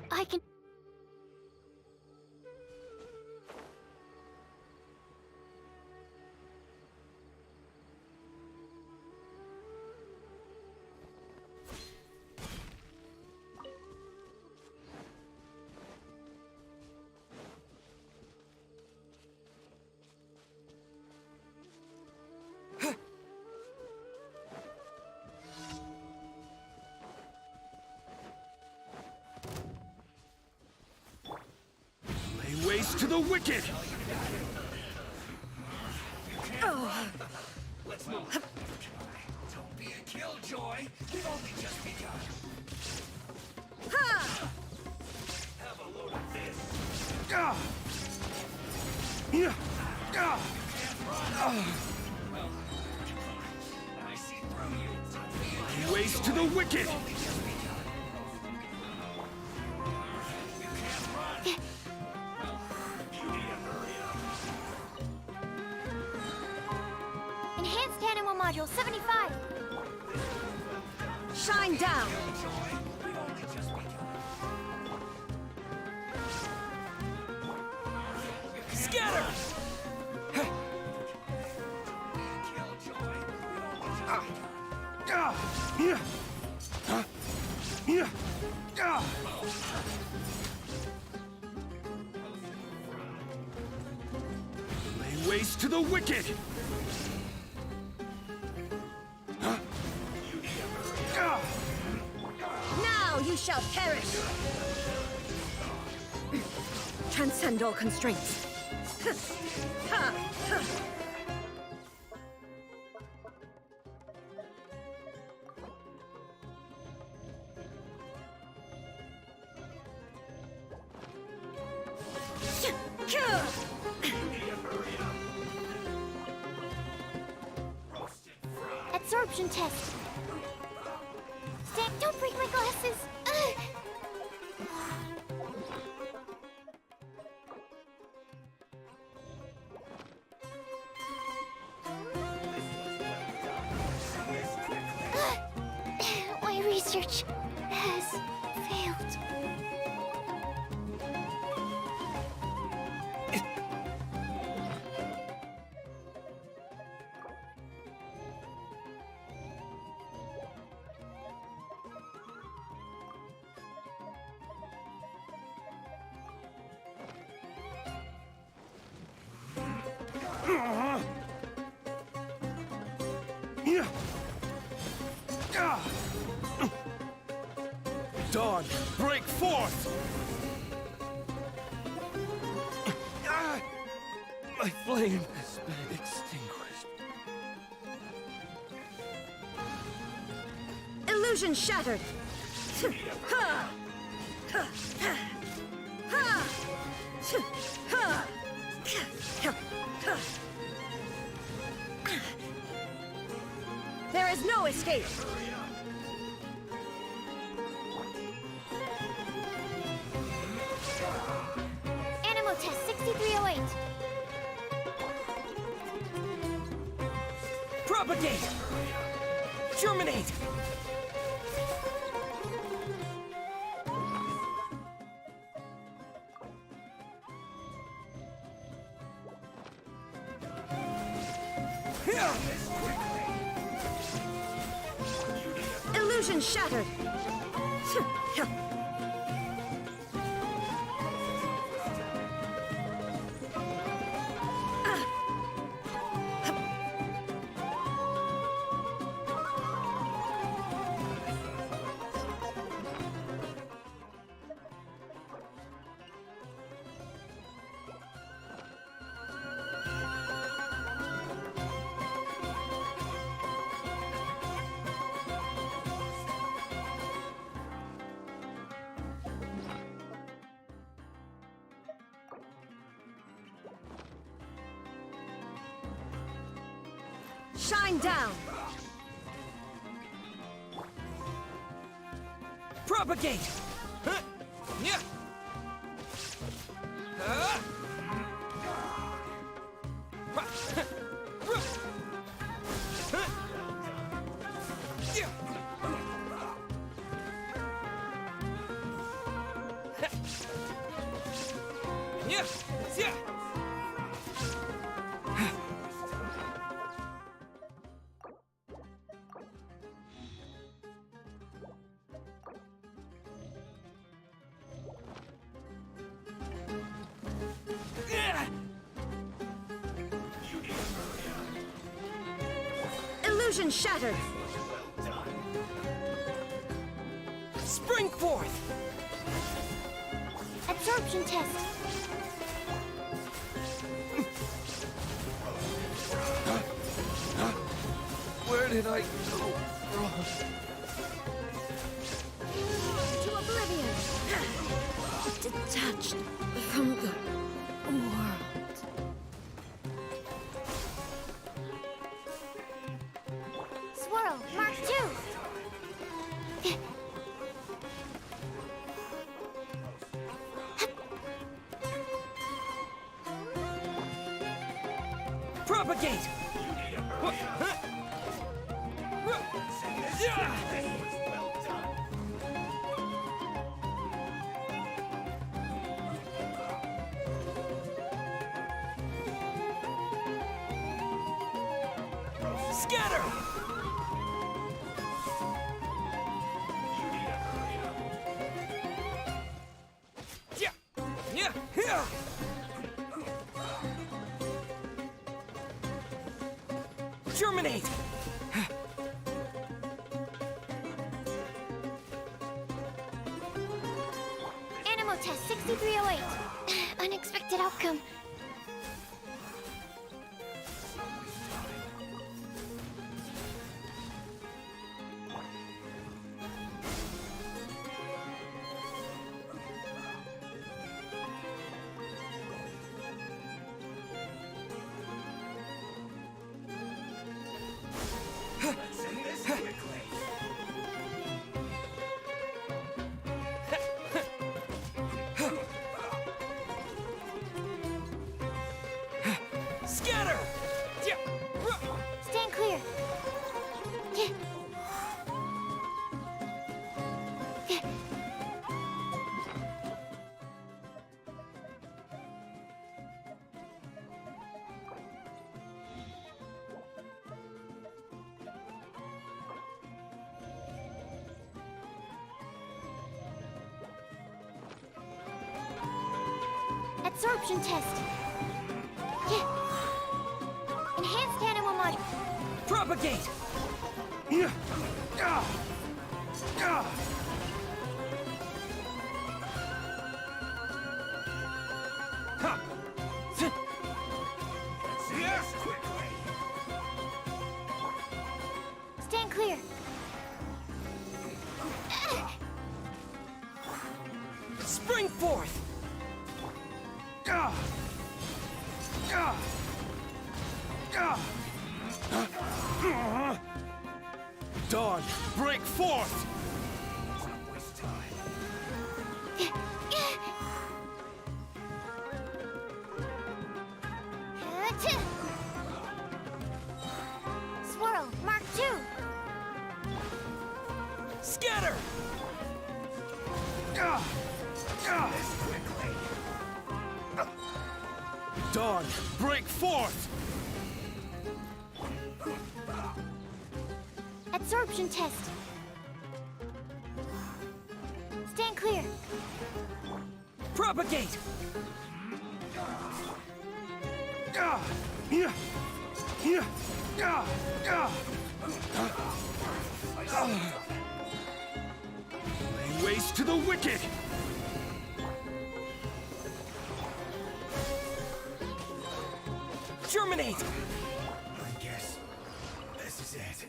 I can... To the wicked! Oh. Let's move. Don't be a killjoy. You've only just begun. Ha! Have a load of this. Yeah. Well, I see through you. Don't be a Waste to the wicked! Module 75. Shine down. Scatter! Lay waste to the wicked! Now you shall perish! Transcend all constraints. Absorption test. Stan, don't break my glasses. My research has failed. Dawn, break forth! My flame has been extinguished. Illusion shattered. There is no escape. Animal test 6308. Propagate! Germinate! Illusion shattered. Shine down. Propagate! Huh? Yeah. Yeah. Yeah. Illusion shattered. Spring forth! Absorption test. Where did I go wrong? To oblivion. Detached from the world. Swirl, Mark 2. Propagate! Scatter! Yeah! Yeah! Yeah! Germinate! Animal test 6308. Unexpected outcome. Scatter! Yeah! Stand clear. Yeah. Yeah. Absorption test. Yeah. Enhanced animal module. Propagate! Yeah. Huh. Yes, quickly! Stand clear. Spring forth! Dawn, break forth! Don't waste time. Swirl, Mark 2. Scatter! This quickly! Dawn, break forth! Absorption test. Stand clear. Propagate! Lay waste to the wicked! Germinate! I guess this is it.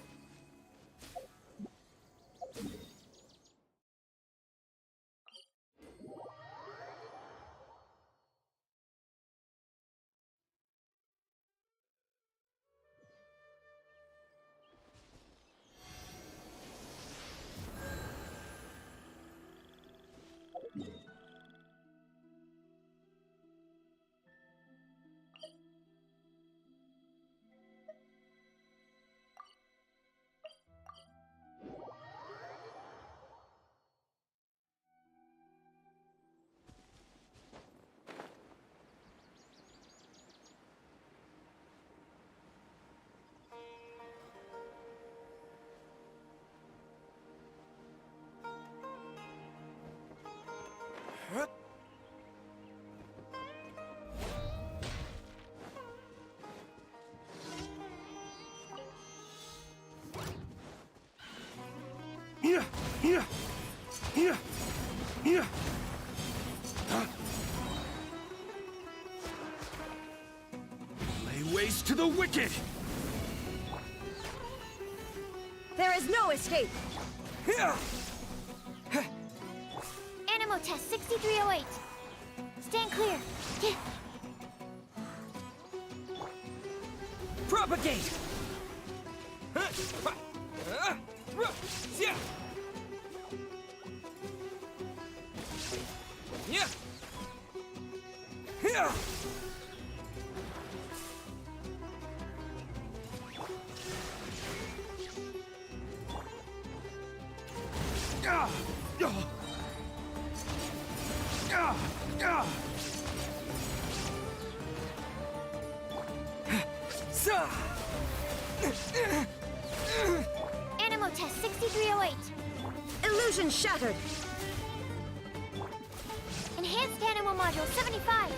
Lay waste to the wicked! There is no escape. Animal test 6308. Stand clear. Propagate! Animal test 6308. Illusion shattered. Enhanced animal module 75.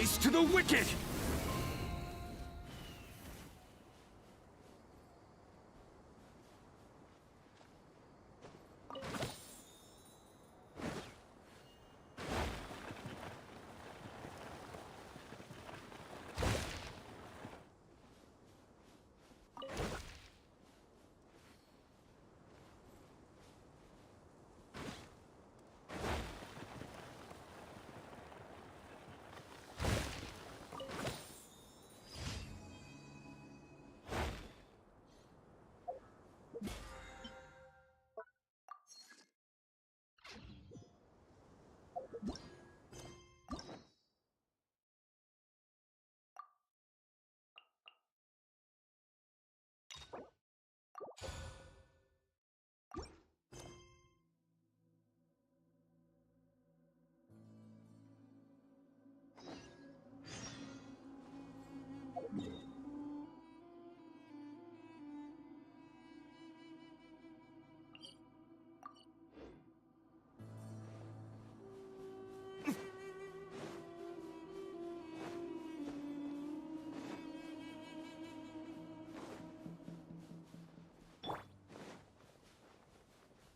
place to the wicked!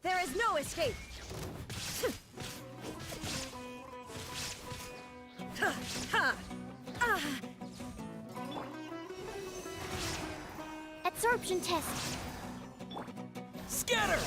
There is no escape! Absorption test. Scatter!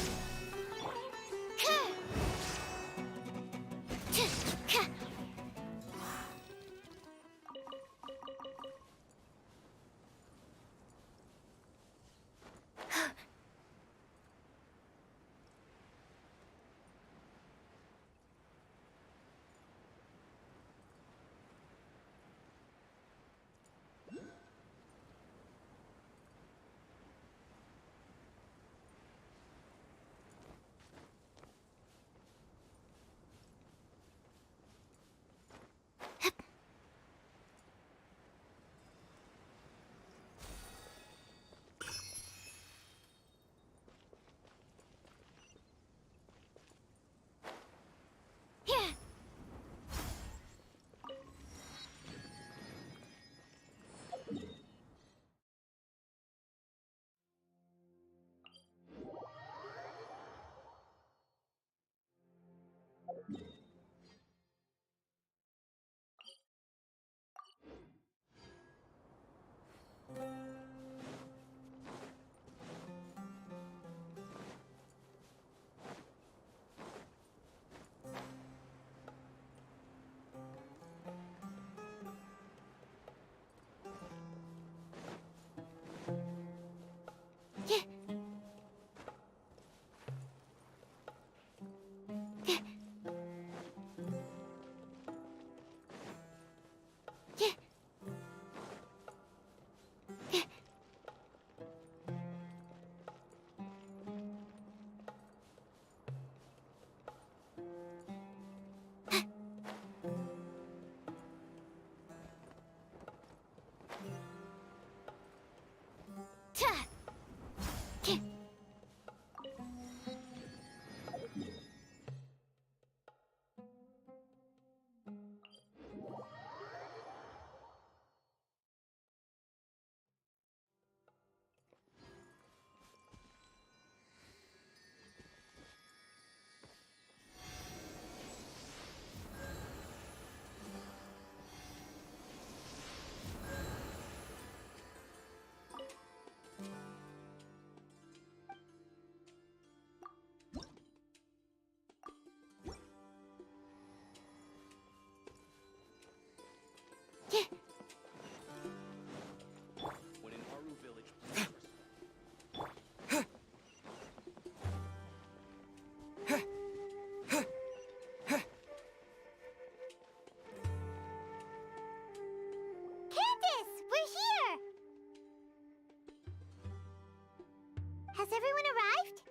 Has everyone arrived?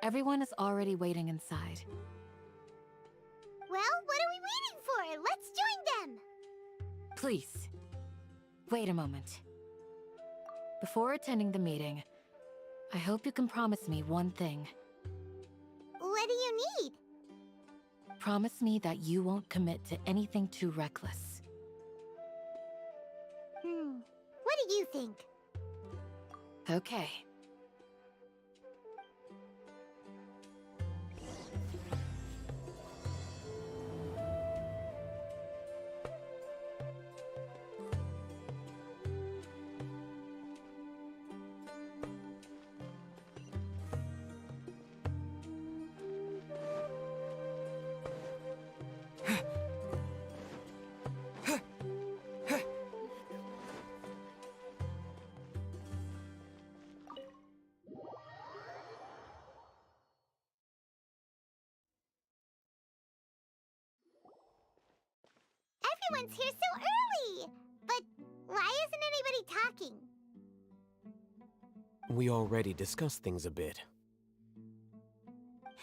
Everyone is already waiting inside. Well, what are we waiting for? Let's join them! Please, wait a moment. Before attending the meeting, I hope you can promise me one thing. What do you need? Promise me that you won't commit to anything too reckless. think. Okay. Everyone's here so early! But why isn't anybody talking? We already discussed things a bit.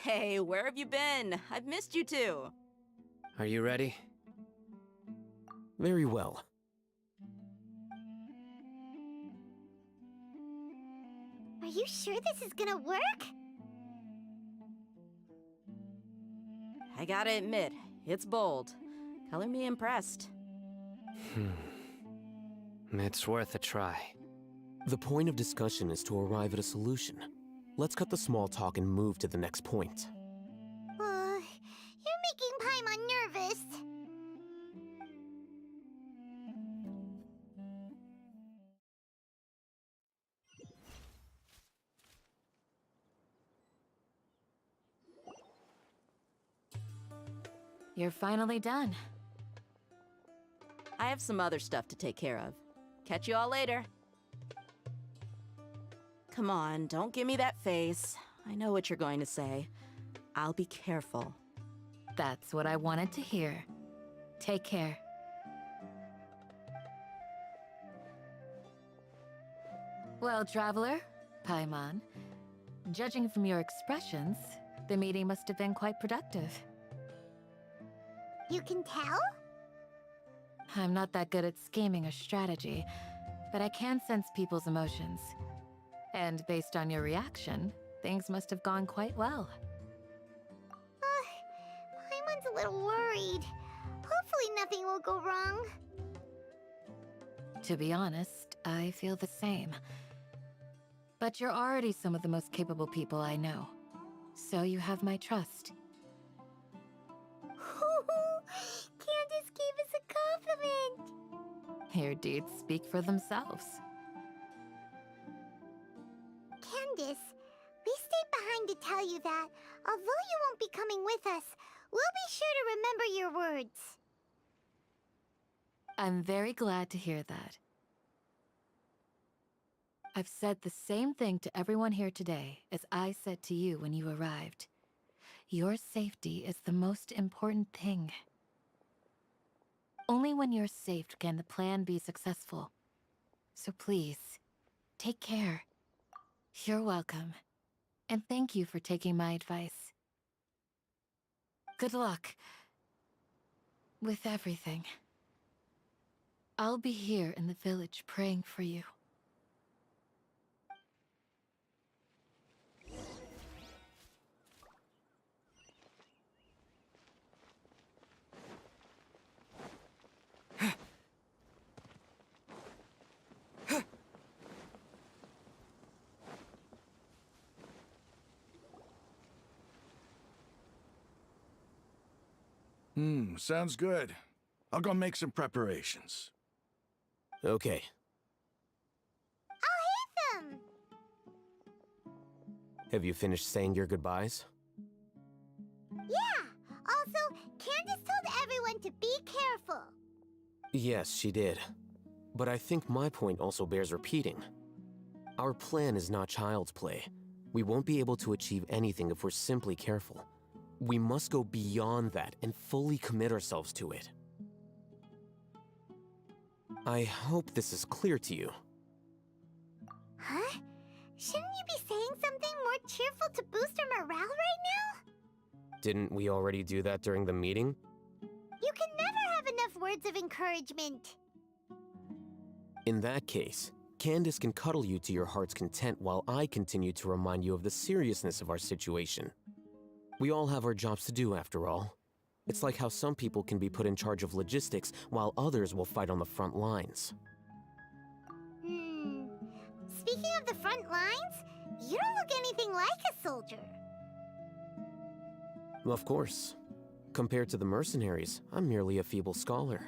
Hey, where have you been? I've missed you too. Are you ready? Very well. Are you sure this is gonna work? I gotta admit, it's bold. Color me impressed. It's worth a try. The point of discussion is to arrive at a solution. Let's cut the small talk and move to the next point. You're making Paimon nervous. You're finally done. I have some other stuff to take care of. Catch you all later. Come on, don't give me that face. I know what you're going to say. I'll be careful. That's what I wanted to hear. Take care. Well, Traveler, Paimon, judging from your expressions, the meeting must have been quite productive. You can tell? I'm not that good at scheming or strategy, but I can sense people's emotions. And based on your reaction, things must have gone quite well. Paimon's a little worried. Hopefully nothing will go wrong. To be honest, I feel the same. But you're already some of the most capable people I know. So you have my trust. Candace gave us a compliment! Your deeds speak for themselves. Candace, we stayed behind to tell you that, although you won't be coming with us, we'll be sure to remember your words. I'm very glad to hear that. I've said the same thing to everyone here today as I said to you when you arrived. Your safety is the most important thing. Only when you're safe can the plan be successful. So please, take care. You're welcome. And thank you for taking my advice. Good luck with everything. I'll be here in the village praying for you. Sounds good. I'll go make some preparations. Okay. I'll hit them! Have you finished saying your goodbyes? Yeah! Also, Candace told everyone to be careful. Yes, she did. But I think my point also bears repeating. Our plan is not child's play. We won't be able to achieve anything if we're simply careful. We must go beyond that and fully commit ourselves to it. I hope this is clear to you. Huh? Shouldn't you be saying something more cheerful to boost our morale right now? Didn't we already do that during the meeting? You can never have enough words of encouragement. In that case, Candace can cuddle you to your heart's content while I continue to remind you of the seriousness of our situation. We all have our jobs to do, after all. It's like how some people can be put in charge of logistics while others will fight on the front lines. speaking of the front lines, you don't look anything like a soldier. Of course. Compared to the mercenaries, I'm merely a feeble scholar.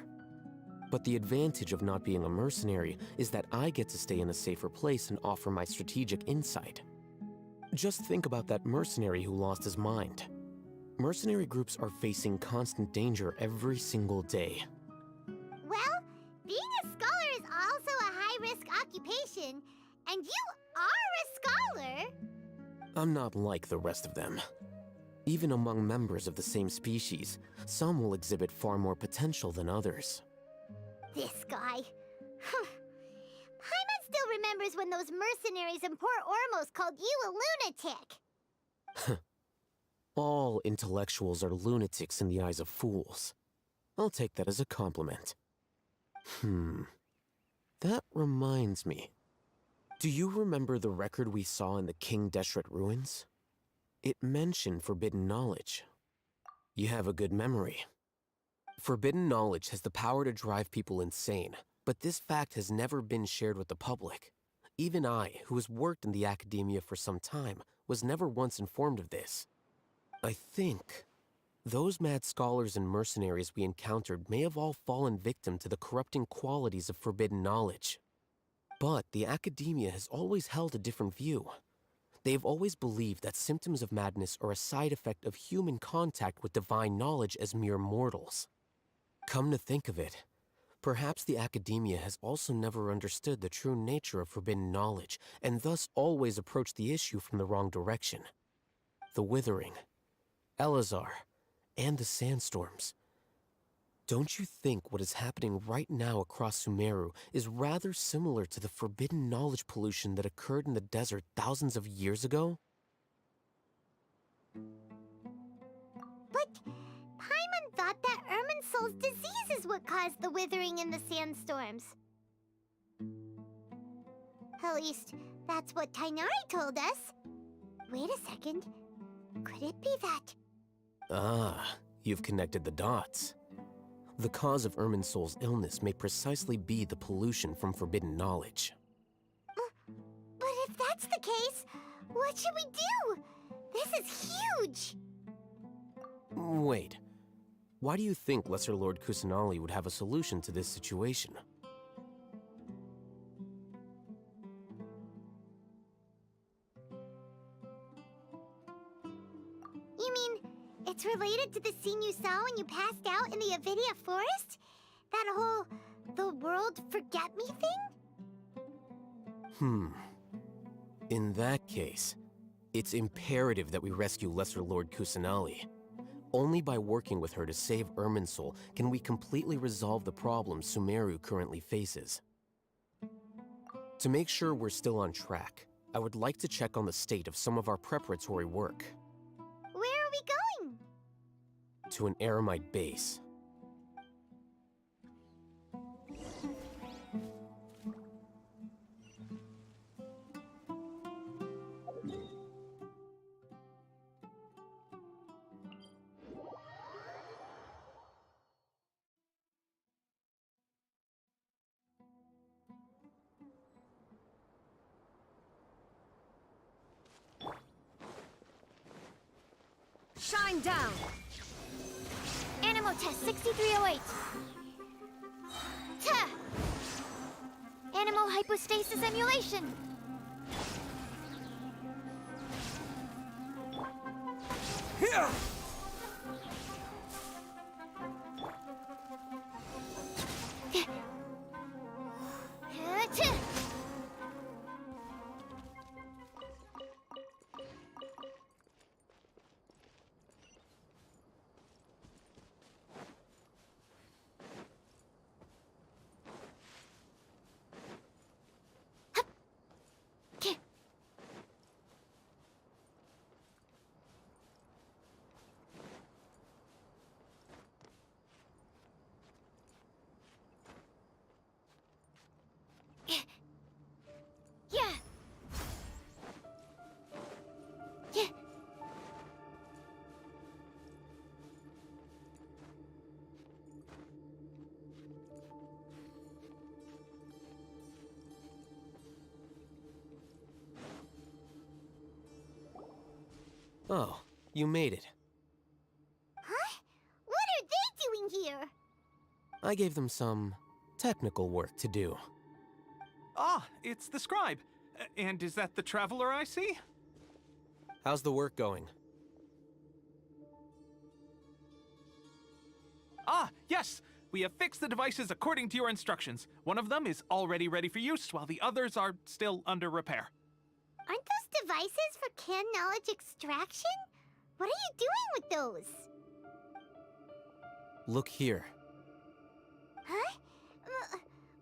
But the advantage of not being a mercenary is that I get to stay in a safer place and offer my strategic insight. Just think about that mercenary who lost his mind. Mercenary groups are facing constant danger every single day. Well, being a scholar is also a high-risk occupation, and you are a scholar. I'm not like the rest of them. Even among members of the same species, some will exhibit far more potential than others. This guy. Paimon still remembers when those mercenaries in Port Ormos called you a lunatic. All intellectuals are lunatics in the eyes of fools. I'll take that as a compliment. That reminds me. Do you remember the record we saw in the King Deshret ruins? It mentioned forbidden knowledge. You have a good memory. Forbidden knowledge has the power to drive people insane, but this fact has never been shared with the public. Even I, who has worked in the academia for some time, was never once informed of this. I think those mad scholars and mercenaries we encountered may have all fallen victim to the corrupting qualities of forbidden knowledge. But the academia has always held a different view. They have always believed that symptoms of madness are a side effect of human contact with divine knowledge as mere mortals. Come to think of it, perhaps the academia has also never understood the true nature of forbidden knowledge, and thus always approached the issue from the wrong direction. The Withering, Elazar, and the Sandstorms. Don't you think what is happening right now across Sumeru is rather similar to the forbidden knowledge pollution that occurred in the desert thousands of years ago? But Paimon thought that Irminsul's disease is what caused the withering in the sandstorms. At least, that's what Tainari told us. Wait a second. Could it be that? Ah, you've connected the dots. The cause of Irminsul's illness may precisely be the pollution from forbidden knowledge. But if that's the case, what should we do? This is huge! Wait. Why do you think Lesser Lord Kusanali would have a solution to this situation? You mean, it's related to the scene you saw when you passed out in the Avidia forest? That whole, the world forget me thing? In that case, it's imperative that we rescue Lesser Lord Kusanali. Only by working with her to save Irminsul can we completely resolve the problems Sumeru currently faces. To make sure we're still on track, I would like to check on the state of some of our preparatory work. Where are we going? To an Eremite base. Shine down! Animal test 6308. Tuh! Animal hypostasis emulation. Here! Tuh! Oh, you made it. Huh? What are they doing here? I gave them some technical work to do. Ah, it's the scribe. And is that the traveler I see? How's the work going? Ah, yes! We have fixed the devices according to your instructions. One of them is already ready for use, while the others are still under repair. Aren't those devices for can knowledge extraction? What are you doing with those? Look here. Huh?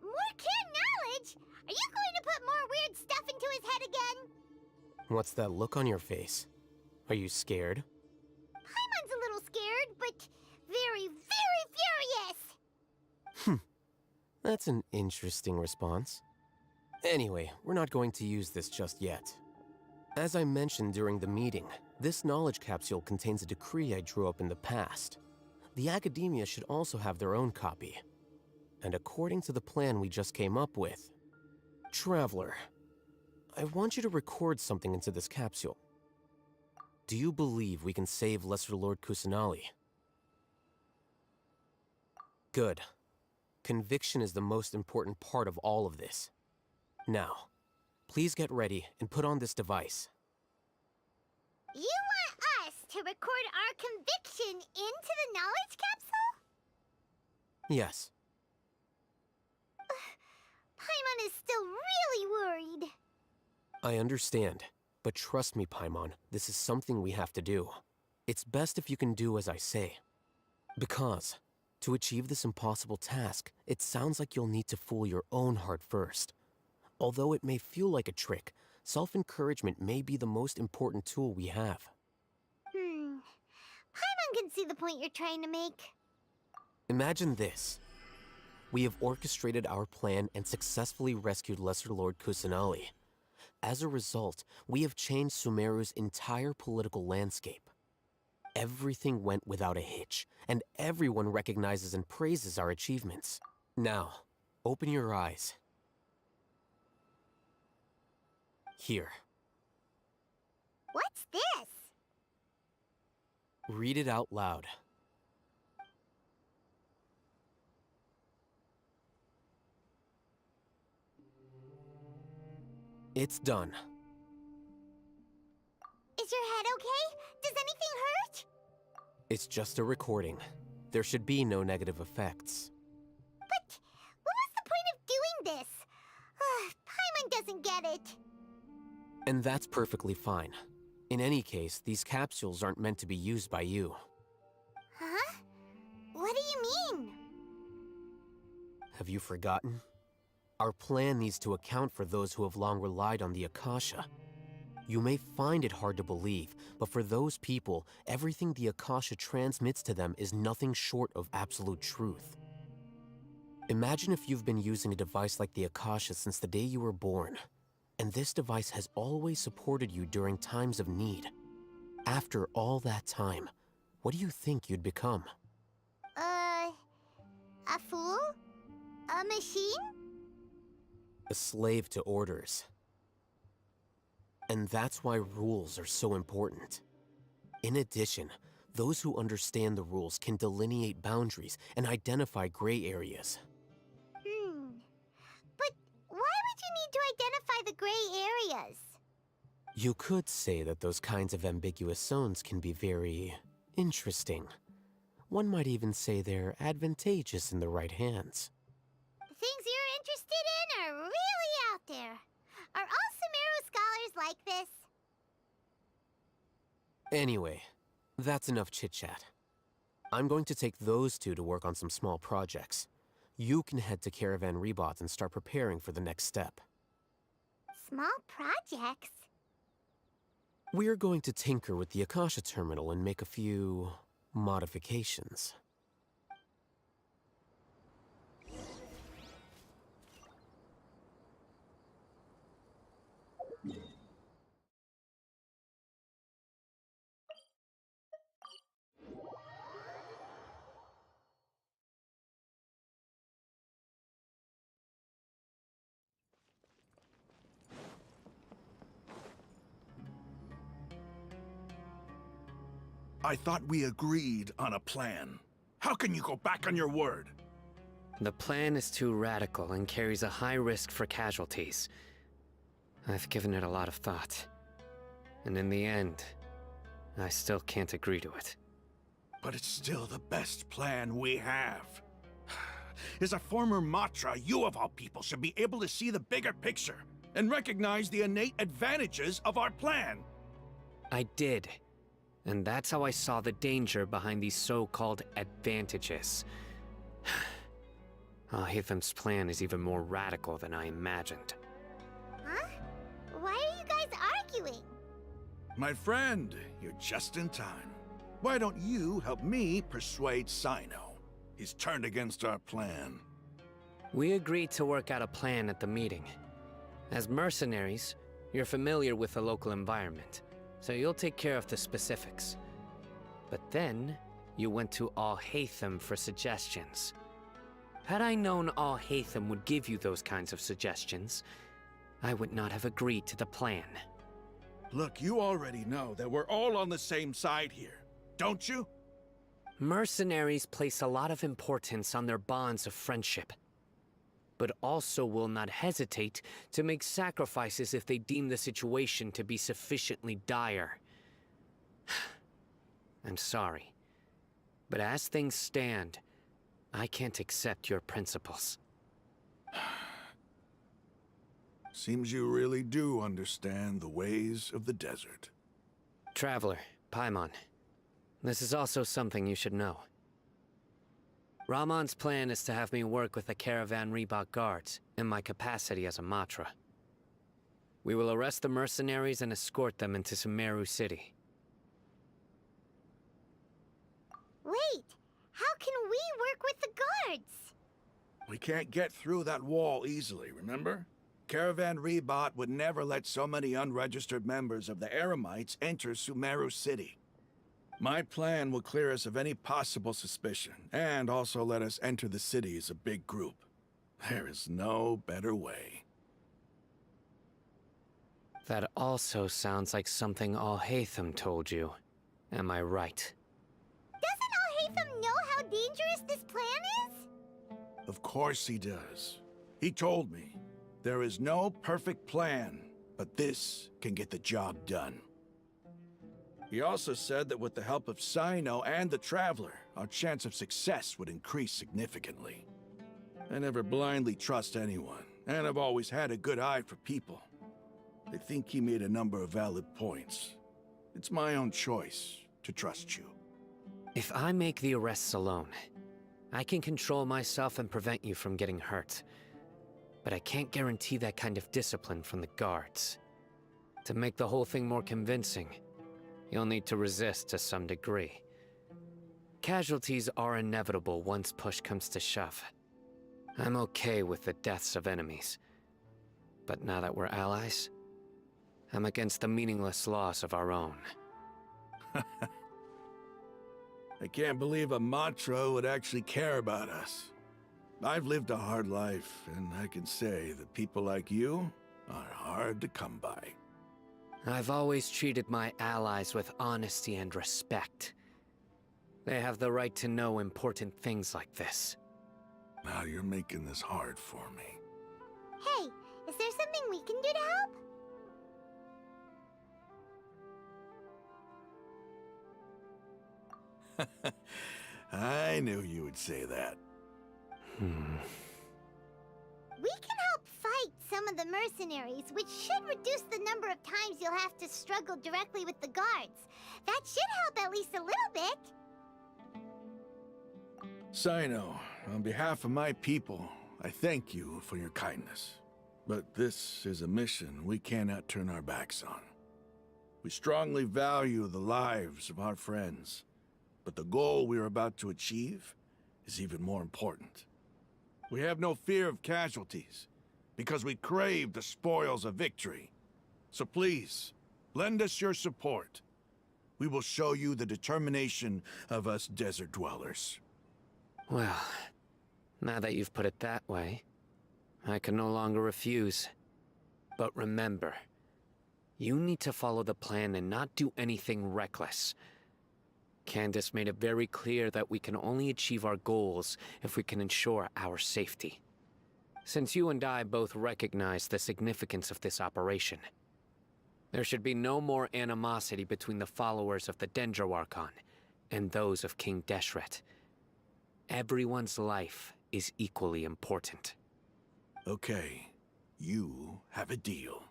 More can knowledge? Are you going to put more weird stuff into his head again? What's that look on your face? Are you scared? Paimon's a little scared, but very, very furious! That's an interesting response. Anyway, we're not going to use this just yet. As I mentioned during the meeting, this knowledge capsule contains a decree I drew up in the past. The academia should also have their own copy. And according to the plan we just came up with, Traveler, I want you to record something into this capsule. Do you believe we can save Lesser Lord Kusanali? Good. Conviction is the most important part of all of this. Now, please get ready and put on this device. You want us to record our conviction into the knowledge capsule? Yes. Paimon is still really worried. I understand, but trust me, Paimon, this is something we have to do. It's best if you can do as I say. Because, to achieve this impossible task, it sounds like you'll need to fool your own heart first. Although it may feel like a trick, self-encouragement may be the most important tool we have. Paimon can see the point you're trying to make. Imagine this. We have orchestrated our plan and successfully rescued Lesser Lord Kusanali. As a result, we have changed Sumeru's entire political landscape. Everything went without a hitch, and everyone recognizes and praises our achievements. Now, open your eyes. Here. What's this? Read it out loud. It's done. Is your head okay? Does anything hurt? It's just a recording. There should be no negative effects. But what was the point of doing this? Paimon doesn't get it. And that's perfectly fine. In any case, these capsules aren't meant to be used by you. Huh? What do you mean? Have you forgotten? Our plan needs to account for those who have long relied on the Akasha. You may find it hard to believe, but for those people, everything the Akasha transmits to them is nothing short of absolute truth. Imagine if you've been using a device like the Akasha since the day you were born, and this device has always supported you during times of need. After all that time, what do you think you'd become? A fool? A machine? A slave to orders. And that's why rules are so important. In addition, those who understand the rules can delineate boundaries and identify gray areas. But why would you need to identify the gray areas? You could say that those kinds of ambiguous zones can be very interesting. One might even say they're advantageous in the right hands. The things you're interested in are really out there. Are all Sumeru scholars like this? Anyway, that's enough chit-chat. I'm going to take those two to work on some small projects. You can head to Caravan Rebot and start preparing for the next step. Small projects? We're going to tinker with the Akasha terminal and make a few modifications. I thought we agreed on a plan. How can you go back on your word? The plan is too radical and carries a high risk for casualties. I've given it a lot of thought. And in the end, I still can't agree to it. But it's still the best plan we have. As a former Matra, you of all people should be able to see the bigger picture and recognize the innate advantages of our plan. I did. And that's how I saw the danger behind these so-called advantages. Alhaitham's plan is even more radical than I imagined. Huh? Why are you guys arguing? My friend, you're just in time. Why don't you help me persuade Sino? He's turned against our plan. We agreed to work out a plan at the meeting. As mercenaries, you're familiar with the local environment, so you'll take care of the specifics. But then, you went to Alhaitham for suggestions. Had I known Alhaitham would give you those kinds of suggestions, I would not have agreed to the plan. Look, you already know that we're all on the same side here, don't you? Mercenaries place a lot of importance on their bonds of friendship, but also will not hesitate to make sacrifices if they deem the situation to be sufficiently dire. I'm sorry, but as things stand, I can't accept your principles. Seems you really do understand the ways of the desert. Traveler, Paimon, this is also something you should know. Ramon's plan is to have me work with the Caravan Reebok guards in my capacity as a Matra. We will arrest the mercenaries and escort them into Sumeru City. Wait, how can we work with the guards? We can't get through that wall easily, remember? Caravan Reebok would never let so many unregistered members of the Eremites enter Sumeru City. My plan will clear us of any possible suspicion, and also let us enter the city as a big group. There is no better way. That also sounds like something Alhaitham told you. Am I right? Doesn't Alhaitham know how dangerous this plan is? Of course he does. He told me, there is no perfect plan, but this can get the job done. He also said that with the help of Sino and the Traveler, our chance of success would increase significantly. I never blindly trust anyone, and I've always had a good eye for people. I think he made a number of valid points. It's my own choice to trust you. If I make the arrests alone, I can control myself and prevent you from getting hurt. But I can't guarantee that kind of discipline from the guards. To make the whole thing more convincing, you'll need to resist to some degree. Casualties are inevitable once push comes to shove. I'm okay with the deaths of enemies. But now that we're allies, I'm against the meaningless loss of our own. I can't believe a Matra would actually care about us. I've lived a hard life, and I can say that people like you are hard to come by. I've always treated my allies with honesty and respect. They have the right to know important things like this. Now you're making this hard for me. Hey, is there something we can do to help? I knew you would say that. We can help fight some of the mercenaries, which should reduce the number of times you'll have to struggle directly with the guards. That should help at least a little bit. Sino, on behalf of my people, I thank you for your kindness. But this is a mission we cannot turn our backs on. We strongly value the lives of our friends, but the goal we are about to achieve is even more important. We have no fear of casualties, because we crave the spoils of victory. So please, lend us your support. We will show you the determination of us desert dwellers. Well, now that you've put it that way, I can no longer refuse. But remember, you need to follow the plan and not do anything reckless. Candace made it very clear that we can only achieve our goals if we can ensure our safety. Since you and I both recognize the significance of this operation, there should be no more animosity between the followers of the Dendroarchon and those of King Deshret. Everyone's life is equally important. Okay, you have a deal.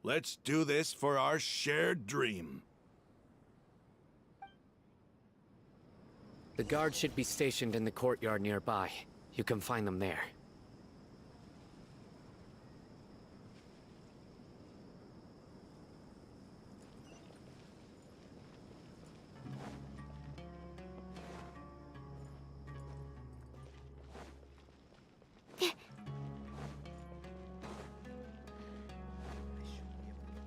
Let's do this for our shared dream. The guards should be stationed in the courtyard nearby. You can find them there.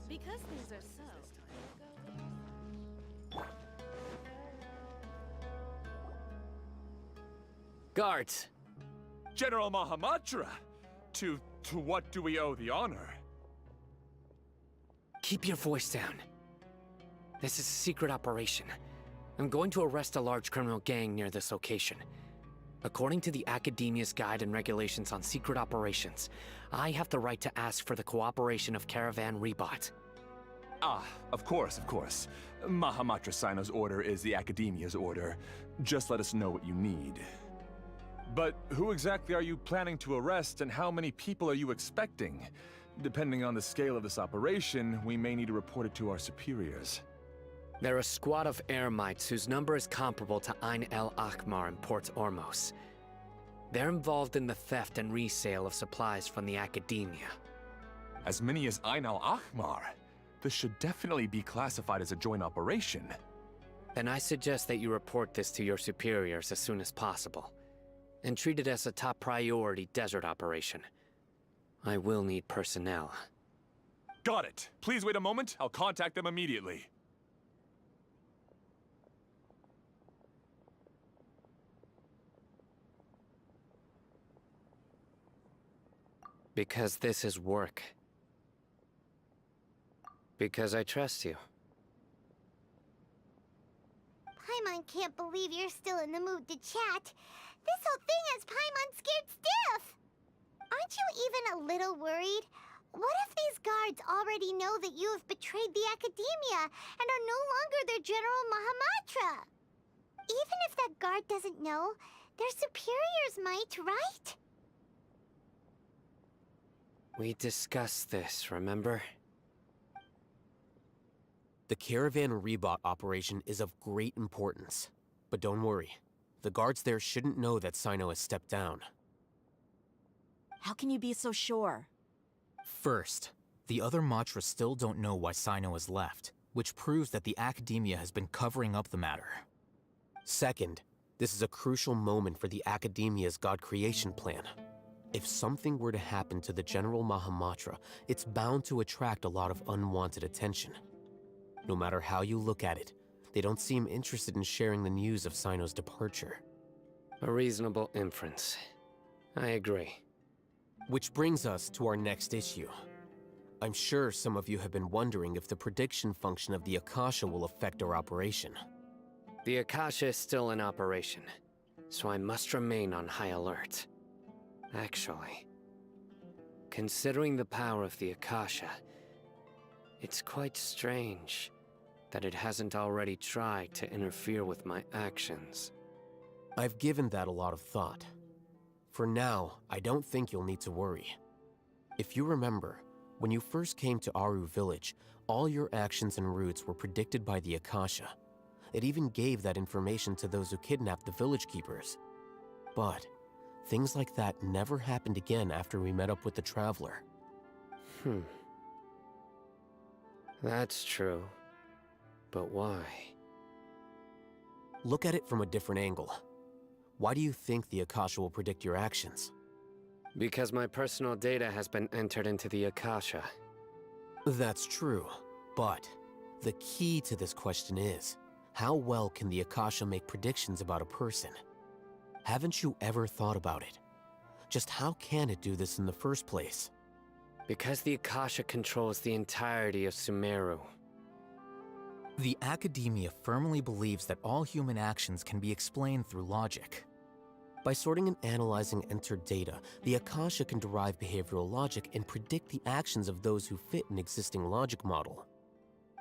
Because things are so. Guards! General Mahamatra! To what do we owe the honor? Keep your voice down. This is a secret operation. I'm going to arrest a large criminal gang near this location. According to the Academia's Guide and Regulations on Secret Operations, I have the right to ask for the cooperation of Caravan Rebot. Ah, of course. Mahamatra Sino's order is the Academia's order. Just let us know what you need. But who exactly are you planning to arrest, and how many people are you expecting? Depending on the scale of this operation, we may need to report it to our superiors. They're a squad of Eremites whose number is comparable to Ain El Akhmar in Port Ormos. They're involved in the theft and resale of supplies from the Academia. As many as Ain El Akhmar? This should definitely be classified as a joint operation. Then I suggest that you report this to your superiors as soon as possible, and treat it as a top priority desert operation. I will need personnel. Got it. Please wait a moment. I'll contact them immediately. Because this is work. Because I trust you. Paimon can't believe you're still in the mood to chat. This whole thing has Paimon scared stiff. Aren't you even a little worried? What if these guards already know that you have betrayed the Academia and are no longer their General Mahamatra? Even if that guard doesn't know, their superiors might, right? We discussed this, remember? The Caravan Rebot operation is of great importance. But don't worry, the guards there shouldn't know that Sino has stepped down. How can you be so sure? First, the other Matra still don't know why Sino has left, which proves that the Academia has been covering up the matter. Second, this is a crucial moment for the Academia's God creation plan. If something were to happen to the General Mahamatra, it's bound to attract a lot of unwanted attention. No matter how you look at it, they don't seem interested in sharing the news of Sino's departure. A reasonable inference. I agree. Which brings us to our next issue. I'm sure some of you have been wondering if the prediction function of the Akasha will affect our operation. The Akasha is still in operation, so I must remain on high alert. Actually, considering the power of the Akasha, it's quite strange that it hasn't already tried to interfere with my actions. I've given that a lot of thought. For now, I don't think you'll need to worry. If you remember, when you first came to Aru Village, all your actions and routes were predicted by the Akasha. It even gave that information to those who kidnapped the village keepers. But things like that never happened again after we met up with the Traveler. That's true. But why? Look at it from a different angle. Why do you think the Akasha will predict your actions? Because my personal data has been entered into the Akasha. That's true, but the key to this question is, how well can the Akasha make predictions about a person? Haven't you ever thought about it? Just how can it do this in the first place? Because the Akasha controls the entirety of Sumeru. The academia firmly believes that all human actions can be explained through logic. By sorting and analyzing entered data, the Akasha can derive behavioral logic and predict the actions of those who fit an existing logic model.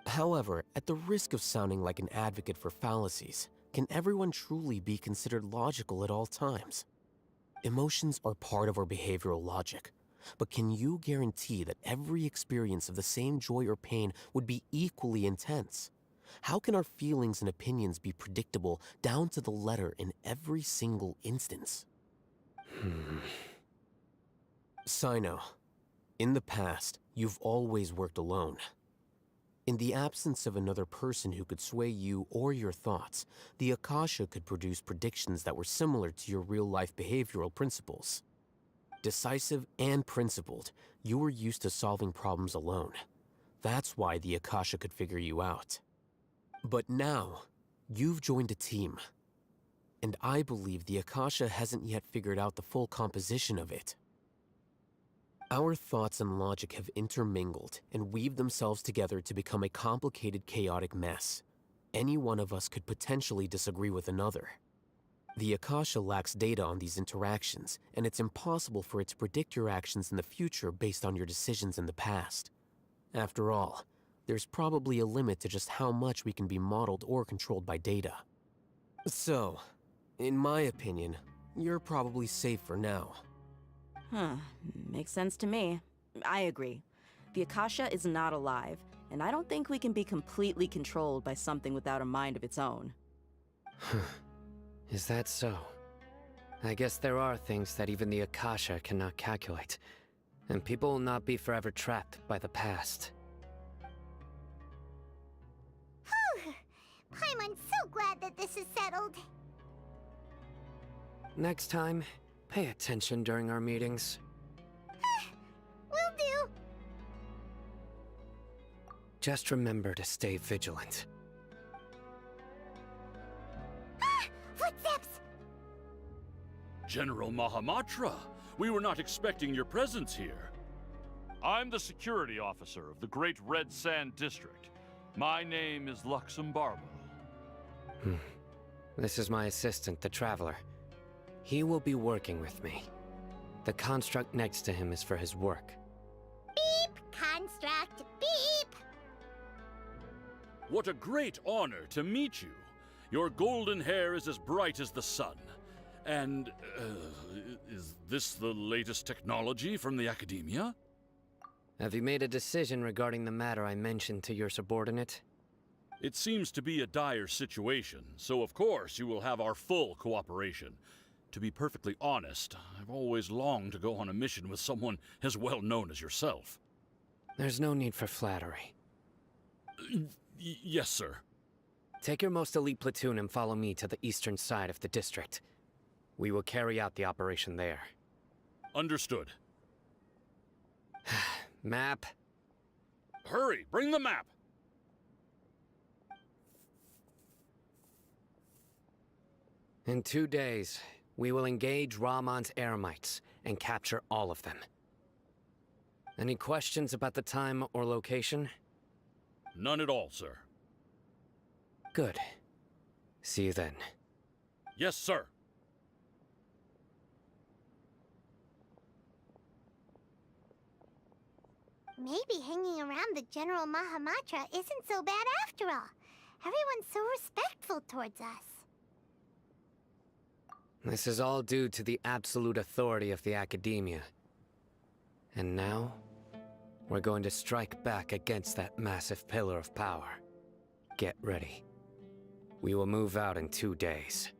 However, at the risk of sounding like an advocate for fallacies, can everyone truly be considered logical at all times? Emotions are part of our behavioral logic, but can you guarantee that every experience of the same joy or pain would be equally intense? How can our feelings and opinions be predictable down to the letter in every single instance? Sino, in the past, you've always worked alone. In the absence of another person who could sway you or your thoughts, the Akasha could produce predictions that were similar to your real-life behavioral principles. Decisive and principled, you were used to solving problems alone. That's why the Akasha could figure you out. But now, you've joined a team. And I believe the Akasha hasn't yet figured out the full composition of it. Our thoughts and logic have intermingled and weaved themselves together to become a complicated, chaotic mess. Any one of us could potentially disagree with another. The Akasha lacks data on these interactions, and it's impossible for it to predict your actions in the future based on your decisions in the past. After all, there's probably a limit to just how much we can be modeled or controlled by data. So, in my opinion, you're probably safe for now. Makes sense to me. I agree. The Akasha is not alive, and I don't think we can be completely controlled by something without a mind of its own. Is that so? I guess there are things that even the Akasha cannot calculate, and people will not be forever trapped by the past. Paimon's so glad that this is settled. Next time, pay attention during our meetings. Will do. Just remember to stay vigilant. Footsteps! General Mahamatra, we were not expecting your presence here. I'm the security officer of the Great Red Sand District. My name is Luxembarba. This is my assistant, the Traveler. He will be working with me. The construct next to him is for his work. Beep! Construct, beep! What a great honor to meet you. Your golden hair is as bright as the sun. And, is this the latest technology from the Academia? Have you made a decision regarding the matter I mentioned to your subordinate? It seems to be a dire situation, so of course you will have our full cooperation. To be perfectly honest, I've always longed to go on a mission with someone as well known as yourself. There's no need for flattery. Yes, sir. Take your most elite platoon and follow me to the eastern side of the district. We will carry out the operation there. Understood. Map. Hurry, bring the map! In 2 days, we will engage Rahman's Eremites and capture all of them. Any questions about the time or location? None at all, sir. Good. See you then. Yes, sir. Maybe hanging around the General Mahamatra isn't so bad after all. Everyone's so respectful towards us. This is all due to the absolute authority of the Academia. And now, we're going to strike back against that massive pillar of power. Get ready. We will move out in 2 days.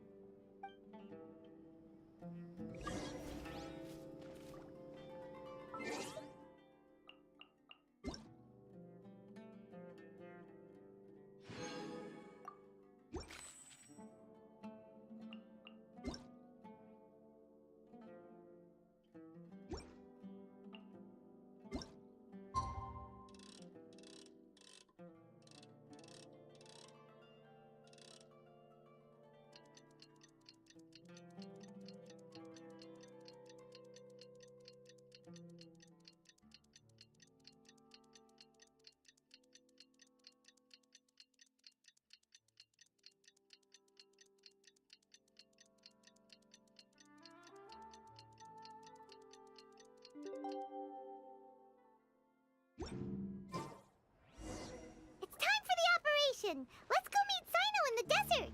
explosion. Let's go meet Sino in the desert.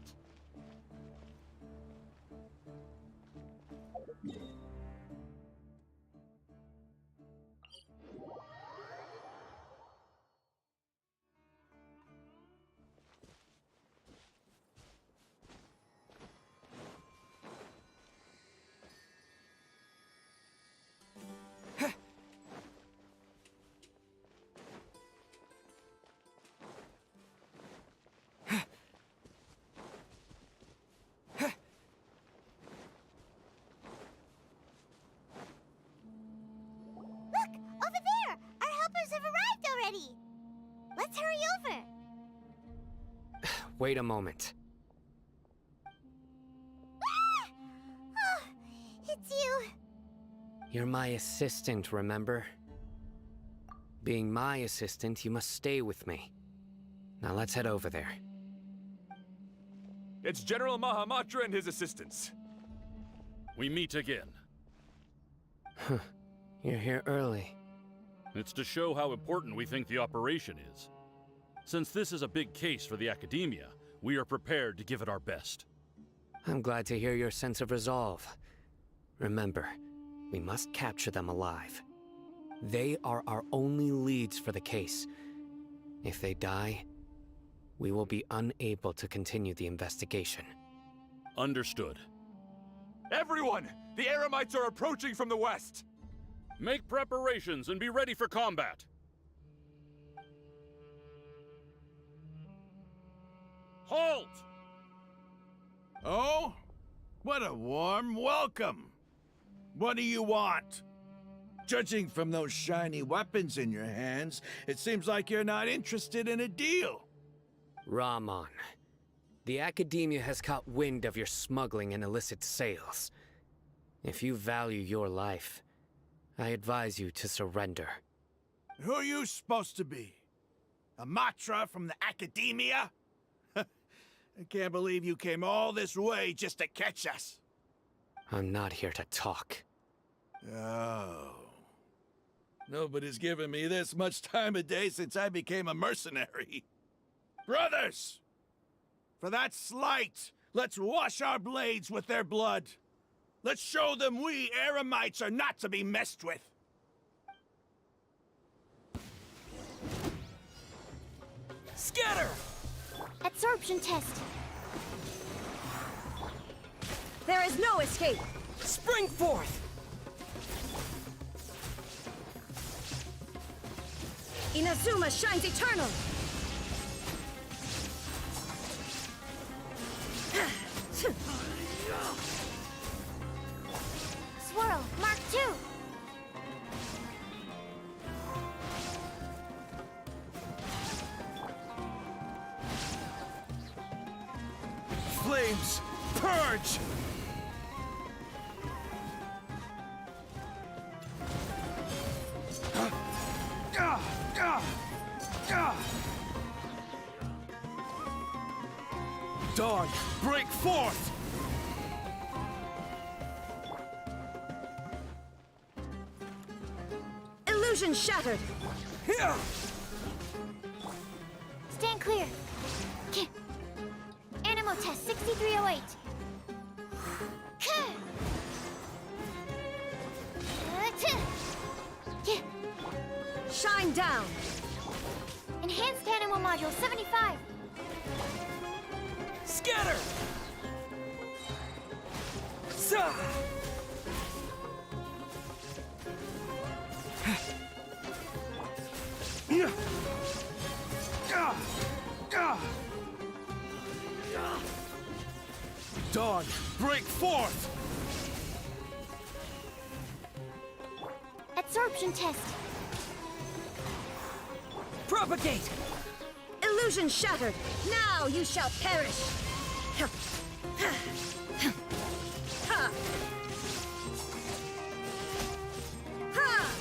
Look, over there. Our helpers have arrived already. Let's hurry over. Wait a moment. Ah! Oh, it's you. You're my assistant, remember? Being my assistant, you must stay with me. Now let's head over there. It's General Mahamatra and his assistants. We meet again. You're here early. It's to show how important we think the operation is. Since this is a big case for the Academia, we are prepared to give it our best. I'm glad to hear your sense of resolve. Remember, we must capture them alive. They are our only leads for the case. If they die, we will be unable to continue the investigation. Understood. Everyone! The Eremites are approaching from the west! Make preparations and be ready for combat. Halt! Oh? What a warm welcome. What do you want? Judging from those shiny weapons in your hands, it seems like you're not interested in a deal. Rahman, the Academia has caught wind of your smuggling and illicit sales. If you value your life, I advise you to surrender. Who are you supposed to be? A Matra from the Academia? I can't believe you came all this way just to catch us. I'm not here to talk. Oh. Nobody's given me this much time of day since I became a mercenary. Brothers! For that slight, let's wash our blades with their blood. Let's show them we Eremites are not to be messed with. Scatter! Absorption test. There is no escape. Spring forth! Inazuma shines eternal. Swirl, Mark II. Flames, purge! Dawn, break forth! Illusion shattered. Here! Stand clear. Animal test 6308. Shine down. Enhanced animal module 75. Scatter! Sa! Dawn, break forth! Absorption test. Propagate! Illusion shattered. Now you shall perish. Ha! Ha!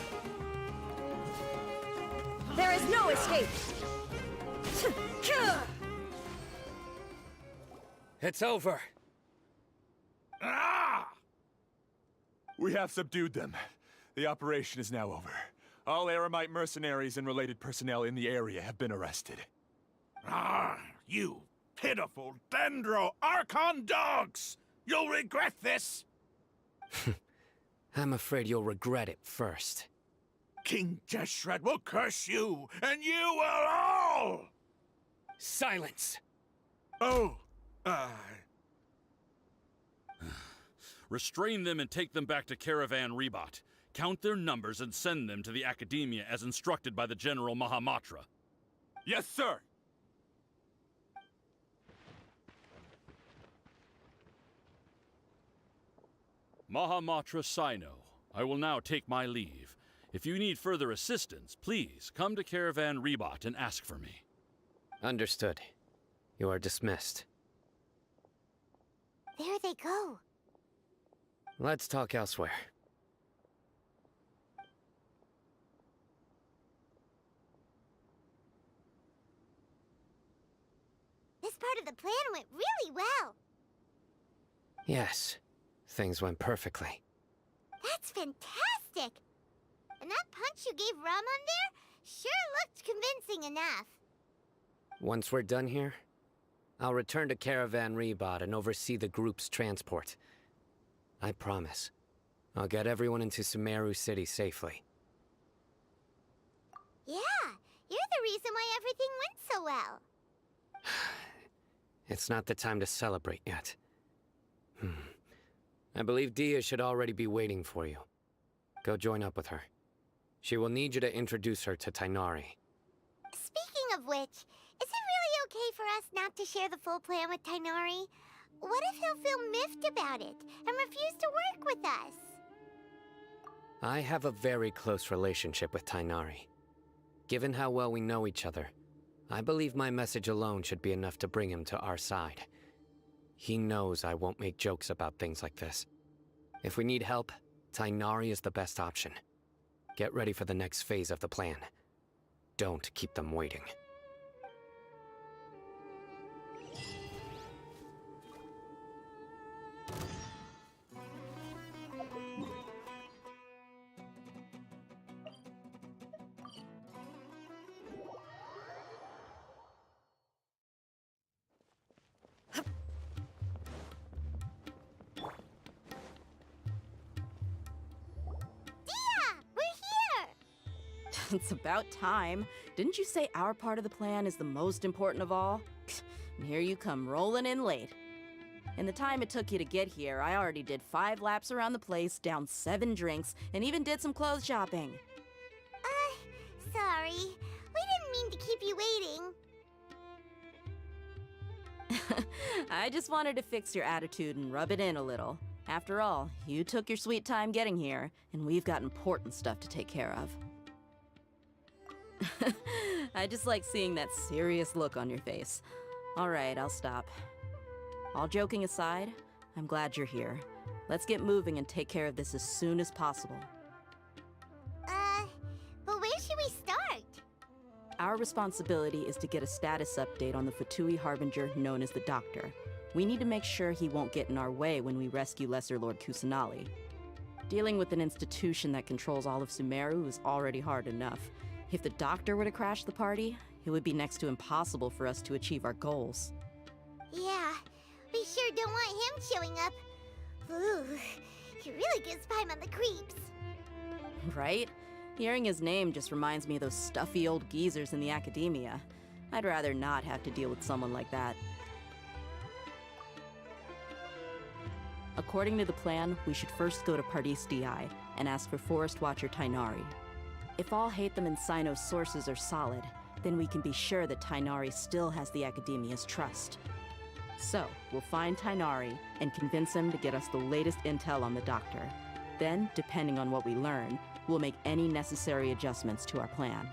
There is no escape. It's over. Ah! We have subdued them. The operation is now over. All Eremite mercenaries and related personnel in the area have been arrested. Ah, you pitiful Dendro Archon dogs! You'll regret this! I'm afraid you'll regret it first. King Jeshred will curse you, and you will all! Silence! Oh, Restrain them and take them back to Caravan Rebot. Count their numbers and send them to the Academia as instructed by the General Mahamatra. Yes, sir! Mahamatra Sino, I will now take my leave. If you need further assistance, please come to Caravan Rebot and ask for me. Understood. You are dismissed. There they go. Let's talk elsewhere. This part of the plan went really well. Yes, things went perfectly. That's fantastic! And that punch you gave Ramon there sure looked convincing enough. Once we're done here, I'll return to Caravan Rebot and oversee the group's transport. I promise. I'll get everyone into Sumeru City safely. Yeah, you're the reason why everything went so well. It's not the time to celebrate yet. I believe Dia should already be waiting for you. Go join up with her. She will need you to introduce her to Tainari. Speaking of which, is it really okay for us not to share the full plan with Tainari? What if he'll feel miffed about it and refuse to work with us? I have a very close relationship with Tainari. Given how well we know each other, I believe my message alone should be enough to bring him to our side. He knows I won't make jokes about things like this. If we need help, Tainari is the best option. Get ready for the next phase of the plan. Don't keep them waiting. It's about time. Didn't you say our part of the plan is the most important of all? And here you come rolling in late. In the time it took you to get here, I already did 5 laps around the place, downed 7 drinks, and even did some clothes shopping. Sorry. We didn't mean to keep you waiting. I just wanted to fix your attitude and rub it in a little. After all, you took your sweet time getting here, and we've got important stuff to take care of. I just like seeing that serious look on your face. All right, I'll stop. All joking aside, I'm glad you're here. Let's get moving and take care of this as soon as possible. But where should we start? Our responsibility is to get a status update on the Fatui Harbinger known as the Doctor. We need to make sure he won't get in our way when we rescue Lesser Lord Kusanali. Dealing with an institution that controls all of Sumeru is already hard enough. If the Doctor were to crash the party, it would be next to impossible for us to achieve our goals. Yeah, we sure don't want him showing up. Ooh, he really gives Paimon the creeps. Right? Hearing his name just reminds me of those stuffy old geezers in the Academia. I'd rather not have to deal with someone like that. According to the plan, we should first go to Pardis DI and ask for Forest Watcher Tainari. If all Hatham and Sino's sources are solid, then we can be sure that Tainari still has the Academia's trust. So, we'll find Tainari and convince him to get us the latest intel on the Doctor. Then, depending on what we learn, we'll make any necessary adjustments to our plan.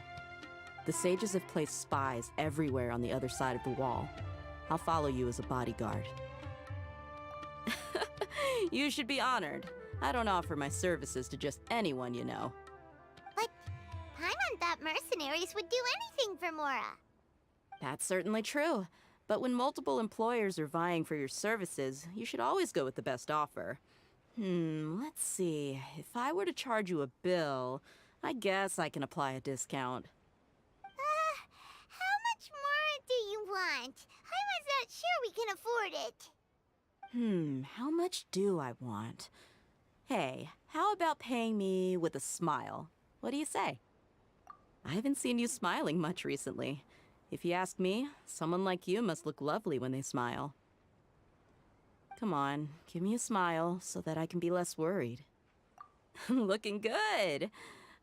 The sages have placed spies everywhere on the other side of the wall. I'll follow you as a bodyguard. You should be honored. I don't offer my services to just anyone you know. But Paimon thought mercenaries would do anything for Mora. That's certainly true. But when multiple employers are vying for your services, you should always go with the best offer. Let's see. If I were to charge you a bill, I guess I can apply a discount. How much more do you want? Paimon's not sure we can afford it. How much do I want? Hey, how about paying me with a smile? What do you say? I haven't seen you smiling much recently. If you ask me, someone like you must look lovely when they smile. Come on, give me a smile so that I can be less worried. Looking good!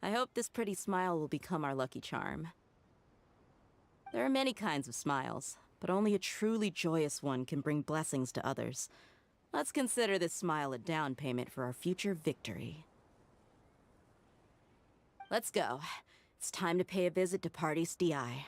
I hope this pretty smile will become our lucky charm. There are many kinds of smiles, but only a truly joyous one can bring blessings to others. Let's consider this smile a down payment for our future victory. Let's go. It's time to pay a visit to Party's DI.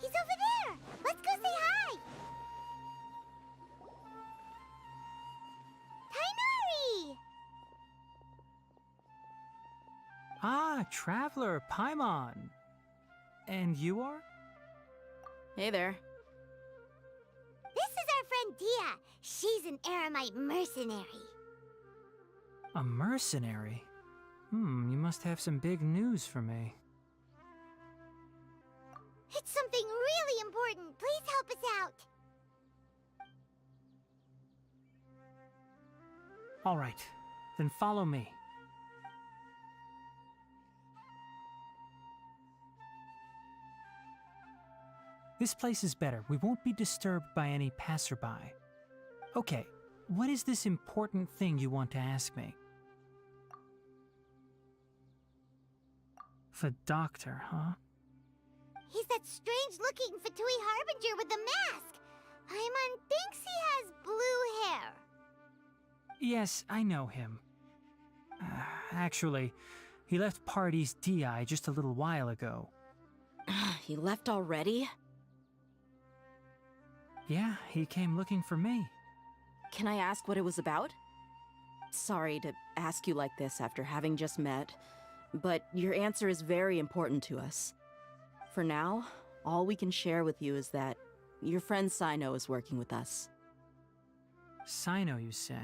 He's over there! Let's go say hi! Tainari! Ah, Traveler, Paimon. And you are? Hey there. This is our friend Dia. She's an Aramite mercenary. A mercenary? You must have some big news for me. It's something really important. Please help us out. All right, then follow me. This place is better. We won't be disturbed by any passerby. Okay, what is this important thing you want to ask me? The doctor, huh? He's that strange-looking Fatui Harbinger with the mask. Paimon thinks he has blue hair. Yes, I know him. Actually, he left Party's DI just a little while ago. He left already? Yeah, he came looking for me. Can I ask what it was about? Sorry to ask you like this after having just met, but your answer is very important to us. For now, all we can share with you is that your friend Sino is working with us. Sino, you say?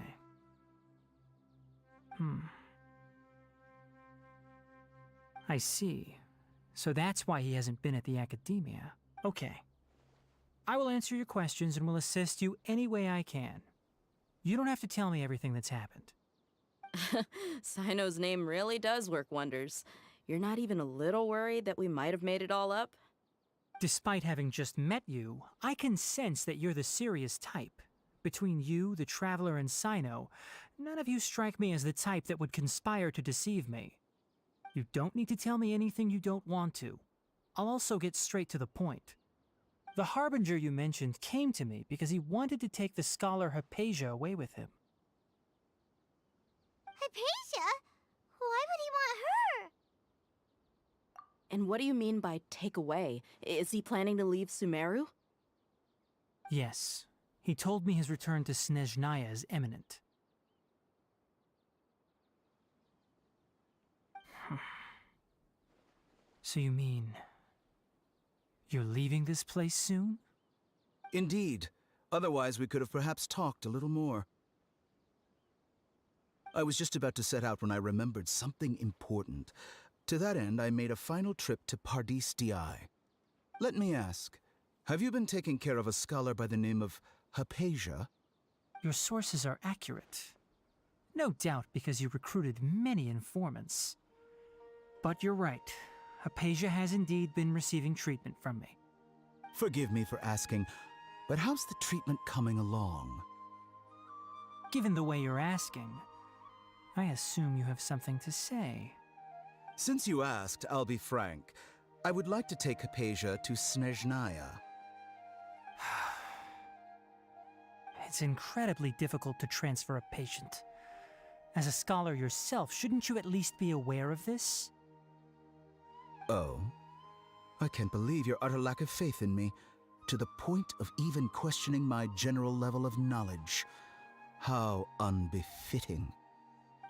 I see. So that's why he hasn't been at the academia. Okay. I will answer your questions and will assist you any way I can. You don't have to tell me everything that's happened. Sino's name really does work wonders. You're not even a little worried that we might have made it all up? Despite having just met you, I can sense that you're the serious type. Between you, the Traveler, and Sino, none of you strike me as the type that would conspire to deceive me. You don't need to tell me anything you don't want to. I'll also get straight to the point. The Harbinger you mentioned came to me because he wanted to take the scholar Hypatia away with him. Hypatia? Why would he want her? And what do you mean by take away? Is he planning to leave Sumeru? Yes. He told me his return to Snezhnaya is imminent. So you mean... you're leaving this place soon? Indeed. Otherwise, we could have perhaps talked a little more. I was just about to set out when I remembered something important. To that end, I made a final trip to Pardis DI. Let me ask, have you been taking care of a scholar by the name of Hypatia? Your sources are accurate. No doubt because you recruited many informants. But you're right. Hypatia has indeed been receiving treatment from me. Forgive me for asking, but how's the treatment coming along? Given the way you're asking, I assume you have something to say. Since you asked, I'll be frank. I would like to take Hypatia to Snezhnaya. It's incredibly difficult to transfer a patient. As a scholar yourself, shouldn't you at least be aware of this? Oh? I can't believe your utter lack of faith in me, to the point of even questioning my general level of knowledge. How unbefitting.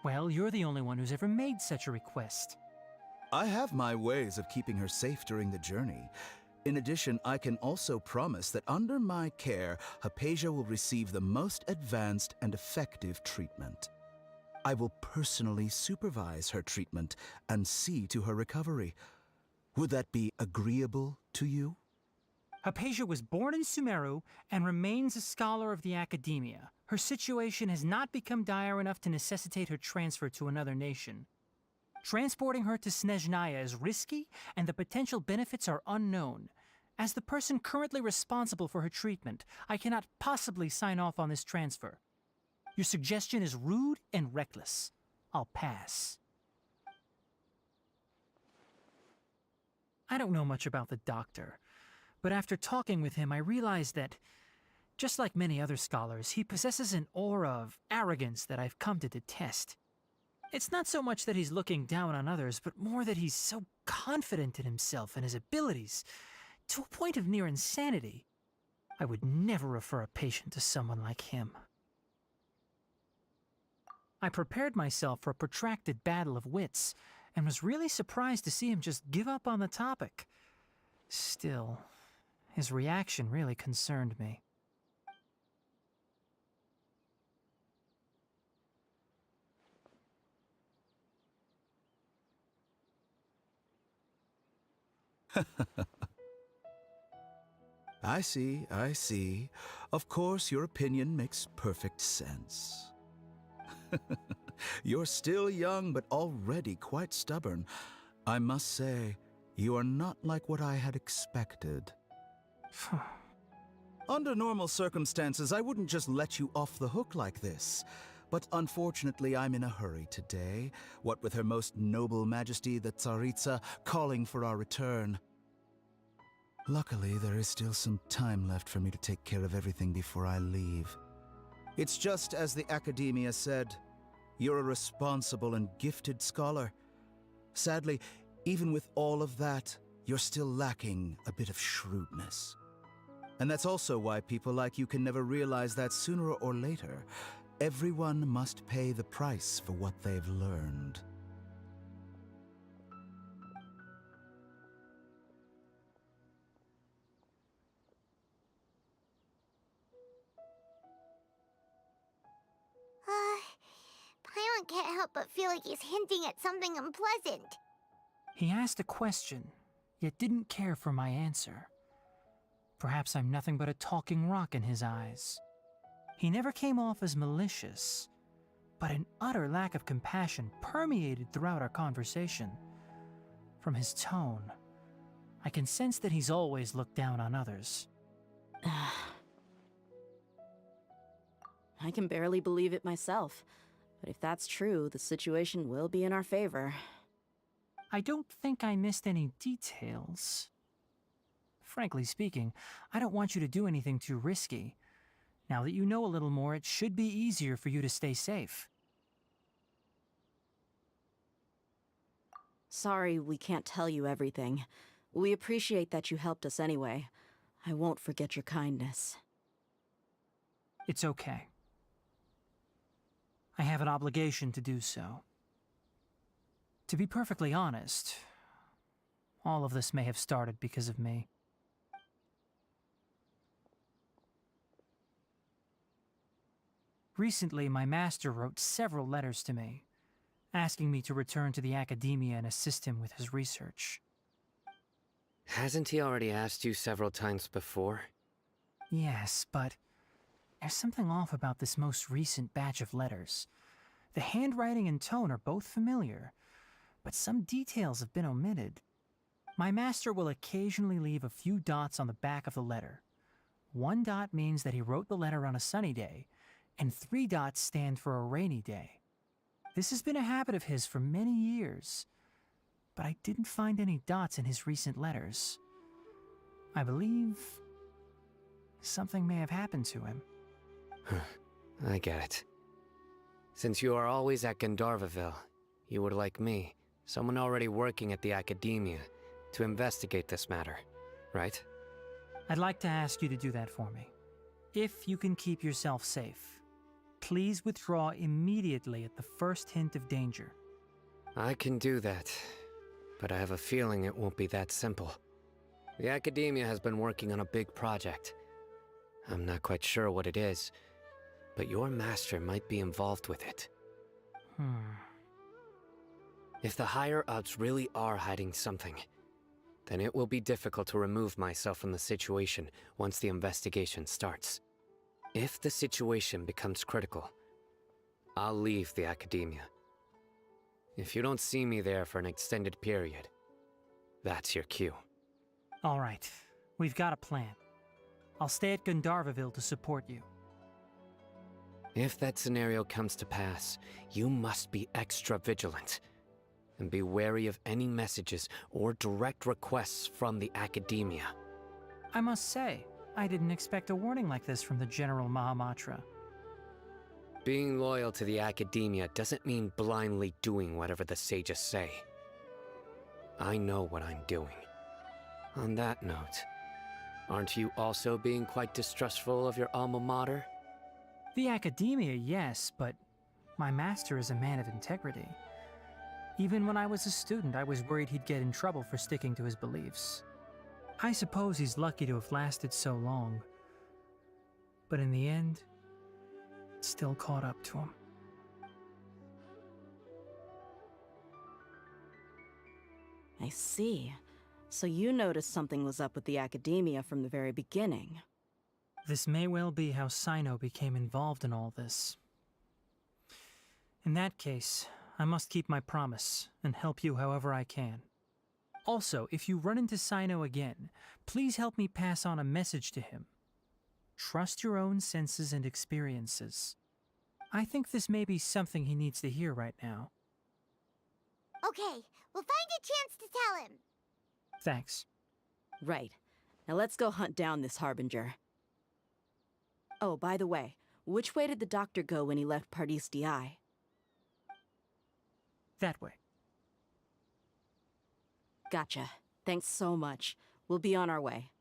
Well, you're the only one who's ever made such a request. I have my ways of keeping her safe during the journey. In addition, I can also promise that under my care, Hypatia will receive the most advanced and effective treatment. I will personally supervise her treatment and see to her recovery. Would that be agreeable to you? Hypatia was born in Sumeru and remains a scholar of the Academia. Her situation has not become dire enough to necessitate her transfer to another nation. Transporting her to Snezhnaya is risky, and the potential benefits are unknown. As the person currently responsible for her treatment, I cannot possibly sign off on this transfer. Your suggestion is rude and reckless. I'll pass. I don't know much about the doctor, but after talking with him, I realized that, just like many other scholars, he possesses an aura of arrogance that I've come to detest. It's not so much that he's looking down on others, but more that he's so confident in himself and his abilities, to a point of near insanity. I would never refer a patient to someone like him. I prepared myself for a protracted battle of wits, and was really surprised to see him just give up on the topic. Still, his reaction really concerned me. I see. Of course, your opinion makes perfect sense. You're still young, but already quite stubborn. I must say, you are not like what I had expected. Under normal circumstances, I wouldn't just let you off the hook like this. But unfortunately, I'm in a hurry today, what with Her Most Noble Majesty the Tsaritsa calling for our return. Luckily, there is still some time left for me to take care of everything before I leave. It's just as the Academia said, you're a responsible and gifted scholar. Sadly, even with all of that, you're still lacking a bit of shrewdness. And that's also why people like you can never realize that sooner or later, everyone must pay the price for what they've learned. Paimon can't help but feel like he's hinting at something unpleasant. He asked a question, yet didn't care for my answer. Perhaps I'm nothing but a talking rock in his eyes. He never came off as malicious, but an utter lack of compassion permeated throughout our conversation. From his tone, I can sense that he's always looked down on others. I can barely believe it myself, but if that's true, the situation will be in our favor. I don't think I missed any details. Frankly speaking, I don't want you to do anything too risky. Now that you know a little more, it should be easier for you to stay safe. Sorry we can't tell you everything. We appreciate that you helped us anyway. I won't forget your kindness. It's okay. I have an obligation to do so. To be perfectly honest, all of this may have started because of me. Recently, my master wrote several letters to me, asking me to return to the Academia and assist him with his research. Hasn't he already asked you several times before? Yes, but there's something off about this most recent batch of letters. The handwriting and tone are both familiar, but some details have been omitted. My master will occasionally leave a few dots on the back of the letter. 1 dot means that he wrote the letter on a sunny day, and 3 dots stand for a rainy day. This has been a habit of his for many years, but I didn't find any dots in his recent letters. I believe something may have happened to him. I get it. Since you are always at Gandharvaville, you would like me, someone already working at the Academia, to investigate this matter, right? I'd like to ask you to do that for me, if you can keep yourself safe. Please withdraw immediately at the first hint of danger. I can do that, but I have a feeling it won't be that simple. The Academia has been working on a big project. I'm not quite sure what it is, but your master might be involved with it. If the higher-ups really are hiding something, then it will be difficult to remove myself from the situation once the investigation starts. If the situation becomes critical, I'll leave the Academia. If you don't see me there for an extended period, that's your cue. All right, we've got a plan. I'll stay at Gandharvaville to support you. If that scenario comes to pass, you must be extra vigilant. And be wary of any messages or direct requests from the Academia. I must say, I didn't expect a warning like this from the General Mahamatra. Being loyal to the Academia doesn't mean blindly doing whatever the sages say. I know what I'm doing. On that note, aren't you also being quite distrustful of your alma mater? The Academia, yes, but my master is a man of integrity. Even when I was a student, I was worried he'd get in trouble for sticking to his beliefs. I suppose he's lucky to have lasted so long. But in the end, it still caught up to him. I see. So you noticed something was up with the Academia from the very beginning. This may well be how Sino became involved in all this. In that case, I must keep my promise and help you however I can. Also, if you run into Sino again, please help me pass on a message to him. Trust your own senses and experiences. I think this may be something he needs to hear right now. Okay, we'll find a chance to tell him. Thanks. Right. Now let's go hunt down this Harbinger. Oh, by the way, which way did the doctor go when he left Pardis Di? That way. Gotcha. Thanks so much. We'll be on our way.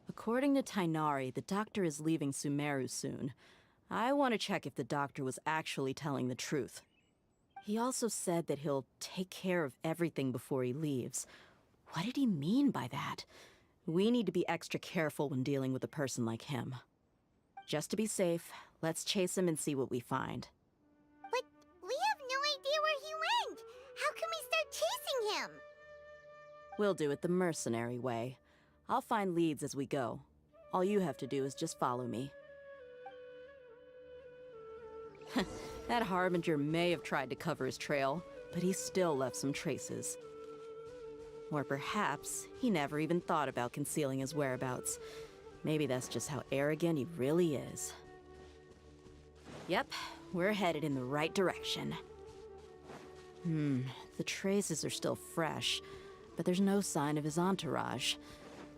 According to Tainari, the doctor is leaving Sumeru soon. I want to check if the doctor was actually telling the truth. He also said that he'll take care of everything before he leaves. What did he mean by that? We need to be extra careful when dealing with a person like him. Just to be safe, let's chase him and see what we find. But we have no idea where he went! How can we start chasing him? We'll do it the mercenary way. I'll find leads as we go. All you have to do is just follow me. That Harbinger may have tried to cover his trail, but he still left some traces. Or perhaps he never even thought about concealing his whereabouts. Maybe that's just how arrogant he really is. Yep, we're headed in the right direction. The traces are still fresh, but there's no sign of his entourage.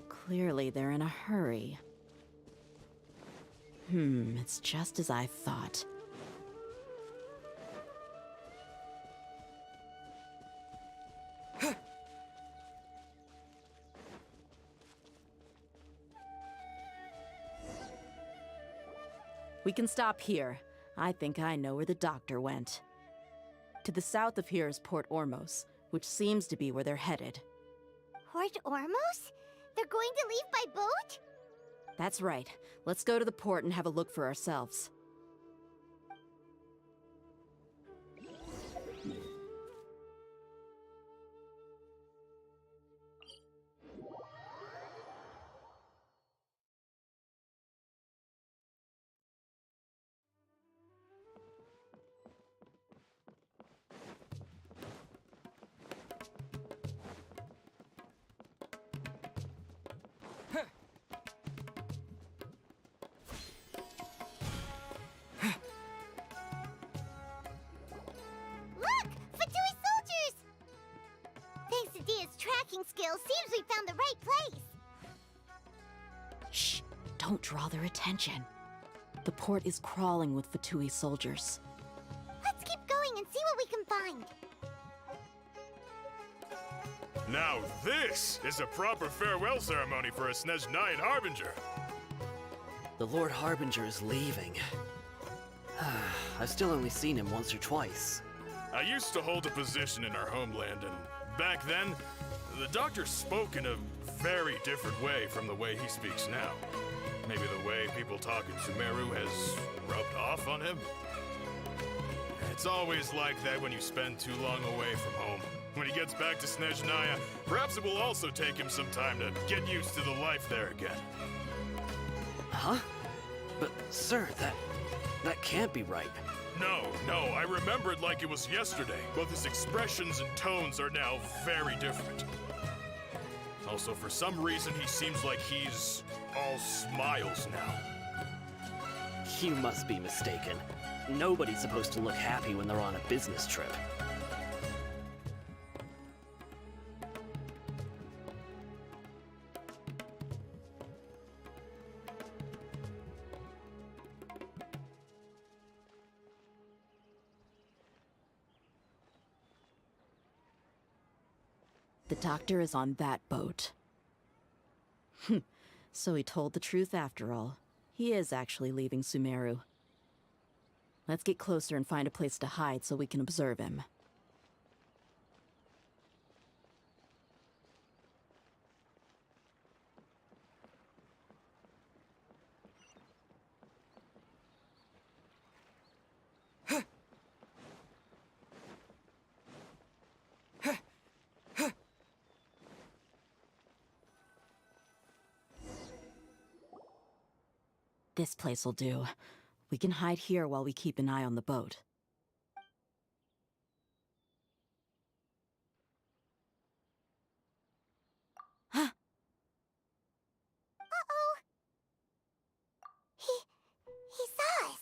Clearly they're in a hurry. It's just as I thought. We can stop here. I think I know where the doctor went. To the south of here is Port Ormos, which seems to be where they're headed. Port Ormos? They're going to leave by boat? That's right. Let's go to the port and have a look for ourselves. Look! Fatui soldiers! Thanks to Dia's tracking skills, seems we found the right place. Shh! Don't draw their attention. The port is crawling with Fatui soldiers. Let's keep going and see what we can find. Now this is a proper farewell ceremony for a Snezhnayan Harbinger. The Lord Harbinger is leaving. I've still only seen him once or twice. I used to hold a position in our homeland, and back then, the Doctor spoke in a very different way from the way he speaks now. Maybe the way people talk in Sumeru has rubbed off on him? It's always like that when you spend too long away from home. When he gets back to Snezhnaya, perhaps it will also take him some time to get used to the life there again. Huh? But, sir, that can't be right. No, I remember it like it was yesterday. Both his expressions and tones are now very different. Also, for some reason, he seems like he's all smiles now. You must be mistaken. Nobody's supposed to look happy when they're on a business trip. The Doctor is on that boat. So he told the truth after all. He is actually leaving Sumeru. Let's get closer and find a place to hide so we can observe him. This place'll do. We can hide here while we keep an eye on the boat. Huh? Uh-oh! He saw us!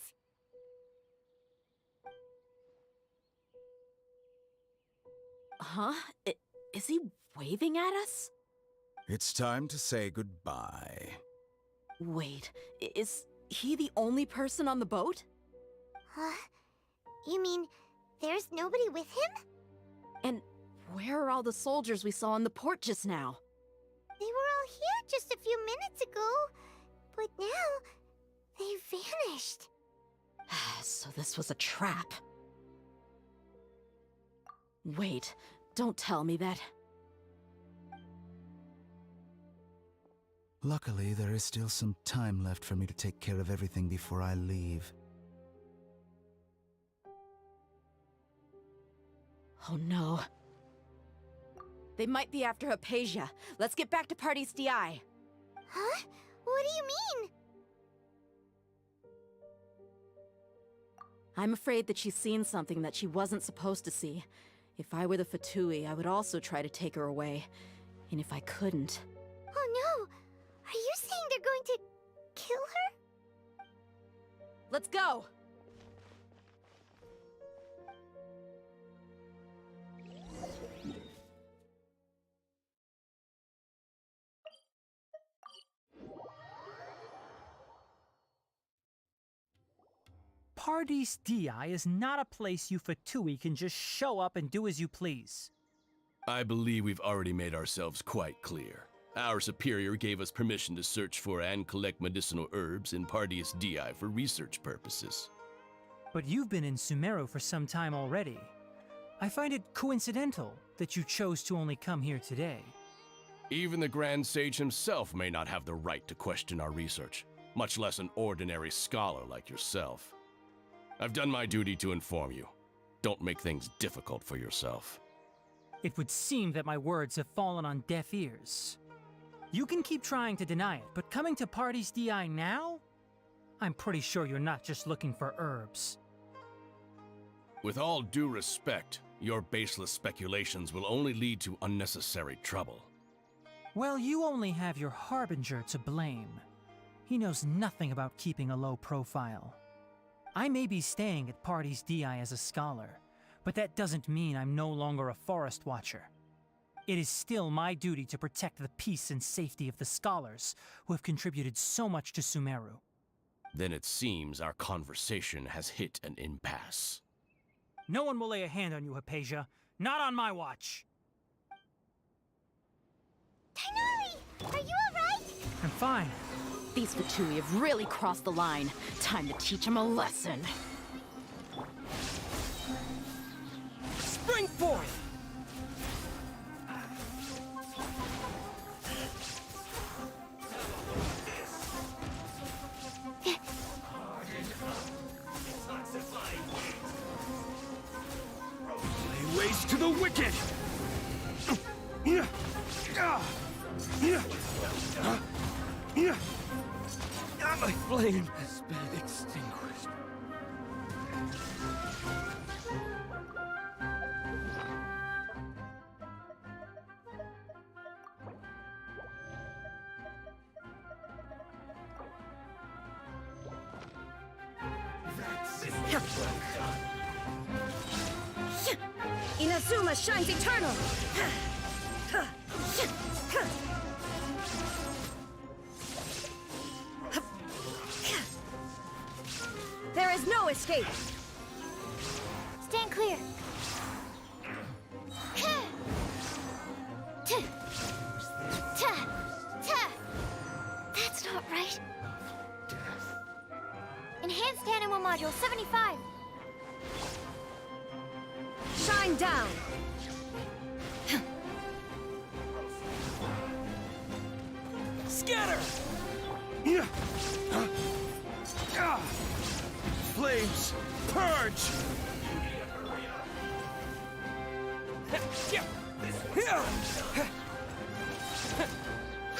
Huh? Is he waving at us? It's time to say goodbye. Wait, is he the only person on the boat? Huh? You mean there's nobody with him? And where are all the soldiers we saw on the port just now? They were all here just a few minutes ago, but now they vanished. So this was a trap. Wait, don't tell me that. Luckily, there is still some time left for me to take care of everything before I leave. Oh no. They might be after Hypatia. Let's get back to Party's DI. Huh? What do you mean? I'm afraid that she's seen something that she wasn't supposed to see. If I were the Fatui, I would also try to take her away. And if I couldn't... Oh no! Are you saying they're going to kill her? Let's go! Pardis Di is not a place you Fatui can just show up and do as you please. I believe we've already made ourselves quite clear. Our superior gave us permission to search for and collect medicinal herbs in Pardis Di for research purposes. But you've been in Sumeru for some time already. I find it coincidental that you chose to only come here today. Even the Grand Sage himself may not have the right to question our research, much less an ordinary scholar like yourself. I've done my duty to inform you. Don't make things difficult for yourself. It would seem that my words have fallen on deaf ears. You can keep trying to deny it, but coming to Pardis Di now? I'm pretty sure you're not just looking for herbs. With all due respect, your baseless speculations will only lead to unnecessary trouble. Well, you only have your Harbinger to blame. He knows nothing about keeping a low profile. I may be staying at Pardis Di as a scholar, but that doesn't mean I'm no longer a forest watcher. It is still my duty to protect the peace and safety of the scholars who have contributed so much to Sumeru. Then it seems our conversation has hit an impasse. No one will lay a hand on you, Hypatia. Not on my watch. Are you alright? I'm fine. These Fatui have really crossed the line. Time to teach them a lesson. Spring forth! Lay waste to the wicked! My flame has been extinguished. Inazuma shines eternal! There is no escape! Stand clear. That's not right. Enhanced Animal Module 75. Shine down! Scatter! Flames, purge!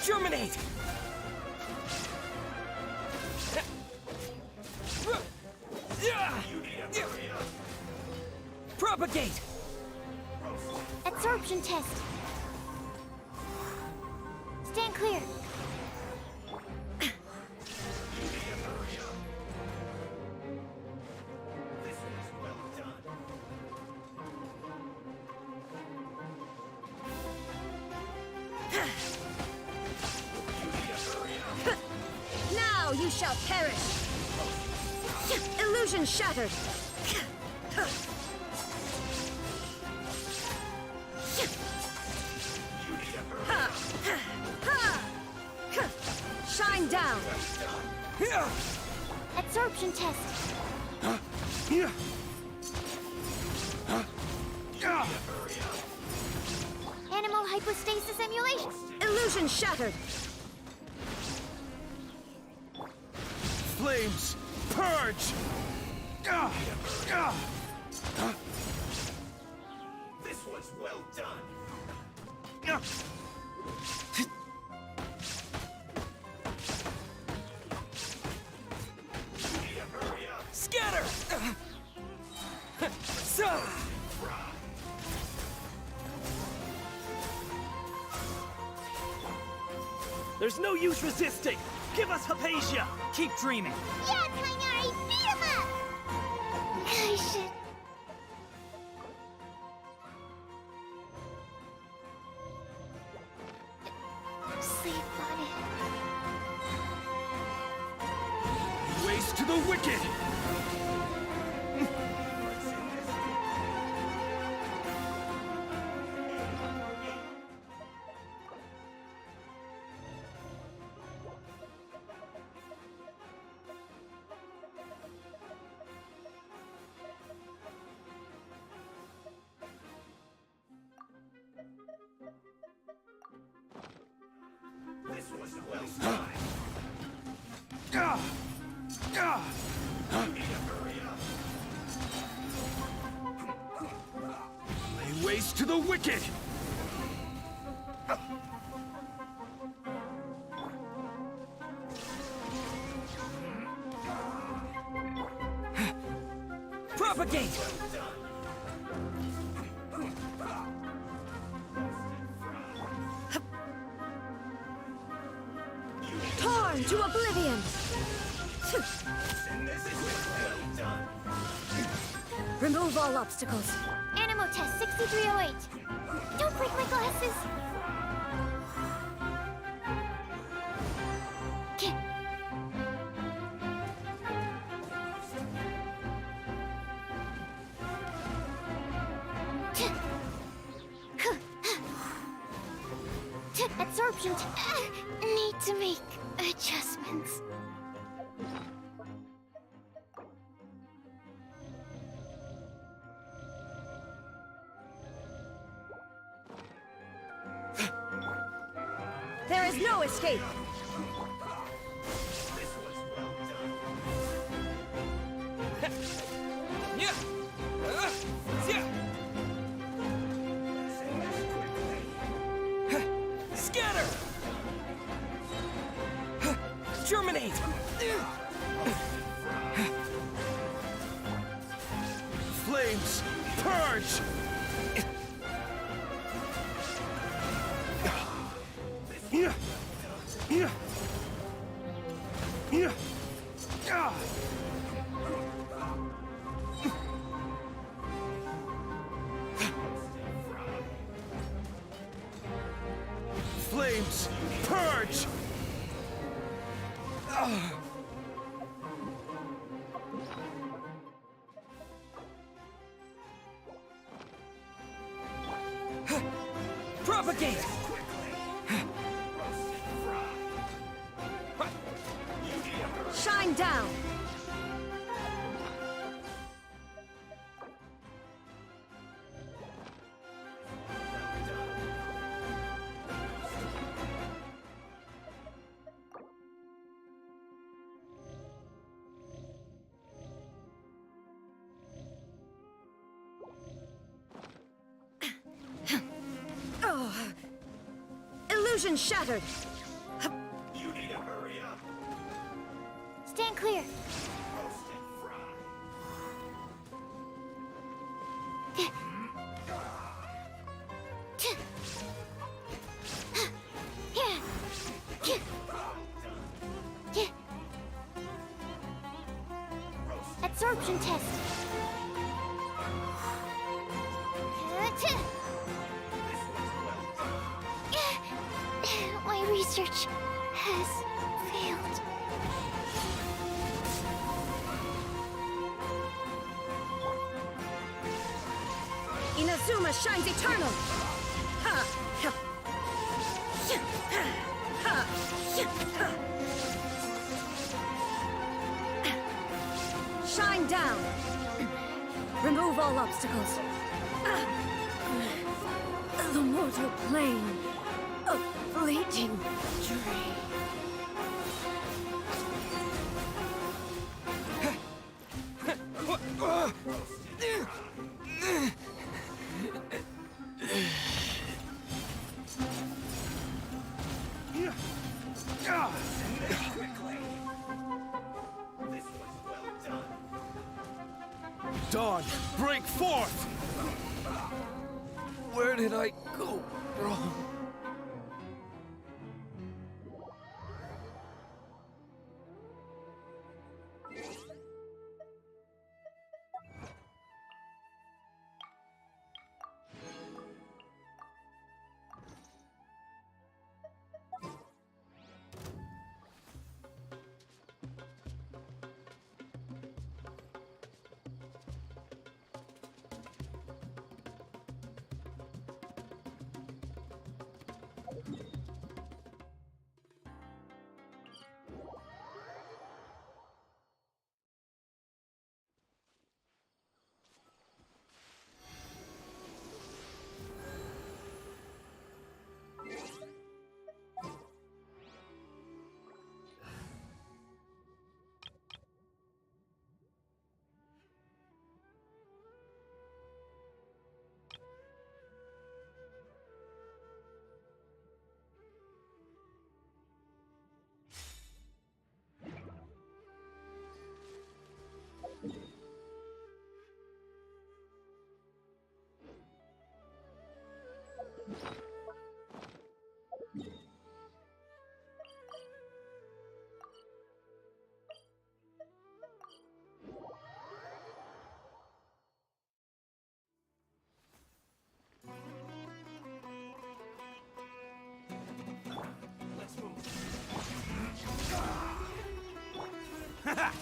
Germinate! Propagate! Absorption test. Stand clear. Now you shall perish! Illusion shattered! Shine down! Absorption test. Animal hypostasis emulation. Illusion shattered! Flames, purge! This was well done. Scatter! There's no use resisting! Give us Hypatia! Keep dreaming! Yeah, Tainari, beat him up! I should... sleep on it. Waste to the wicked! This was well done. You need to hurry up. Lay waste to the wicked! Propagate! Torn to oblivion! And this is well done. Remove all obstacles. Animal test 6308. Don't break my glasses. Absorption need to make adjustments. There is no escape! Scatter! Germinate! Flames! Purge! Flames! Purge! Propagate! Shine down! Oh. Illusion shattered! You need to hurry up! Stand clear. Absorption test. My research has failed. Inazuma shines eternal! Ha! Ha! Ha! Ha! Shine down! Remove all obstacles. The mortal plane of fleeting dream. Dawn, break forth! Where did I go wrong?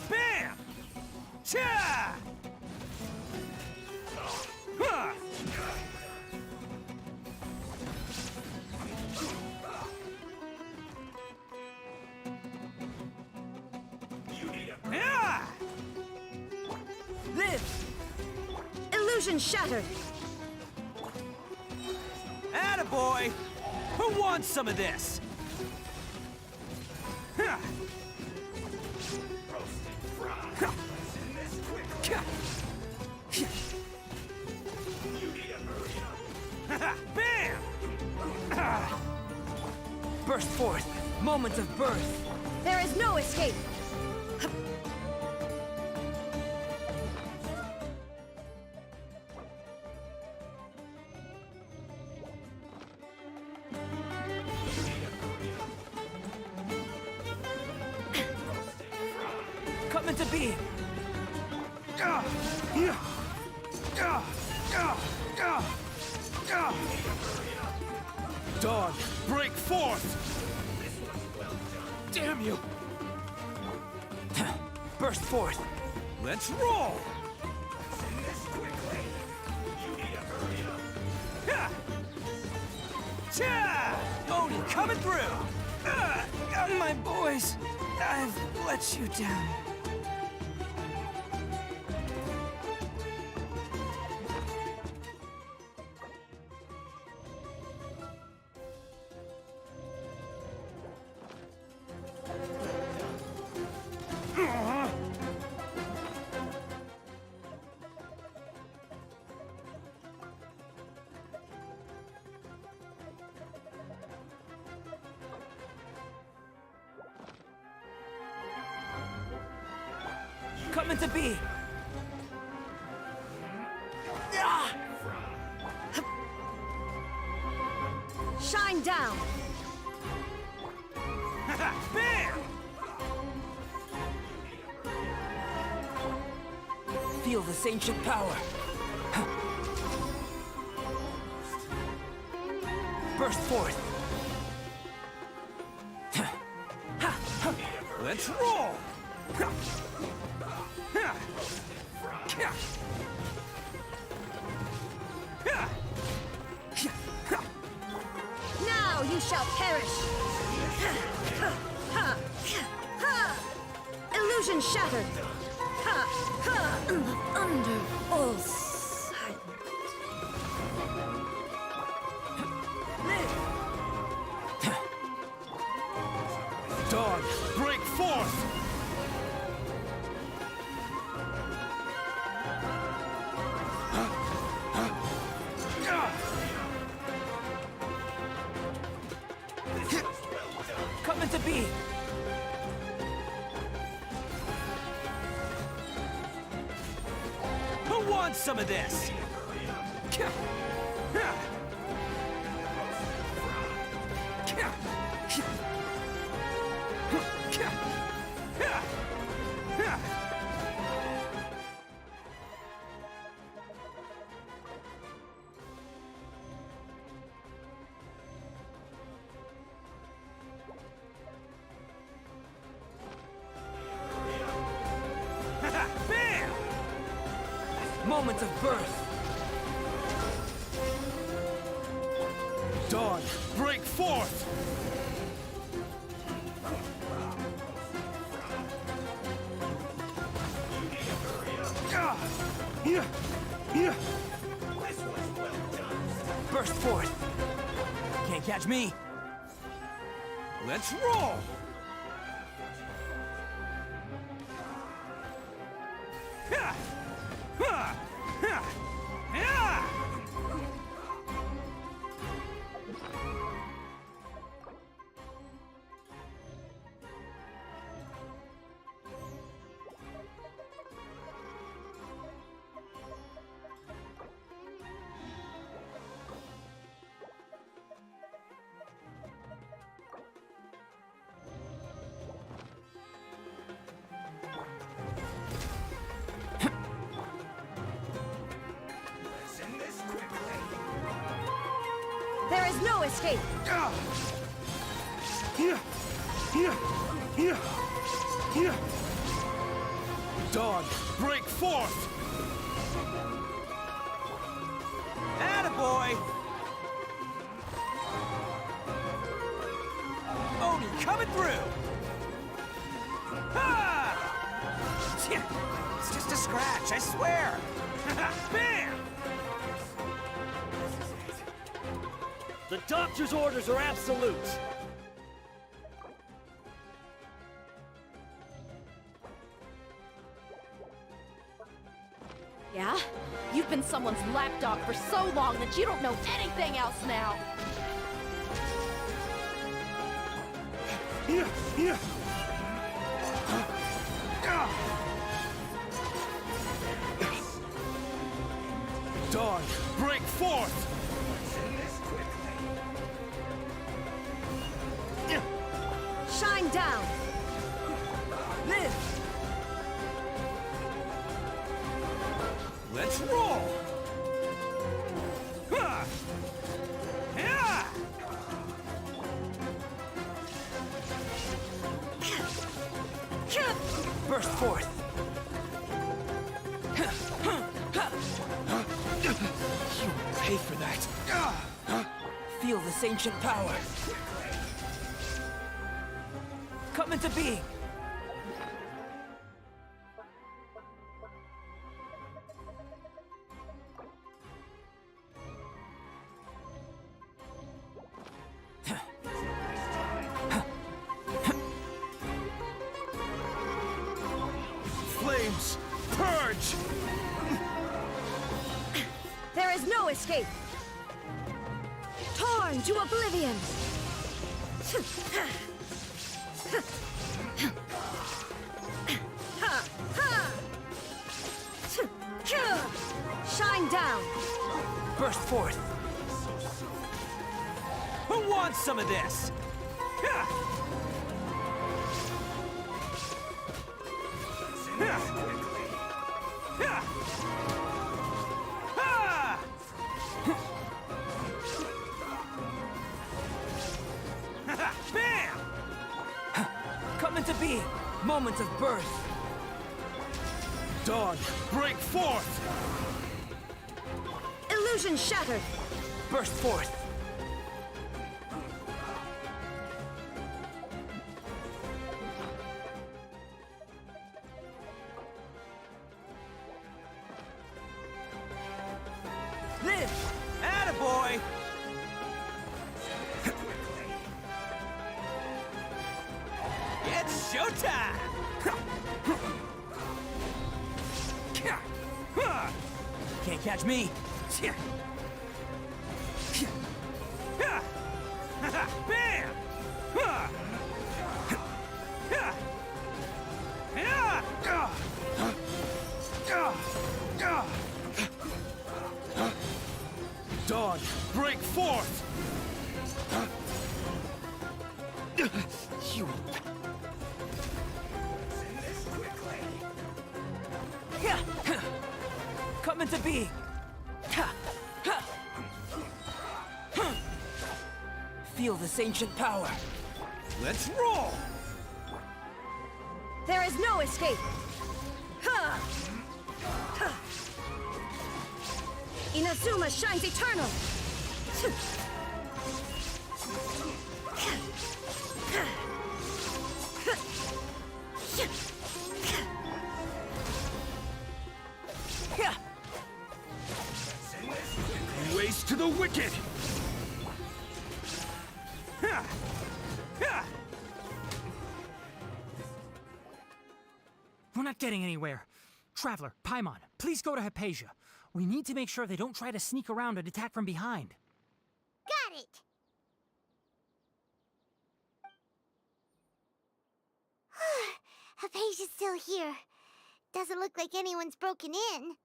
Bam! Cha! Huh! Illusion shattered! Attaboy! Who wants some of this? Bam! Burst forth! Moment of birth! There is no escape! Come into being! Dawn, break forth! Damn you! Burst forth! Let's roll! Oni coming through! My boys, I've let you down. Coming to be! Shine down! Bam! Feel this ancient power. Burst forth! Let's roll! Now you shall perish! Illusion shattered! Under all silence. Dawn, break forth! Coming to be! Who wants some of this? Bam! Moment of birth. Dawn, break forth! Burst forth. Can't catch me. Let's roll. There is no escape! Dawn, break forth! Attaboy! Oni coming through! Ha! It's just a scratch, I swear! Bam! The doctor's orders are absolute! Yeah? You've been someone's lapdog for so long that you don't know anything else now! Dawn, break forth! Shine down! Live! Let's roll! Ha! Yeah! Burst forth! You will pay for that! Feel this ancient power! Come into being! Flames! Purge! There is no escape! Torn to oblivion! Shine down! Burst forth! Who wants some of this? Bam! Come into being! Moment of birth! Dawn, break forth! Illusion shattered! Burst forth! Live! Attaboy! It's showtime! Can't catch me! Bam! Dawn, break forth! You... Come into being! Feel this ancient power! Let's roll! There is no escape! Inazuma shines eternal! Waste to the wicked! We're not getting anywhere. Traveler, Paimon, please go to Hypatia. We need to make sure they don't try to sneak around and attack from behind. Got it! Hypatia's still here. Doesn't look like anyone's broken in.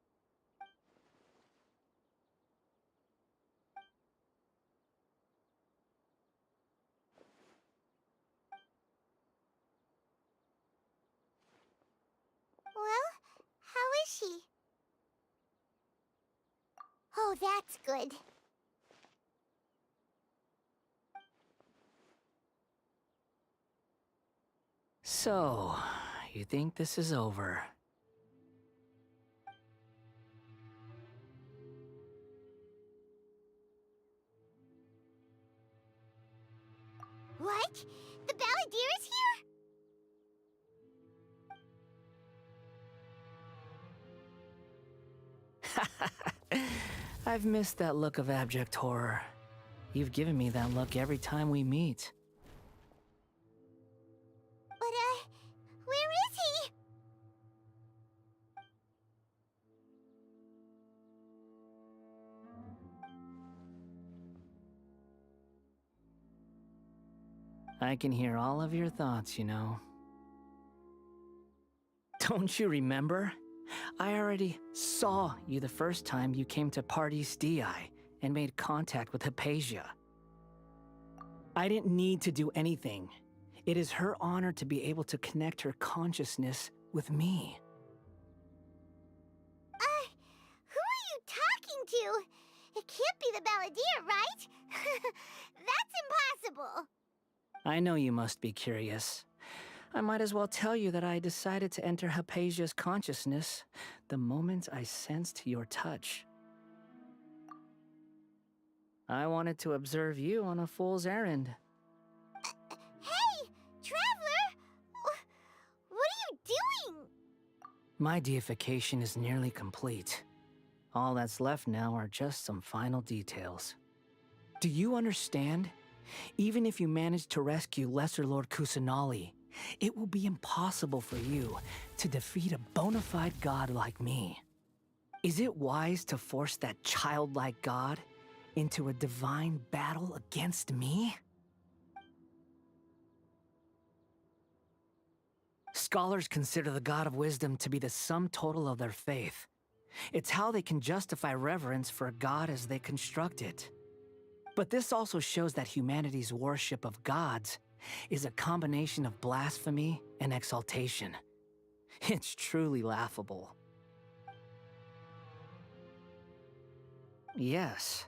Well, how is she? Oh, that's good. So, you think this is over? What? The Balladeer is here? I've missed that look of abject horror. You've given me that look every time we meet. But, where is he? I can hear all of your thoughts, you know. Don't you remember? I already saw you the first time you came to Party's DI and made contact with Hypatia. I didn't need to do anything. It is her honor to be able to connect her consciousness with me. Who are you talking to? It can't be the Balladeer, right? That's impossible. I know you must be curious. I might as well tell you that I decided to enter Hypatia's consciousness the moment I sensed your touch. I wanted to observe you on a fool's errand. Hey, Traveler! What are you doing? My deification is nearly complete. All that's left now are just some final details. Do you understand? Even if you manage to rescue Lesser Lord Kusanali, it will be impossible for you to defeat a bona fide god like me. Is it wise to force that childlike god into a divine battle against me? Scholars consider the god of wisdom to be the sum total of their faith. It's how they can justify reverence for a god as they construct it. But this also shows that humanity's worship of gods is a combination of blasphemy and exaltation. It's truly laughable. Yes.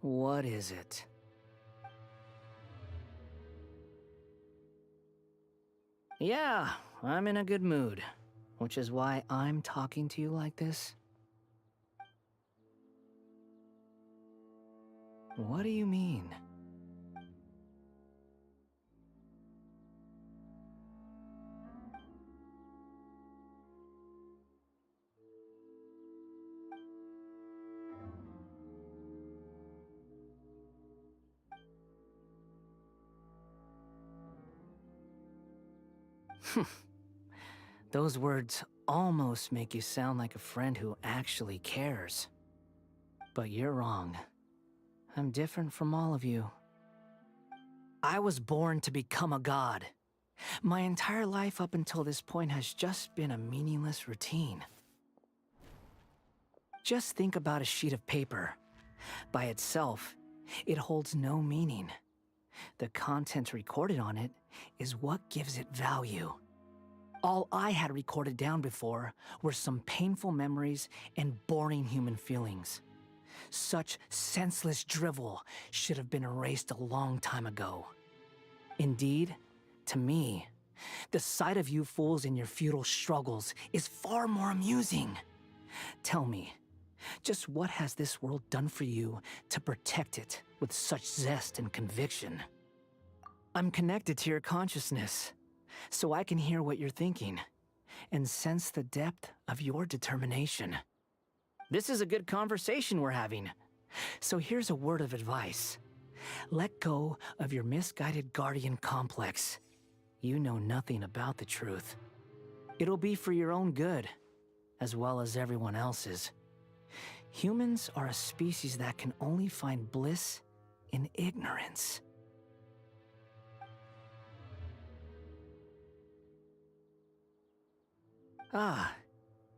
What is it? Yeah, I'm in a good mood, which is why I'm talking to you like this. What do you mean? Those words almost make you sound like a friend who actually cares. But you're wrong. I'm different from all of you. I was born to become a god. My entire life up until this point has just been a meaningless routine. Just think about a sheet of paper. By itself, it holds no meaning. The content recorded on it is what gives it value. All I had recorded down before were some painful memories and boring human feelings. Such senseless drivel should have been erased a long time ago. Indeed, to me, the sight of you fools in your futile struggles is far more amusing. Tell me, just what has this world done for you to protect it with such zest and conviction? I'm connected to your consciousness, so I can hear what you're thinking and sense the depth of your determination. This is a good conversation we're having. So here's a word of advice. Let go of your misguided guardian complex. You know nothing about the truth. It'll be for your own good, as well as everyone else's. Humans are a species that can only find bliss in ignorance. Ah,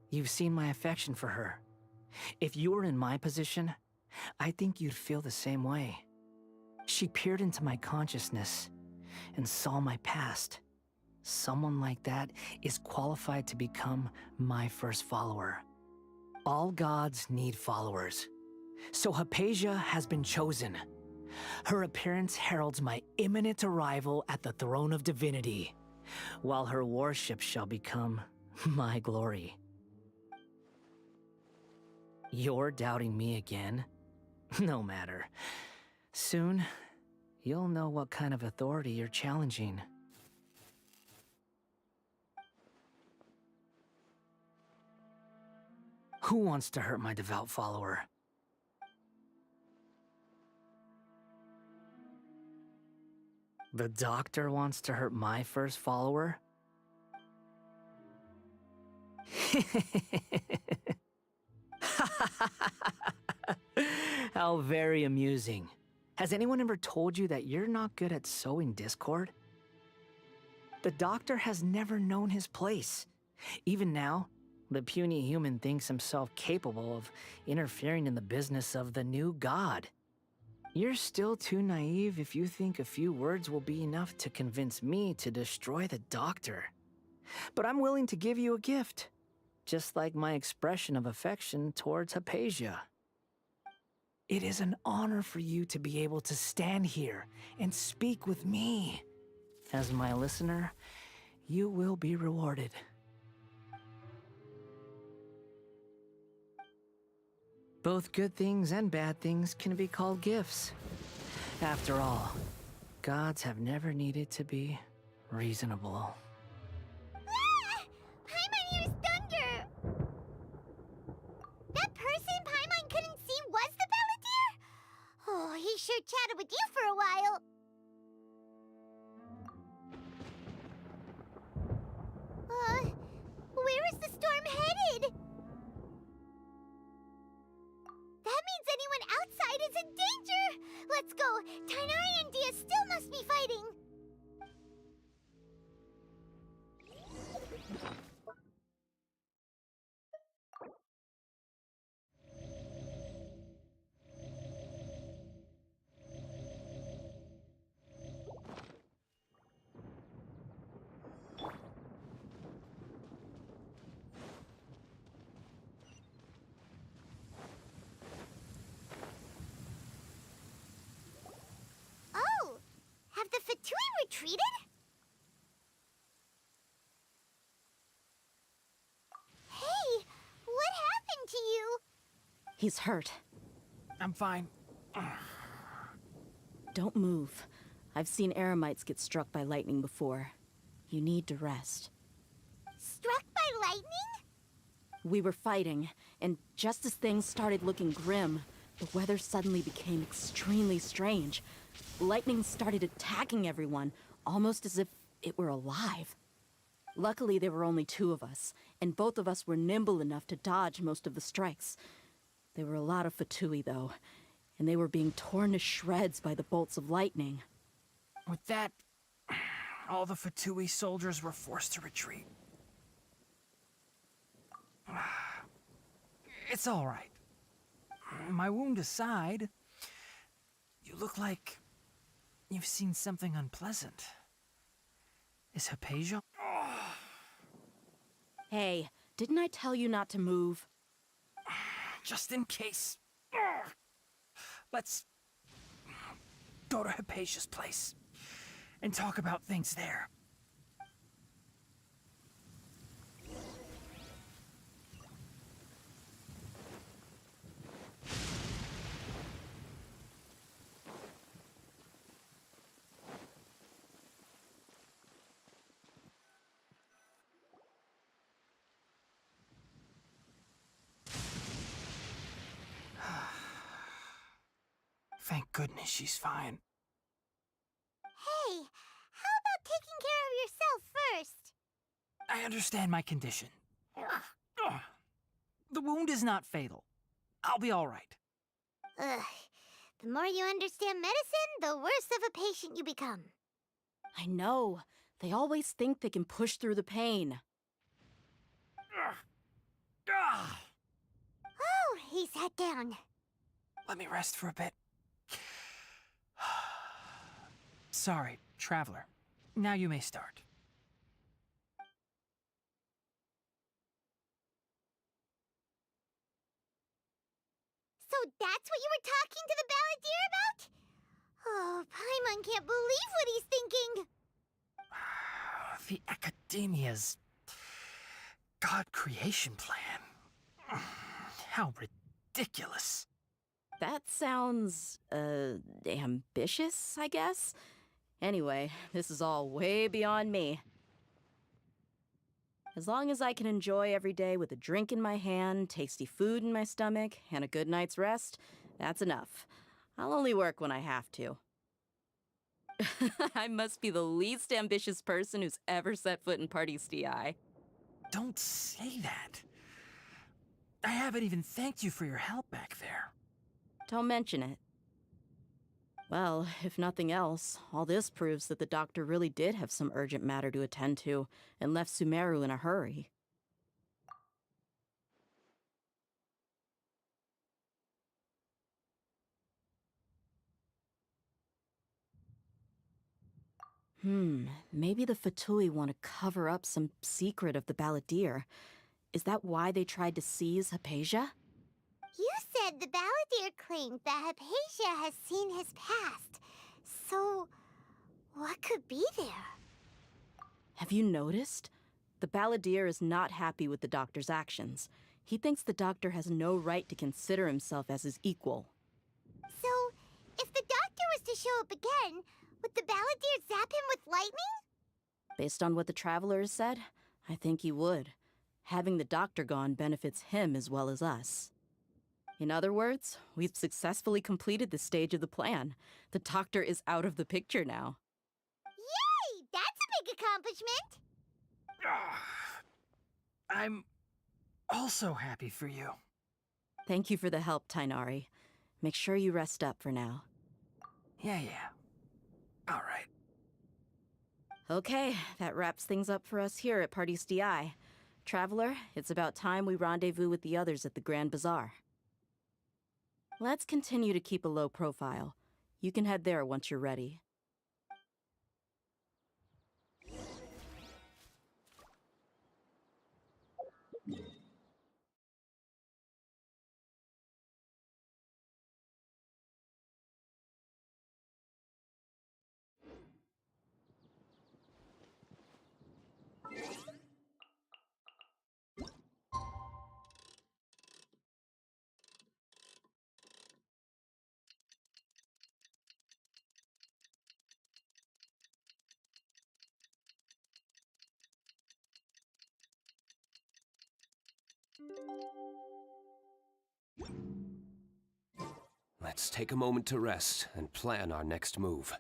you've seen my affection for her. If you were in my position, I think you'd feel the same way. She peered into my consciousness and saw my past. Someone like that is qualified to become my first follower. All gods need followers. So Hypatia has been chosen. Her appearance heralds my imminent arrival at the throne of divinity, while her worship shall become my glory. You're doubting me again? No matter. Soon, you'll know what kind of authority you're challenging. Who wants to hurt my devout follower? The doctor wants to hurt my first follower? How very amusing. Has anyone ever told you that you're not good at sowing discord? The doctor has never known his place. Even now, the puny human thinks himself capable of interfering in the business of the new god. You're still too naive if you think a few words will be enough to convince me to destroy the doctor. But I'm willing to give you a gift, just like my expression of affection towards Hypatia. It is an honor for you to be able to stand here and speak with me. As my listener, you will be rewarded. Both good things and bad things can be called gifts. After all, gods have never needed to be reasonable. Ah! Paimon hears thunder! That person Paimon couldn't see was the Balladeer? Oh, he sure chatted with you for a while. Where is the storm headed? That means anyone outside is in danger! Let's go! Tighnari and Dia still must be fighting! Oh! Have the Fatui retreated? Hey! What happened to you? He's hurt. I'm fine. Don't move. I've seen eremites get struck by lightning before. You need to rest. Struck by lightning? We were fighting, and just as things started looking grim, the weather suddenly became extremely strange. Lightning started attacking everyone, almost as if it were alive. Luckily, there were only two of us, and both of us were nimble enough to dodge most of the strikes. There were a lot of Fatui, though, and they were being torn to shreds by the bolts of lightning. With that, all the Fatui soldiers were forced to retreat. It's all right. My wound aside, you look like you've seen something unpleasant. Is Hypatia? Hey, didn't I tell you not to move? Just in case. Let's go to Hypatia's place and talk about things there. Thank goodness she's fine. Hey, how about taking care of yourself first? I understand my condition. The wound is not fatal. I'll be all right. Ugh. The more you understand medicine, the worse of a patient you become. I know. They always think they can push through the pain. Oh, he sat down. Let me rest for a bit. Sorry, traveler. Now you may start. So that's what you were talking to the Balladeer about? Oh, Paimon can't believe what he's thinking. The Academia's God creation plan. How ridiculous. That sounds, ambitious, I guess? Anyway, this is all way beyond me. As long as I can enjoy every day with a drink in my hand, tasty food in my stomach, and a good night's rest, that's enough. I'll only work when I have to. I must be the least ambitious person who's ever set foot in Party's DI. Don't say that. I haven't even thanked you for your help back there. Don't mention it. Well, if nothing else, all this proves that the doctor really did have some urgent matter to attend to and left Sumeru in a hurry. Maybe the Fatui want to cover up some secret of the Balladeer. Is that why they tried to seize Hypatia? You said the Balladeer claimed that Hypatia has seen his past. So, what could be there? Have you noticed? The Balladeer is not happy with the doctor's actions. He thinks the doctor has no right to consider himself as his equal. So, if the doctor was to show up again, would the Balladeer zap him with lightning? Based on what the Traveler has said, I think he would. Having the doctor gone benefits him as well as us. In other words, we've successfully completed this stage of the plan. The doctor is out of the picture now. Yay! That's a big accomplishment! I'm also happy for you. Thank you for the help, Tainari. Make sure you rest up for now. Yeah. All right. Okay, that wraps things up for us here at Party's DI. Traveler, it's about time we rendezvous with the others at the Grand Bazaar. Let's continue to keep a low profile. You can head there once you're ready. Let's take a moment to rest and plan our next move.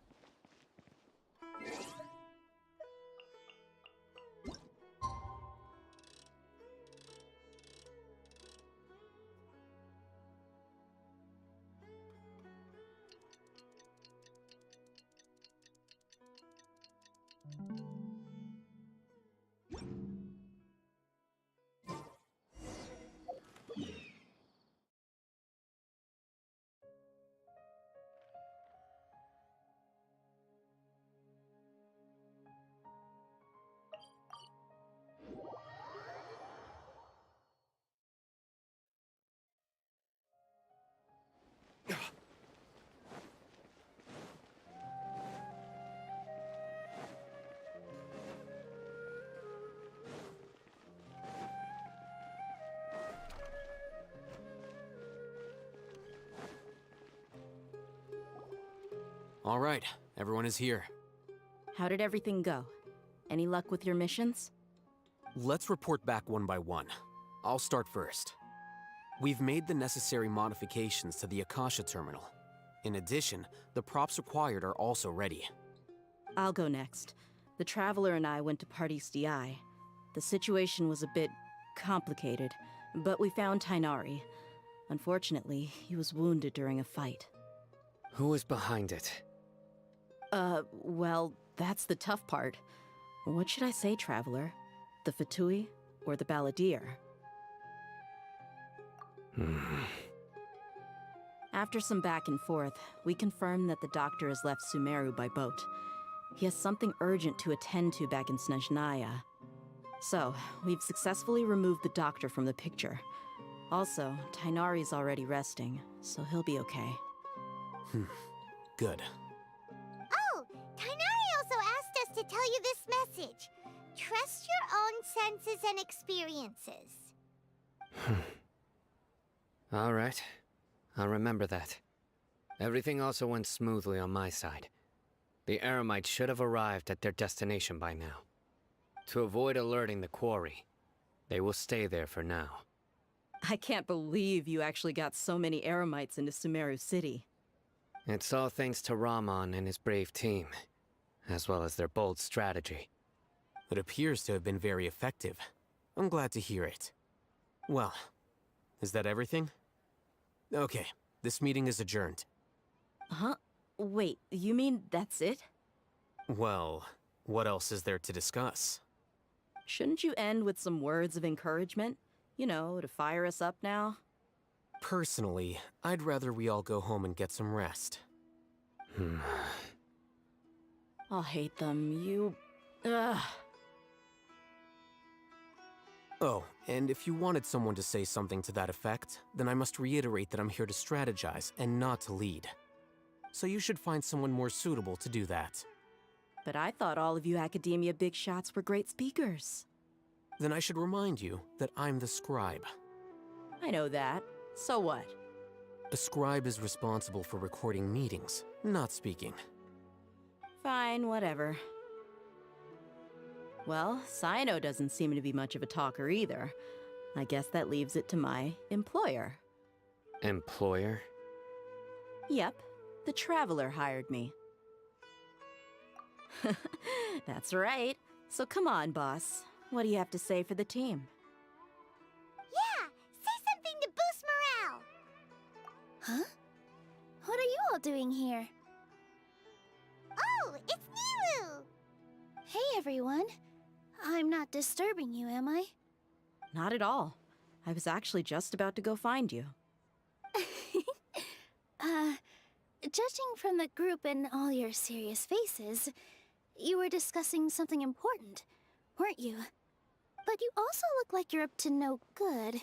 All right, everyone is here. How did everything go? Any luck with your missions? Let's report back one by one. I'll start first. We've made the necessary modifications to the Akasha terminal. In addition, the props required are also ready. I'll go next. The Traveler and I went to Party's DI. The situation was a bit complicated, but we found Tainari. Unfortunately, he was wounded during a fight. Who was behind it? Well, that's the tough part. What should I say, Traveler? The Fatui or the Balladeer? After some back and forth, we confirmed that the doctor has left Sumeru by boat. He has something urgent to attend to back in Snezhnaya. So, we've successfully removed the doctor from the picture. Also, Tainari's already resting, so he'll be okay. Good. Oh, Tainari also asked us to tell you this message. Trust your own senses and experiences. All right. I'll remember that. Everything also went smoothly on my side. The Eremites should have arrived at their destination by now. To avoid alerting the quarry, they will stay there for now. I can't believe you actually got so many Eremites into Sumeru City. It's all thanks to Rahman and his brave team, as well as their bold strategy. It appears to have been very effective. I'm glad to hear it. Well, is that everything? Okay, this meeting is adjourned. Huh? Wait, you mean that's it? Well, what else is there to discuss? Shouldn't you end with some words of encouragement? You know, to fire us up now? Personally, I'd rather we all go home and get some rest. I'll hate them. You... Ugh. Oh, and if you wanted someone to say something to that effect, then I must reiterate that I'm here to strategize and not to lead. So you should find someone more suitable to do that. But I thought all of you academia big shots were great speakers. Then I should remind you that I'm the scribe. I know that. So what? A scribe is responsible for recording meetings, not speaking. Fine, whatever. Well, Sino doesn't seem to be much of a talker either. I guess that leaves it to my employer. Employer? Yep, the Traveler hired me. That's right. So come on, boss. What do you have to say for the team? Yeah, say something to boost morale. Huh? What are you all doing here? Oh, it's Nilu! Hey, everyone. I'm not disturbing you, am I? Not at all. I was actually just about to go find you. Judging from the group and all your serious faces, you were discussing something important, weren't you? But you also look like you're up to no good.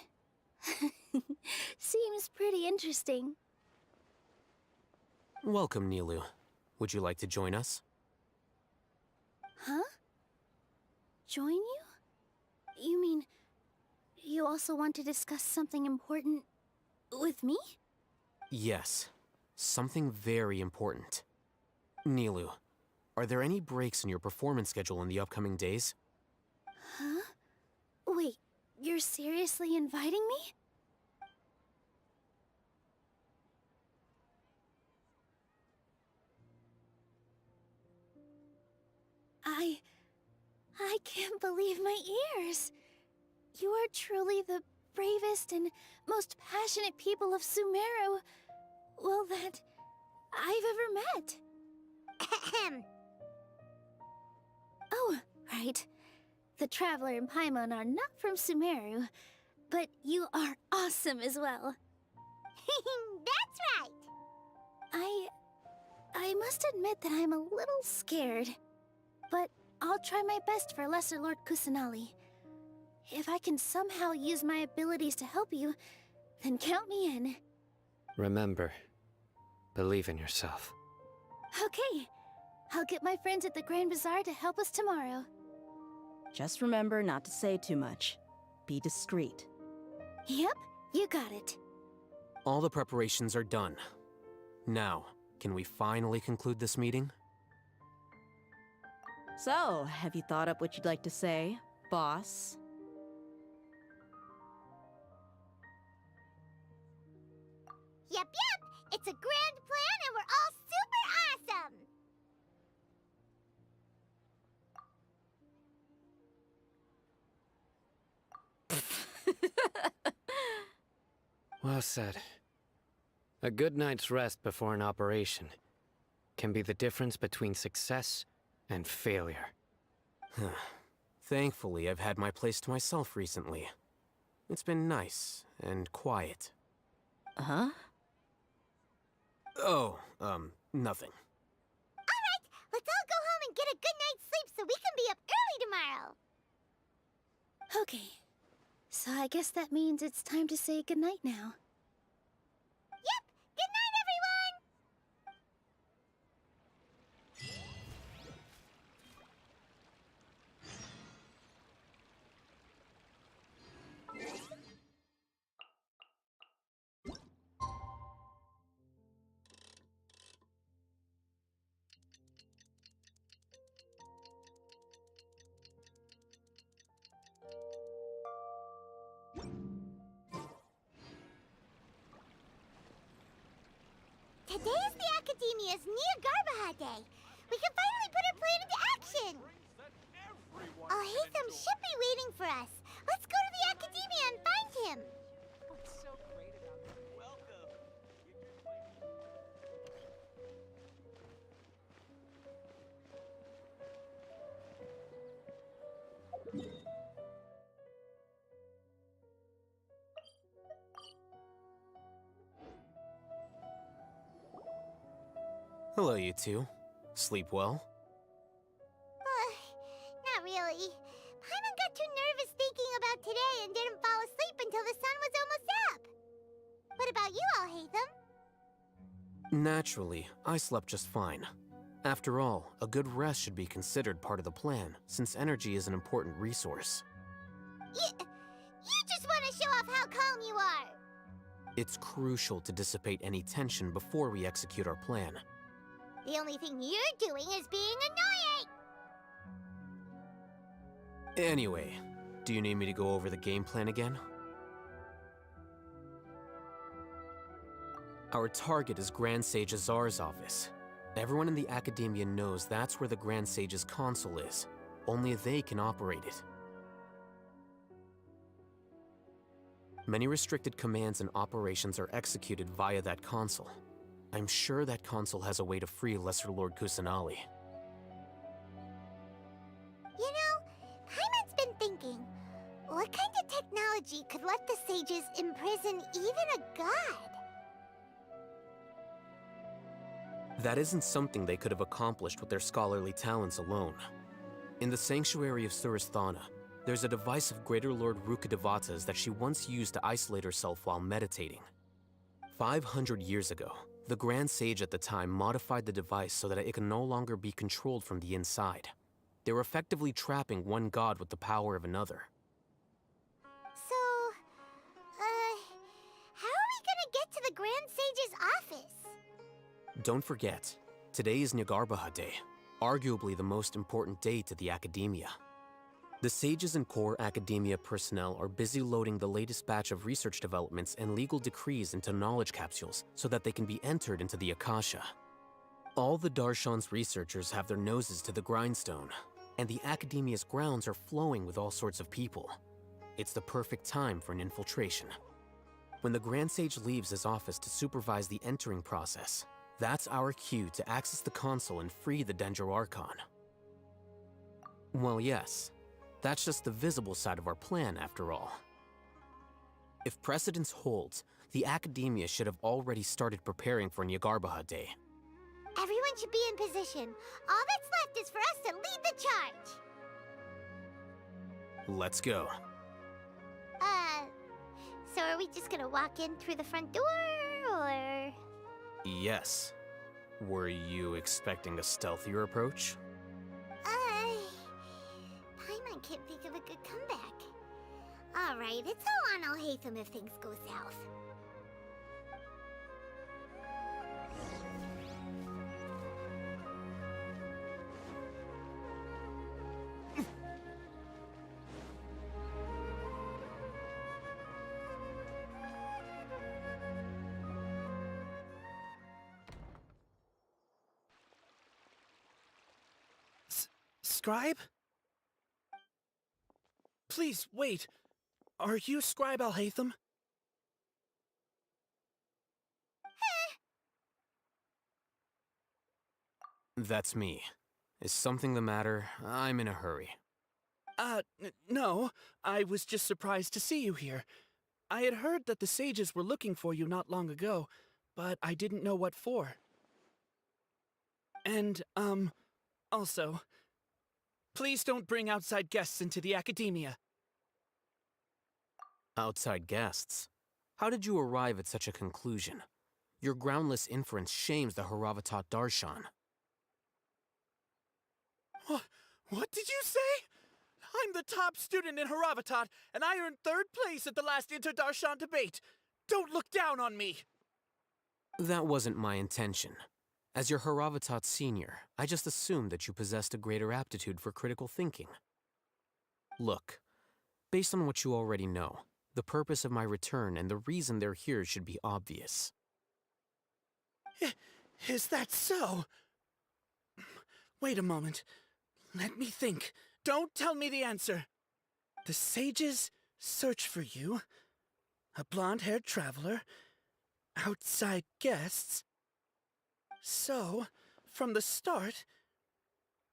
Seems pretty interesting. Welcome, Nilu. Would you like to join us? Huh? Join you? You mean, you also want to discuss something important with me? Yes. Something very important. Nilu, are there any breaks in your performance schedule in the upcoming days? Huh? Wait, you're seriously inviting me? I can't believe my ears. You are truly the bravest and most passionate people of Sumeru, well, that I've ever met. Ahem. Oh, right. The Traveler and Paimon are not from Sumeru, but you are awesome as well. That's right! I must admit that I'm a little scared, but I'll try my best for Lesser Lord Kusanali. If I can somehow use my abilities to help you, then count me in. Remember, believe in yourself. Okay, I'll get my friends at the Grand Bazaar to help us tomorrow. Just remember not to say too much. Be discreet. Yep, you got it. All the preparations are done. Now, can we finally conclude this meeting? So, have you thought up what you'd like to say, boss? Yep, it's a grand plan and we're all super awesome! Well said. A good night's rest before an operation can be the difference between success and failure. Thankfully, I've had my place to myself recently. It's been nice and quiet. Huh? Oh, nothing. Alright, let's all go home and get a good night's sleep so we can be up early tomorrow! Okay, so I guess that means it's time to say goodnight now. Yep! Good night, everyone! Today is the Academia's Niagara Day. We can finally put our plan into action. Alhaitham should be waiting for us. Let's go to the Academia and find him. What's so great about it? Welcome. Hello, you two. Sleep well? Not really. Paimon got too nervous thinking about today and didn't fall asleep until the sun was almost up. What about you, Alhaitham? Naturally, I slept just fine. After all, a good rest should be considered part of the plan, since energy is an important resource. You just want to show off how calm you are. It's crucial to dissipate any tension before we execute our plan. The only thing you're doing is being annoying. Anyway, do you need me to go over the game plan again? Our target is Grand Sage Azar's office. Everyone in the Academia knows that's where the Grand Sage's console is. Only they can operate it. Many restricted commands and operations are executed via that console. I'm sure that console has a way to free Lesser Lord Kusanali. You know, Paimon's been thinking, what kind of technology could let the sages imprison even a god? That isn't something they could have accomplished with their scholarly talents alone. In the sanctuary of Suristhana, there's a device of Greater Lord Rukkhadevata's that she once used to isolate herself while meditating. 500 years ago, the Grand Sage at the time modified the device so that it could no longer be controlled from the inside. They were effectively trapping one god with the power of another. So, how are we gonna get to the Grand Sage's office? Don't forget, today is Nyagarbha Day, arguably the most important day to the Academia. The sages and core Academia personnel are busy loading the latest batch of research developments and legal decrees into knowledge capsules so that they can be entered into the Akasha. All the Darshan's researchers have their noses to the grindstone, and the Academia's grounds are flowing with all sorts of people. It's the perfect time for an infiltration. When the Grand Sage leaves his office to supervise the entering process, that's our cue to access the console and free the Dendro Archon. Well, yes. That's just the visible side of our plan, after all. If precedence holds, the Academia should have already started preparing for Nyagarbha Day. Everyone should be in position. All that's left is for us to lead the charge. Let's go. So are we just gonna walk in through the front door, or...? Yes. Were you expecting a stealthier approach? Paimon can't think of a good comeback. Alright, it's all on Alhaitham if things go south. Scribe? Please, wait. Are you Scribe Alhaitham? That's me. Is something the matter? I'm in a hurry. No. I was just surprised to see you here. I had heard that the sages were looking for you not long ago, but I didn't know what for. And, also, please don't bring outside guests into the Academia. Outside guests? How did you arrive at such a conclusion? Your groundless inference shames the Haravatat Darshan. What did you say? I'm the top student in Haravatat, and I earned 3rd place at the last Inter-Darshan debate. Don't look down on me! That wasn't my intention. As your Haravatat senior, I just assumed that you possessed a greater aptitude for critical thinking. Look, based on what you already know, the purpose of my return and the reason they're here should be obvious. Is that so? Wait a moment. Let me think. Don't tell me the answer. The sages search for you. A blonde-haired traveler. Outside guests. So, from the start,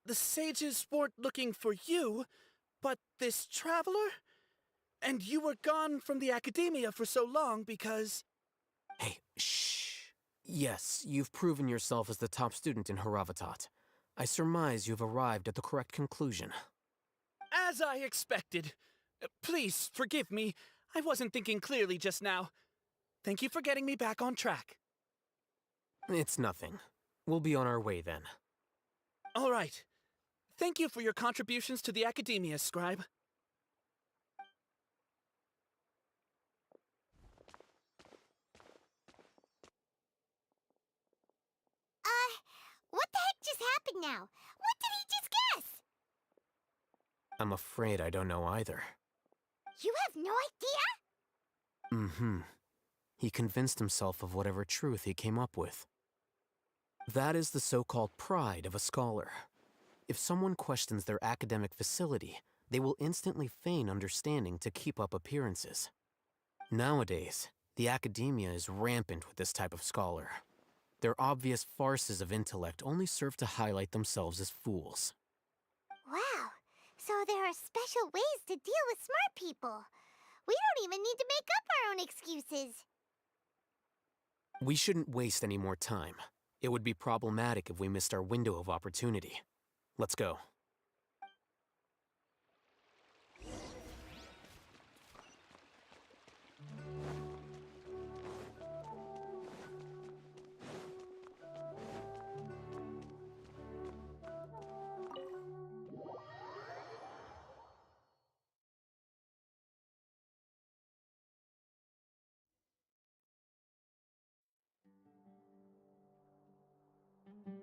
the sages weren't looking for you, but this traveler? And you were gone from the academia for so long because... Hey, shh. Yes, you've proven yourself as the top student in Haravatat. I surmise you've arrived at the correct conclusion. As I expected. Please, forgive me. I wasn't thinking clearly just now. Thank you for getting me back on track. It's nothing. We'll be on our way then. All right. Thank you for your contributions to the academia, Scribe. What the heck just happened now? What did he just guess? I'm afraid I don't know either. You have no idea? Mm-hmm. He convinced himself of whatever truth he came up with. That is the so-called pride of a scholar. If someone questions their academic facility, they will instantly feign understanding to keep up appearances. Nowadays, the academia is rampant with this type of scholar. Their obvious farces of intellect only serve to highlight themselves as fools. Wow, so there are special ways to deal with smart people. We don't even need to make up our own excuses. We shouldn't waste any more time. It would be problematic if we missed our window of opportunity. Let's go.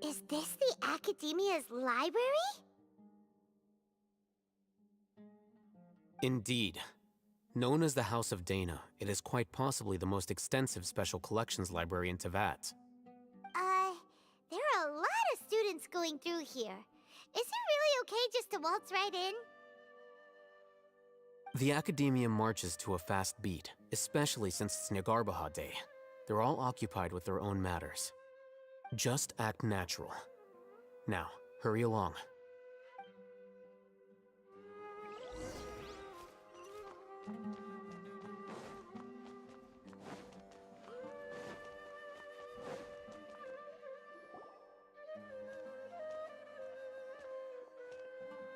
Is this the Academia's library? Indeed. Known as the House of Dana, it is quite possibly the most extensive special collections library in Teyvat. There are a lot of students going through here. Is it really okay just to waltz right in? The Academia marches to a fast beat, especially since it's Nagarbaha Day. They're all occupied with their own matters. Just act natural. Now, hurry along.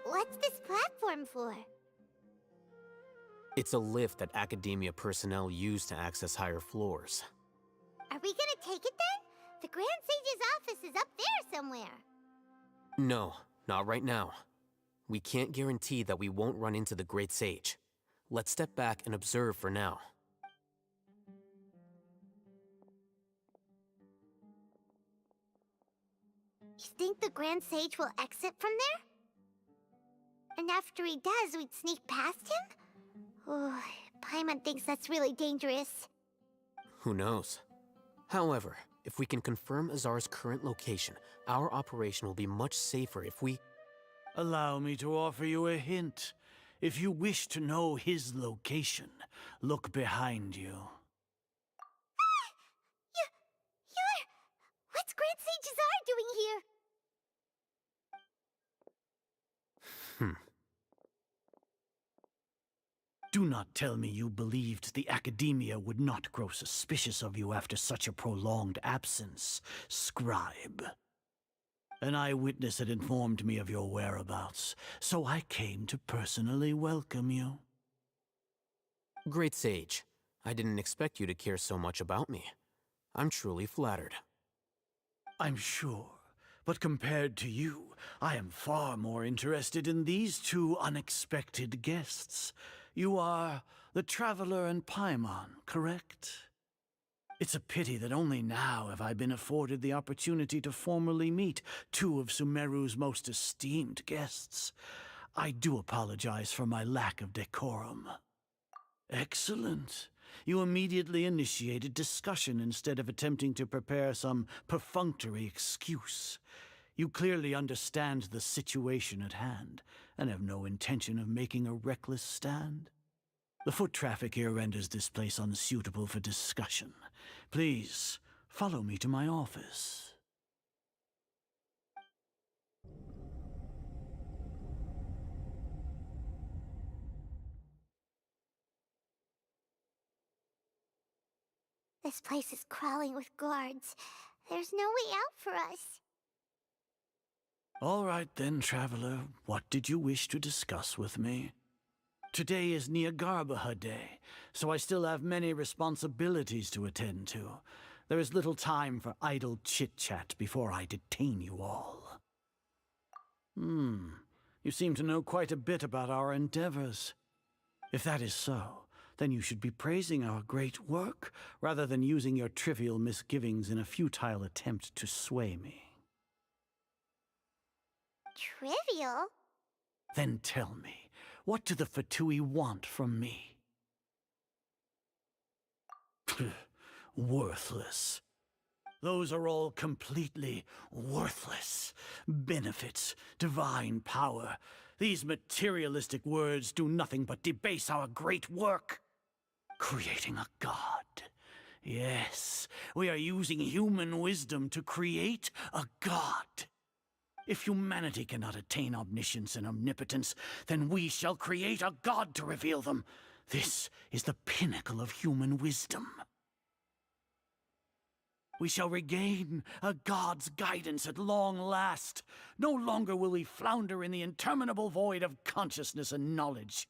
What's this platform for? It's a lift that Academia personnel use to access higher floors. Are we gonna take it then? The Grand Sage's office is up there somewhere. No, not right now. We can't guarantee that we won't run into the Great Sage. Let's step back and observe for now. You think the Grand Sage will exit from there? And after he does, we'd sneak past him? Oh, Paimon thinks that's really dangerous. Who knows? However, if we can confirm Azar's current location, our operation will be much safer if we... Allow me to offer you a hint. If you wish to know his location, look behind you. What's Grand Sage Azar doing here? Do not tell me you believed the Academia would not grow suspicious of you after such a prolonged absence, Scribe. An eyewitness had informed me of your whereabouts, so I came to personally welcome you. Great Sage, I didn't expect you to care so much about me. I'm truly flattered. I'm sure, but compared to you, I am far more interested in these two unexpected guests. You are the Traveler and Paimon, correct? It's a pity that only now have I been afforded the opportunity to formally meet two of Sumeru's most esteemed guests. I do apologize for my lack of decorum. Excellent. You immediately initiated discussion instead of attempting to prepare some perfunctory excuse. You clearly understand the situation at hand, and have no intention of making a reckless stand. The foot traffic here renders this place unsuitable for discussion. Please, follow me to my office. This place is crawling with guards. There's no way out for us. All right then, traveler. What did you wish to discuss with me? Today is Niagarbaha Day, so I still have many responsibilities to attend to. There is little time for idle chit-chat before I detain you all. You seem to know quite a bit about our endeavors. If that is so, then you should be praising our great work, rather than using your trivial misgivings in a futile attempt to sway me. Trivial? Then tell me, what do the Fatui want from me? Worthless. Those are all completely worthless. Benefits, divine power. These materialistic words do nothing but debase our great work. Creating a god. Yes, we are using human wisdom to create a god. If humanity cannot attain omniscience and omnipotence, then we shall create a god to reveal them. This is the pinnacle of human wisdom. We shall regain a god's guidance at long last. No longer will we flounder in the interminable void of consciousness and knowledge.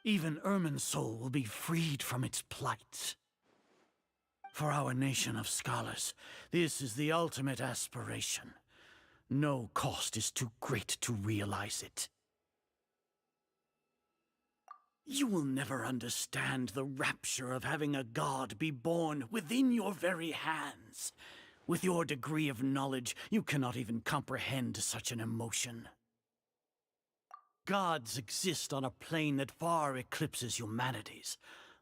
Even Irminsul will be freed from its plight. For our nation of scholars, this is the ultimate aspiration. No cost is too great to realize it. You will never understand the rapture of having a god be born within your very hands. With your degree of knowledge, you cannot even comprehend such an emotion. Gods exist on a plane that far eclipses humanity's.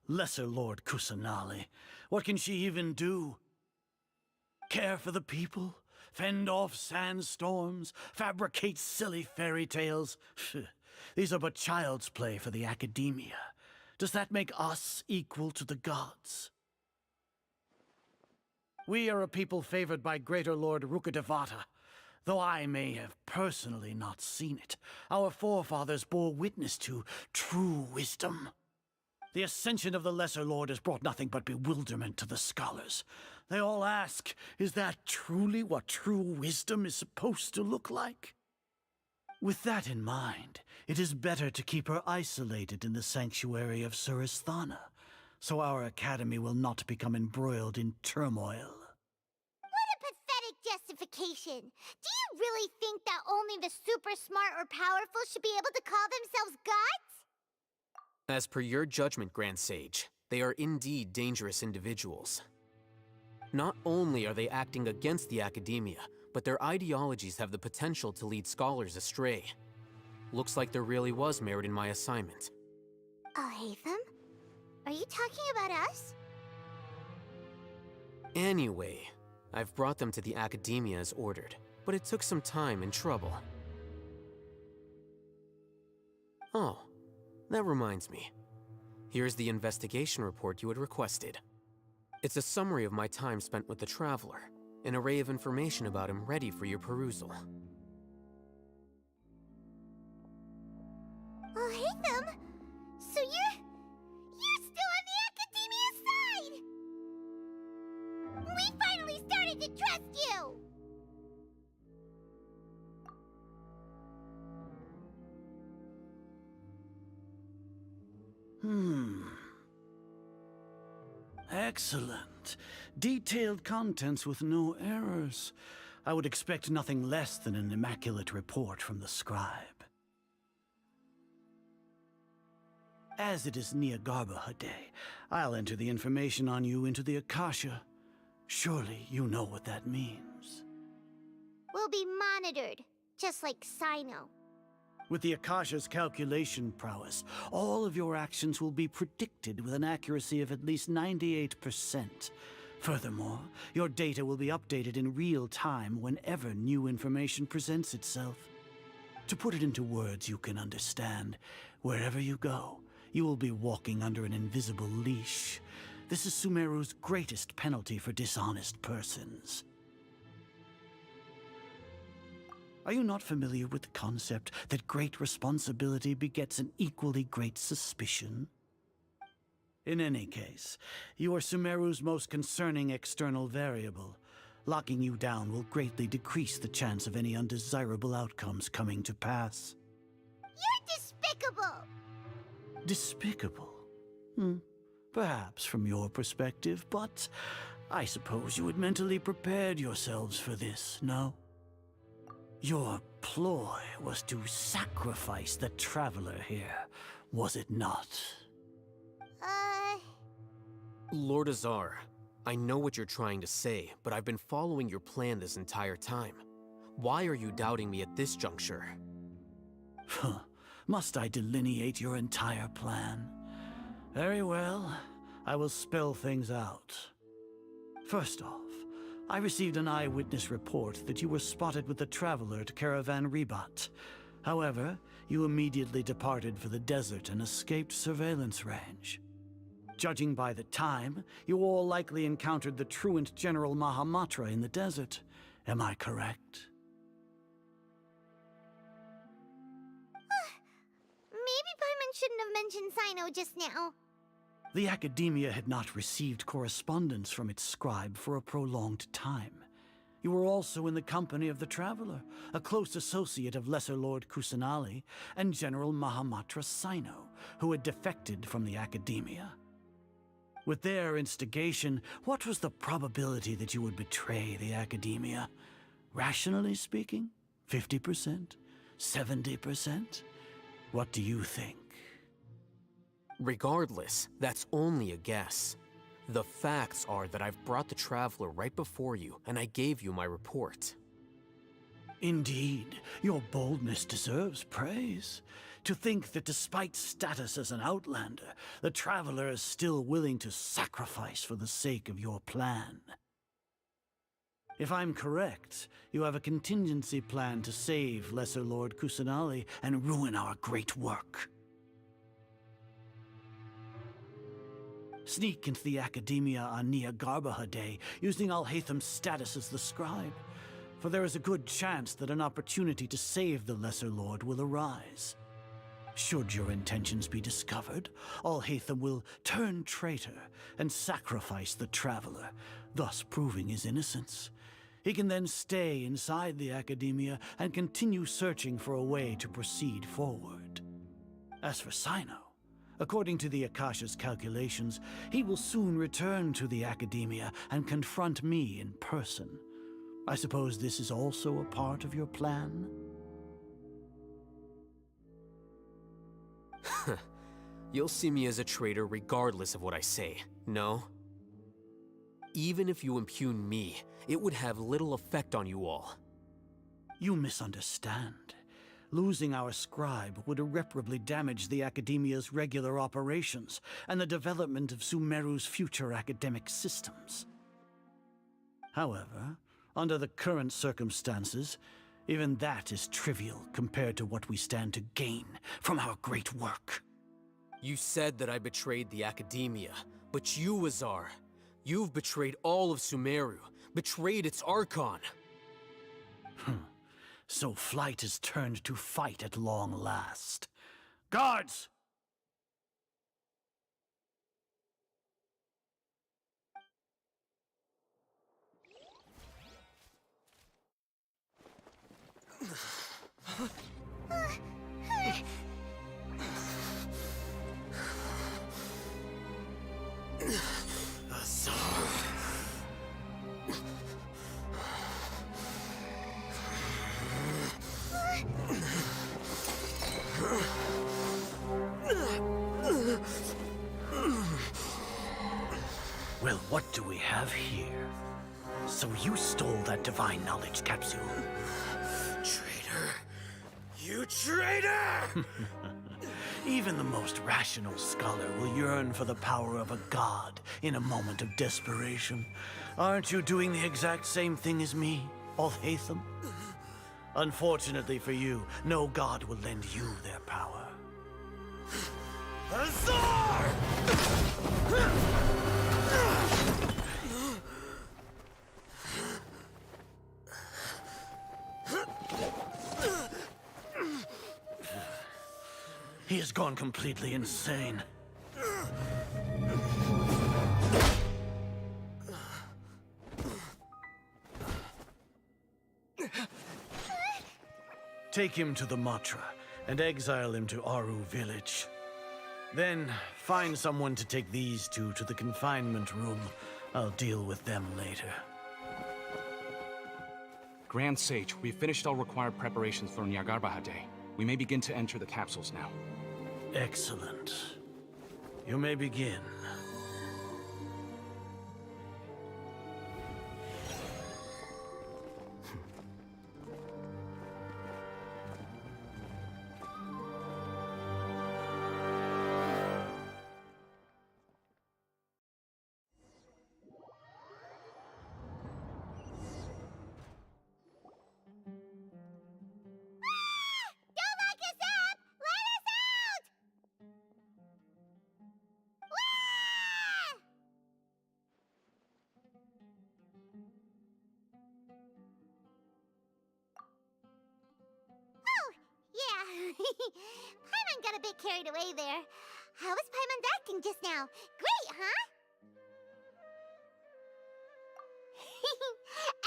Lesser Lord Kusanali, what can she even do? Care for the people? Fend off sandstorms? Fabricate silly fairy tales? These are but child's play for the academia. Does that make us equal to the gods? We are a people favored by Greater Lord Rukkhadevata. Though I may have personally not seen it, our forefathers bore witness to true wisdom. The ascension of the Lesser Lord has brought nothing but bewilderment to the scholars. They all ask, is that truly what true wisdom is supposed to look like? With that in mind, it is better to keep her isolated in the sanctuary of Surasthana, so our academy will not become embroiled in turmoil. What a pathetic justification! Do you really think that only the super smart or powerful should be able to call themselves gods? As per your judgment, Grand Sage, they are indeed dangerous individuals. Not only are they acting against the academia, but their ideologies have the potential to lead scholars astray. Looks like there really was merit in my assignment. Hatham? Are you talking about us? Anyway, I've brought them to the academia as ordered, but it took some time and trouble. Oh, that reminds me. Here's the investigation report you had requested. It's a summary of my time spent with the Traveler, an array of information about him ready for your perusal. Hatham? So you're still on the academia side! We finally started to trust you! Excellent. Detailed contents with no errors. I would expect nothing less than an immaculate report from the scribe. As it is Niagarbaha Day, I'll enter the information on you into the Akasha. Surely you know what that means. We'll be monitored, just like Sino. With the Akasha's calculation prowess, all of your actions will be predicted with an accuracy of at least 98%. Furthermore, your data will be updated in real time whenever new information presents itself. To put it into words you can understand, wherever you go, you will be walking under an invisible leash. This is Sumeru's greatest penalty for dishonest persons. Are you not familiar with the concept that great responsibility begets an equally great suspicion? In any case, you are Sumeru's most concerning external variable. Locking you down will greatly decrease the chance of any undesirable outcomes coming to pass. You're despicable! Despicable? Perhaps from your perspective, but I suppose you had mentally prepared yourselves for this, no? Your ploy was to sacrifice the Traveler here, was it not? Lord Azar, I know what you're trying to say, but I've been following your plan this entire time. Why are you doubting me at this juncture? Must I delineate your entire plan? Very well, I will spell things out. First off, I received an eyewitness report that you were spotted with the Traveler at Caravan Ribat. However, you immediately departed for the desert and escaped surveillance range. Judging by the time, you all likely encountered the truant General Mahamatra in the desert. Am I correct? Maybe Paimon shouldn't have mentioned Sino just now. The Academia had not received correspondence from its scribe for a prolonged time. You were also in the company of the Traveler, a close associate of Lesser Lord Kusanali and General Mahamatra Sino, who had defected from the Academia. With their instigation, what was the probability that you would betray the Academia? Rationally speaking, 50%? 70%? What do you think? Regardless, that's only a guess. The facts are that I've brought the Traveler right before you, and I gave you my report. Indeed, your boldness deserves praise. To think that despite status as an outlander, the Traveler is still willing to sacrifice for the sake of your plan. If I'm correct, you have a contingency plan to save Lesser Lord Kusanali and ruin our great work. Sneak into the Academia on Nia Garbaha Day, using Alhaitham's status as the scribe, for there is a good chance that an opportunity to save the Lesser Lord will arise. Should your intentions be discovered, Alhaitham will turn traitor and sacrifice the Traveler, thus proving his innocence. He can then stay inside the Academia and continue searching for a way to proceed forward. As for Sino, according to the Akasha's calculations, he will soon return to the Academia and confront me in person. I suppose this is also a part of your plan? You'll see me as a traitor regardless of what I say, no? Even if you impugn me, it would have little effect on you all. You misunderstand. Losing our scribe would irreparably damage the Academia's regular operations and the development of Sumeru's future academic systems. However, under the current circumstances, even that is trivial compared to what we stand to gain from our great work. You said that I betrayed the Academia, but you, Azar, you've betrayed all of Sumeru, betrayed its Archon. So flight has turned to fight at long last. Guards! Well, what do we have here? So you stole that divine knowledge capsule. Traitor, you You traitor! Even the most rational scholar will yearn for the power of a god in a moment of desperation. Aren't you doing the exact same thing as me, Alhaitham? Unfortunately for you, no god will lend you their power. Azar! He has gone completely insane. Take him to the Matra and exile him to Aru village. Then find someone to take these two to the confinement room. I'll deal with them later. Grand Sage, we've finished all required preparations for Nyagarbahade. We may begin to enter the capsules now. Excellent. You may begin. Don't lock us up! Let us out! Wah! Oh, yeah. Paimon got a bit carried away there. How was Paimon's acting just now? Great, huh?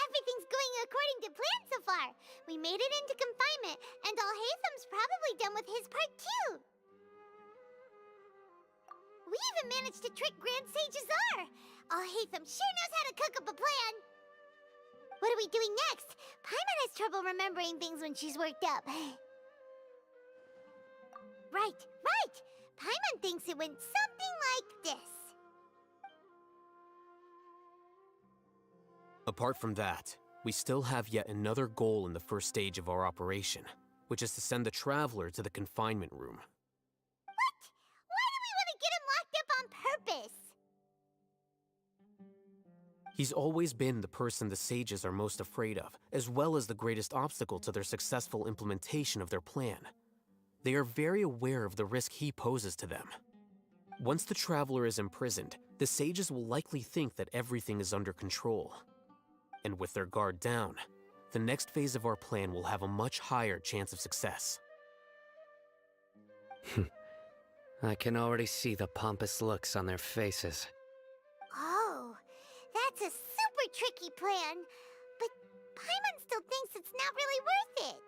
Everything's going according to plan so far. We made it into confinement, and Alhaitham's probably done with his part too. We even managed to trick Grand Sage Azar. Alhaitham sure knows how to cook up a plan. What are we doing next? Paimon has trouble remembering things when she's worked up. Right. Paimon thinks it went something like this. Apart from that, we still have yet another goal in the first stage of our operation, which is to send the Traveler to the confinement room. What? Why do we want to get him locked up on purpose? He's always been the person the sages are most afraid of, as well as the greatest obstacle to their successful implementation of their plan. They are very aware of the risk he poses to them. Once the Traveler is imprisoned, the sages will likely think that everything is under control. And with their guard down, the next phase of our plan will have a much higher chance of success. I can already see the pompous looks on their faces. Oh, that's a super tricky plan. But Paimon still thinks it's not really worth it.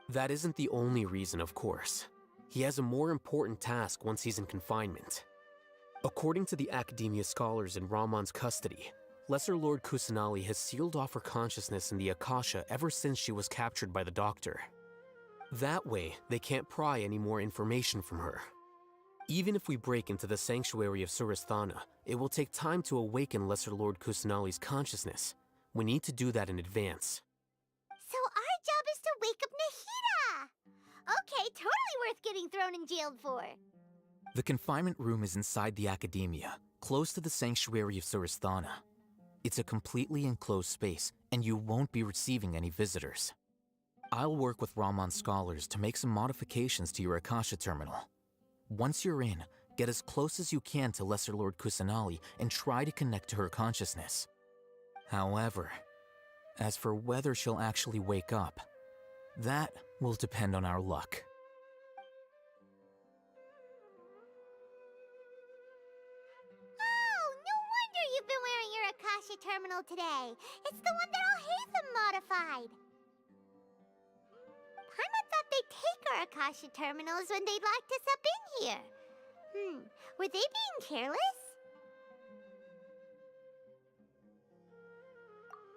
That isn't the only reason, of course. He has a more important task once he's in confinement. According to the Academia scholars in Ramon's custody, Lesser Lord Kusanali has sealed off her consciousness in the Akasha ever since she was captured by the Doctor. That way, they can't pry any more information from her. Even if we break into the sanctuary of Surasthana, it will take time to awaken Lesser Lord Kusanali's consciousness. We need to do that in advance. So our job is to wake up Nahida! Okay, totally worth getting thrown in jail for. The confinement room is inside the Academia, close to the sanctuary of Surasthana. It's a completely enclosed space, and you won't be receiving any visitors. I'll work with Ramon's scholars to make some modifications to your Akasha terminal. Once you're in, get as close as you can to Lesser Lord Kusanali and try to connect to her consciousness. However, as for whether she'll actually wake up, that will depend on our luck. You've been wearing your Akasha terminal today. It's the one that Alhaitham modified. Paimon thought they'd take our Akasha terminals when they locked us up in here. Were they being careless?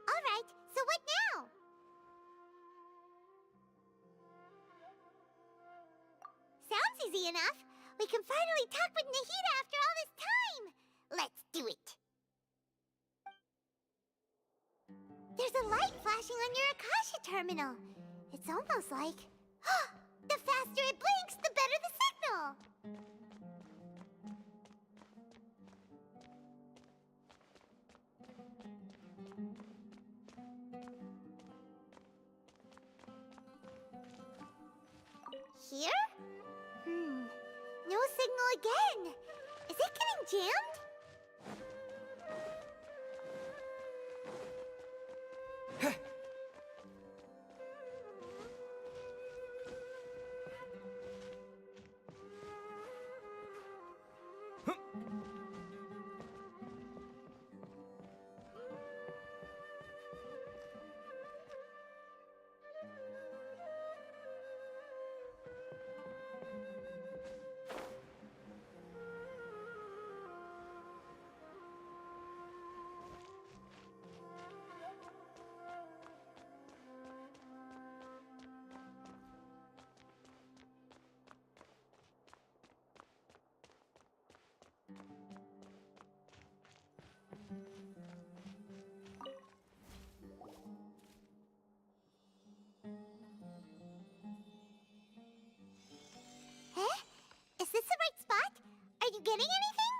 Alright, so what now? Sounds easy enough. We can finally talk with Nahida after all this time. Let's do it. There's a light flashing on your Akasha terminal. It's almost like... faster it blinks, the better the signal. Here? No signal again. Is it getting jammed? Huh? Is this the right spot? Are you getting anything?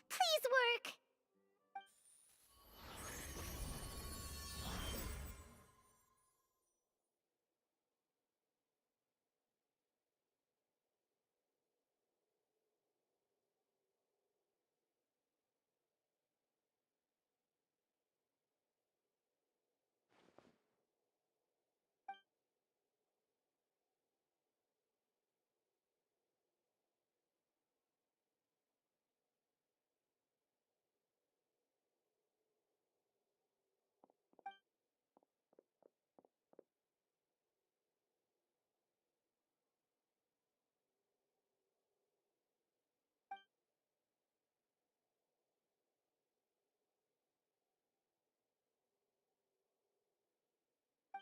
Please work.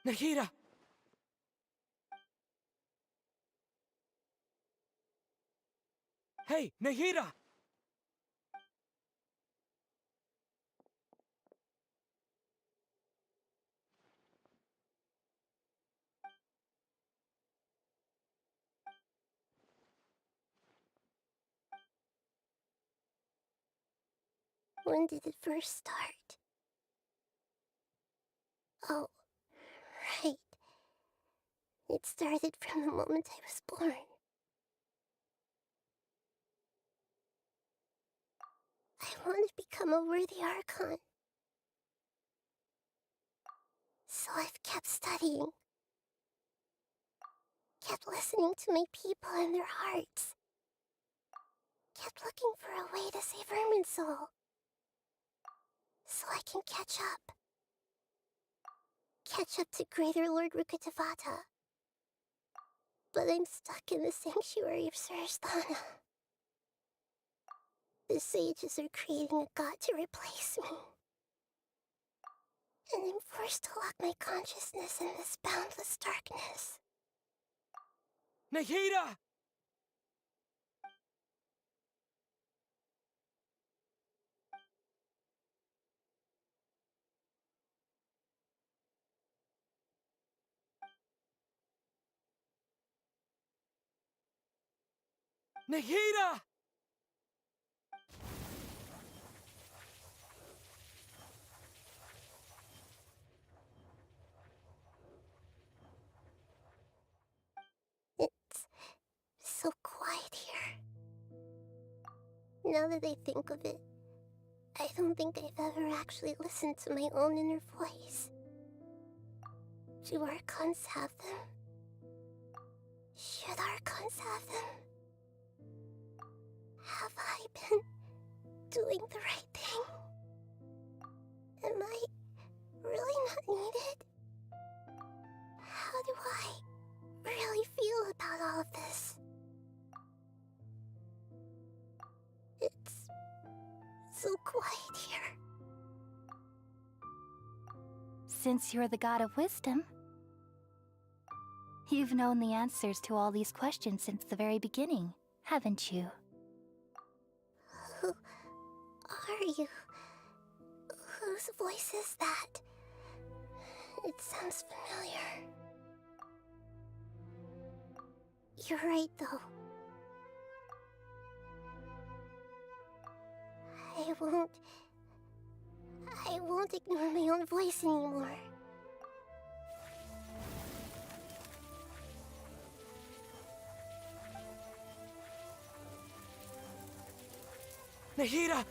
Nahida! Hey, Nahida! When did it first start? Oh, right. It started from the moment I was born. I want to become a worthy Archon. So I've kept studying. Kept listening to my people and their hearts. Kept looking for a way to save Irminsul. So I can catch up. Catch up to Greater Lord Rukkhadevata. But I'm stuck in the sanctuary of Surasthana. The sages are creating a god to replace me. And I'm forced to lock my consciousness in this boundless darkness. Nahida! Nahida! It's so quiet here. Now that I think of it, I don't think I've ever actually listened to my own inner voice. Do Archons have them? Should Archons have them? Have I been doing the right thing? Am I really not needed? How do I really feel about all of this? It's so quiet here. Since you're the god of wisdom, you've known the answers to all these questions since the very beginning, haven't you? Who are you? Whose voice is that? It sounds familiar. You're right, though. I won't ignore my own voice anymore. Nahida!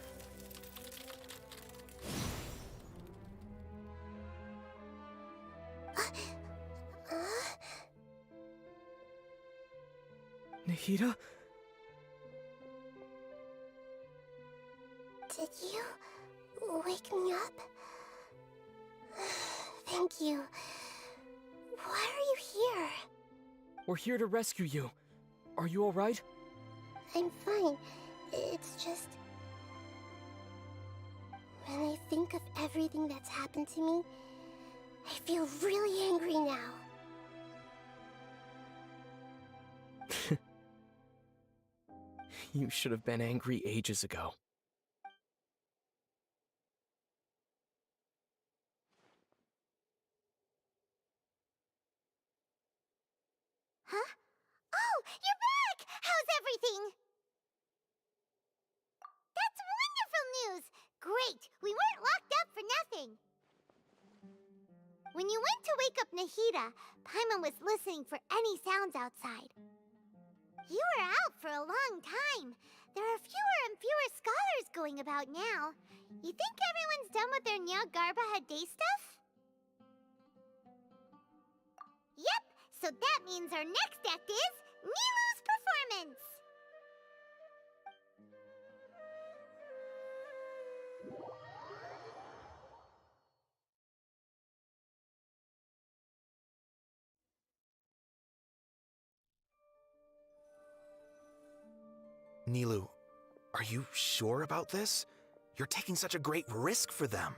Nahida? Did you wake me up? Thank you. Why are you here? We're here to rescue you. Are you alright? I'm fine. It's just... when I think of everything that's happened to me, I feel really angry now. You should have been angry ages ago. Huh? Oh, you're back! How's everything? That's wonderful news! Great! We weren't locked up for nothing! When you went to wake up Nahida, Paimon was listening for any sounds outside. You were out for a long time. There are fewer and fewer scholars going about now. You think everyone's done with their Nyagarbha day stuff? Yep, so that means our next act is Nilu's performance! Nilu, are you sure about this? You're taking such a great risk for them.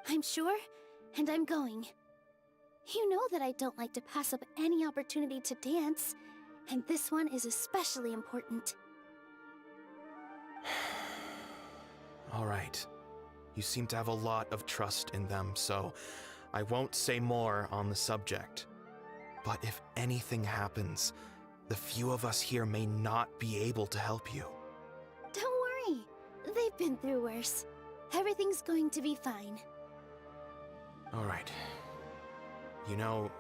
I'm sure, and I'm going. You know that I don't like to pass up any opportunity to dance, and this one is especially important. All right. You seem to have a lot of trust in them, so I won't say more on the subject. But if anything happens, the few of us here may not be able to help you. Don't worry. They've been through worse. Everything's going to be fine. All right. You know,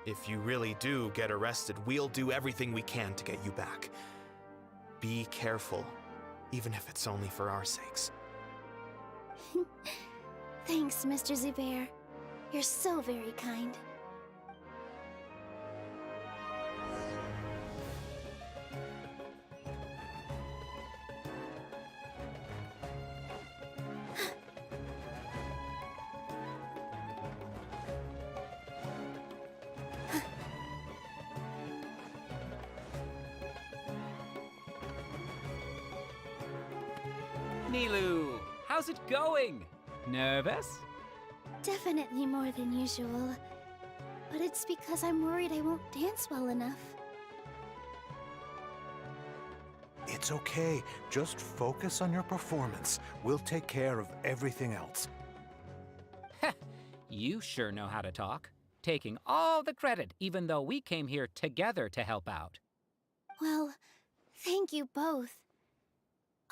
if you really do get arrested, we'll do everything we can to get you back. Be careful, even if it's only for our sakes. Thanks, Mr. Zubair. You're so very kind. Nilu, how's it going? Nervous? Definitely more than usual. But it's because I'm worried I won't dance well enough. It's okay. Just focus on your performance. We'll take care of everything else. You sure know how to talk. Taking all the credit, even though we came here together to help out. Well, thank you both.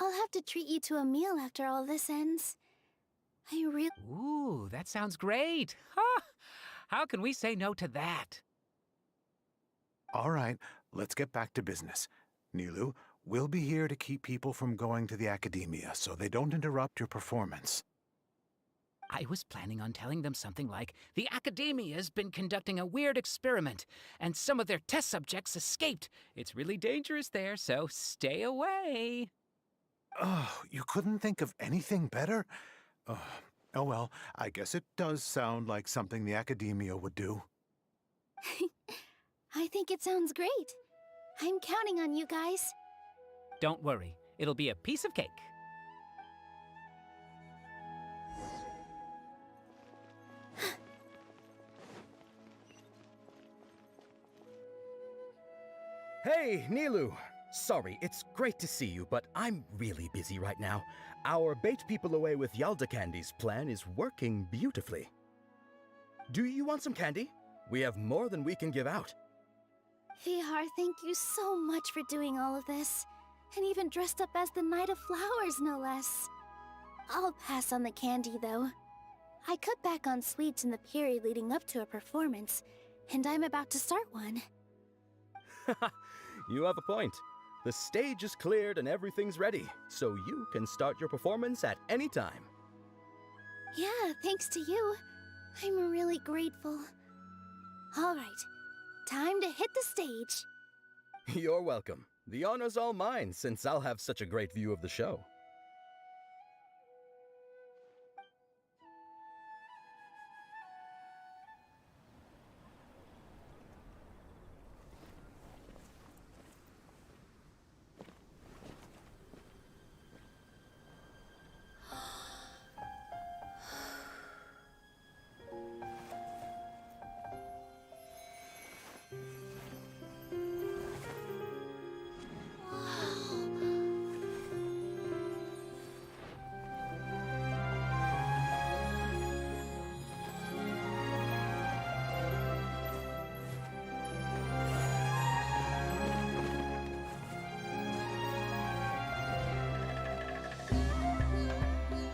I'll have to treat you to a meal after all this ends. I really... Ooh, that sounds great. Ha! How can we say no to that? All right, let's get back to business. Nilu, we'll be here to keep people from going to the academia so they don't interrupt your performance. I was planning on telling them something like, the academia's been conducting a weird experiment, and some of their test subjects escaped. It's really dangerous there, so stay away. Oh, you couldn't think of anything better? Oh well, I guess it does sound like something the academia would do. I think it sounds great. I'm counting on you guys. Don't worry, it'll be a piece of cake. Hey, Nilu! Sorry, it's great to see you, but I'm really busy right now. Our Bait People Away with Yalda Candy's plan is working beautifully. do you want some candy? We have more than we can give out. VR, thank you so much for doing all of this. And even dressed up as the Knight of Flowers, no less. I'll pass on the candy, though. I cut back on sweets in the period leading up to a performance, and I'm about to start one. You have a point. The stage is cleared and everything's ready, so you can start your performance at any time. Yeah, thanks to you. I'm really grateful. All right, time to hit the stage. You're welcome. The honor's all mine, since I'll have such a great view of the show.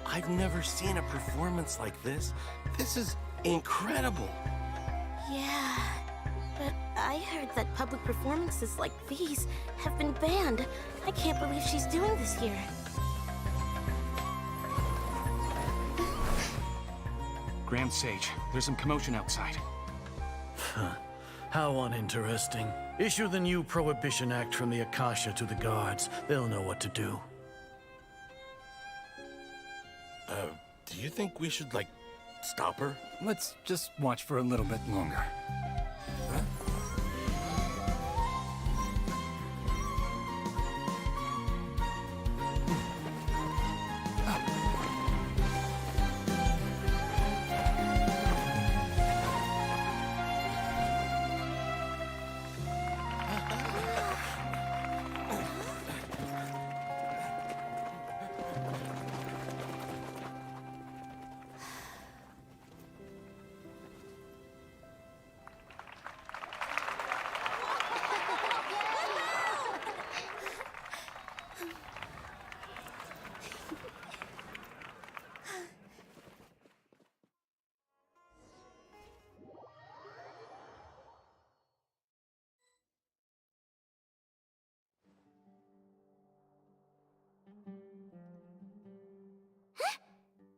I've never seen a performance like this. This is incredible. Yeah, but I heard that public performances like these have been banned. I can't believe she's doing this here. Grand Sage, there's some commotion outside. How uninteresting. Issue the new Prohibition Act from the Akasha to the guards. They'll know what to do. Do you think we should, like, stop her? Let's just watch for a little bit longer.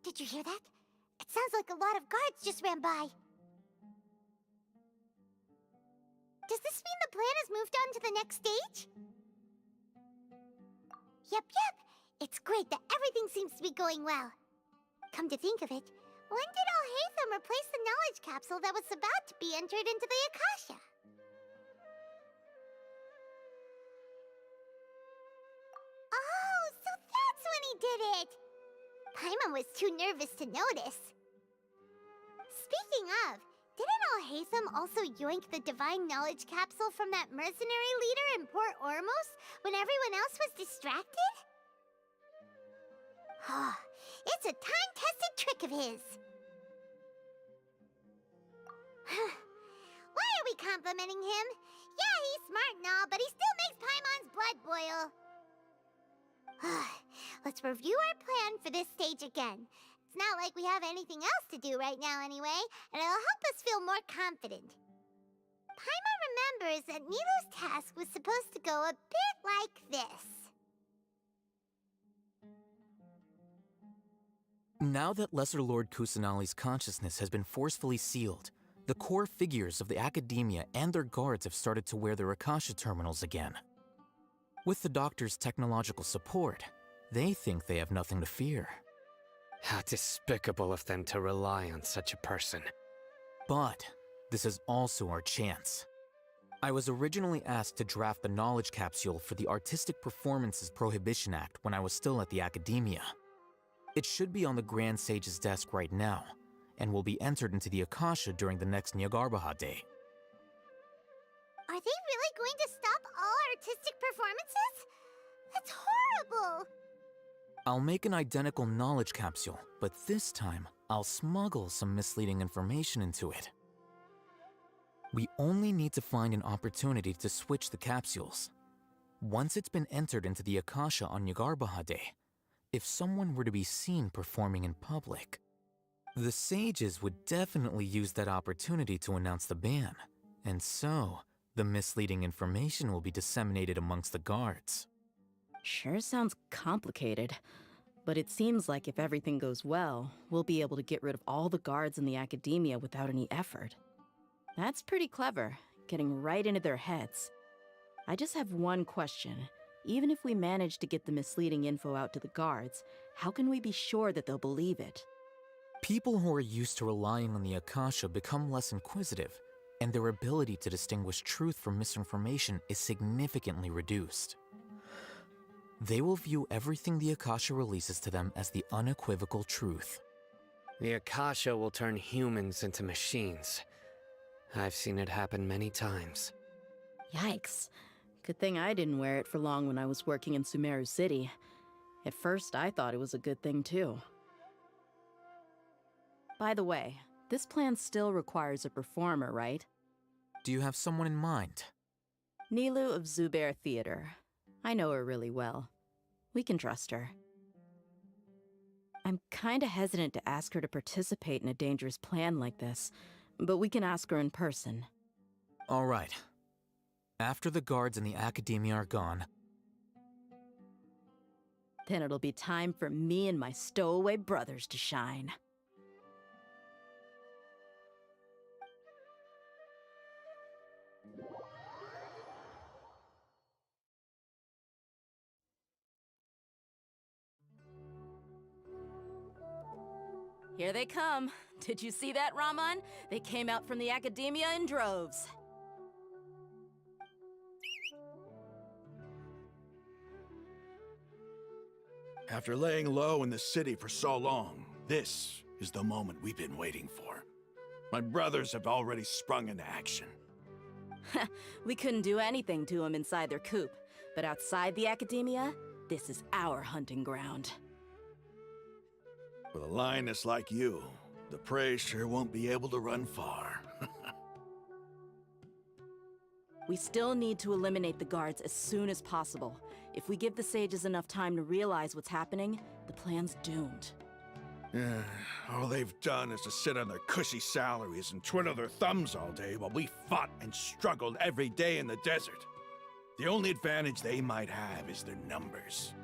Did you hear that? It sounds like a lot of guards just ran by. Does this mean the plan has moved on to the next stage? Yep. It's great that everything seems to be going well. Come to think of it, when did Al-Haytham replace the knowledge capsule that was about to be entered into the Akasha? Oh, so that's when he did it! Paimon was too nervous to notice. Speaking of, didn't Al-Haytham also yoink the divine knowledge capsule from that mercenary leader in Port Ormos when everyone else was distracted? It's a time-tested trick of his. Why are we complimenting him? Yeah, he's smart and all, but he still makes Paimon's blood boil. Let's review our plan for this stage again. It's not like we have anything else to do right now anyway, and it'll help us feel more confident. Paimon remembers that Nilou's task was supposed to go a bit like this. Now that Lesser Lord Kusanali's consciousness has been forcefully sealed, the core figures of the academia and their guards have started to wear their Akasha terminals again. With the Doctor's technological support, they think they have nothing to fear. How despicable of them to rely on such a person. But this is also our chance. I was originally asked to draft the knowledge capsule for the Artistic Performances Prohibition Act when I was still at the academia. It should be on the Grand Sage's desk right now, and will be entered into the Akasha during the next Nyargarbaha Day. Are they really going to stop all artistic performances? That's horrible! I'll make an identical knowledge capsule, but this time, I'll smuggle some misleading information into it. We only need to find an opportunity to switch the capsules. Once it's been entered into the Akasha on Yagarbahade, if someone were to be seen performing in public, the sages would definitely use that opportunity to announce the ban, and so the misleading information will be disseminated amongst the guards. Sure sounds complicated, but it seems like if everything goes well, we'll be able to get rid of all the guards in the academia without any effort. That's pretty clever, getting right into their heads. I just have one question. Even if we manage to get the misleading info out to the guards, how can we be sure that they'll believe it? People who are used to relying on the Akasha become less inquisitive, and their ability to distinguish truth from misinformation is significantly reduced. They will view everything the Akasha releases to them as the unequivocal truth. The Akasha will turn humans into machines. I've seen it happen many times. Yikes. Good thing I didn't wear it for long when I was working in Sumeru City. At first, I thought it was a good thing too. By the way, this plan still requires a performer, right? Do you have someone in mind? Nilu of Zubair Theater. I know her really well. We can trust her. I'm kinda hesitant to ask her to participate in a dangerous plan like this, but we can ask her in person. All right. After the guards in the academia are gone, then it'll be time for me and my stowaway brothers to shine. Here they come. Did you see that, Raman? They came out from the academia in droves. After laying low in the city for so long, this is the moment we've been waiting for. My brothers have already sprung into action. We couldn't do anything to them inside their coop, but outside the academia, this is our hunting ground. With a lioness like you, the prey sure won't be able to run far. We still need to eliminate the guards as soon as possible. If we give the sages enough time to realize what's happening, the plan's doomed. Yeah, all they've done is to sit on their cushy salaries and twiddle their thumbs all day while we fought and struggled every day in the desert. The only advantage they might have is their numbers.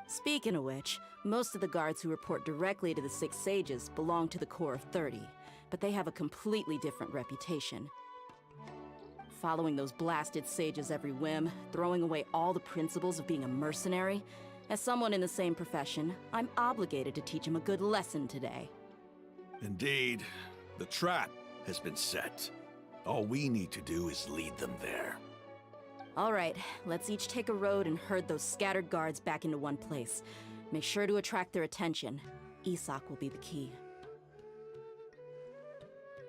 Speaking of which, most of the guards who report directly to the Six Sages belong to the Corps of 30, but they have a completely different reputation. Following those blasted sages every whim, throwing away all the principles of being a mercenary. As someone in the same profession, I'm obligated to teach them a good lesson today. Indeed, the trap has been set. All we need to do is lead them there. All right, let's each take a road and herd those scattered guards back into one place. Make sure to attract their attention. ASRock will be the key.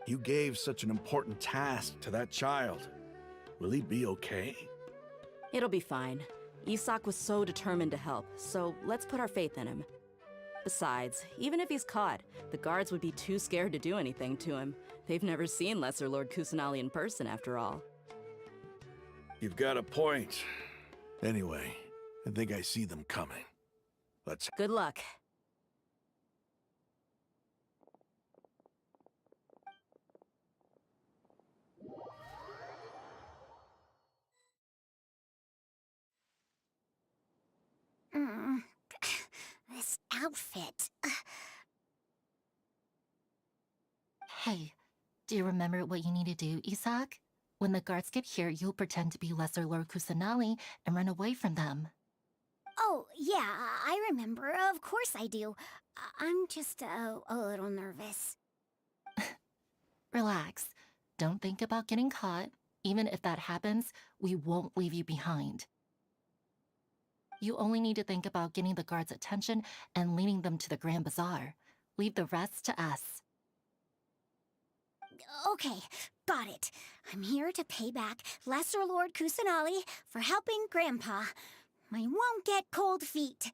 You gave such an important task to that child. Will he be okay? It'll be fine. ASRock was so determined to help, so let's put our faith in him. Besides, even if he's caught, the guards would be too scared to do anything to him. They've never seen Lesser Lord Kusanali in person, after all. You've got a point. Anyway, I think I see them coming. Let's... Good luck. This outfit. Hey, do you remember what you need to do, ASRock? When the guards get here, you'll pretend to be Lesser Lord Kusanali and run away from them. Oh, yeah, I remember. Of course I do. I'm just a little nervous. Relax. Don't think about getting caught. Even if that happens, we won't leave you behind. You only need to think about getting the guards' attention and leading them to the Grand Bazaar. Leave the rest to us. Okay, got it. I'm here to pay back Lesser Lord Kusanali for helping Grandpa. I won't get cold feet.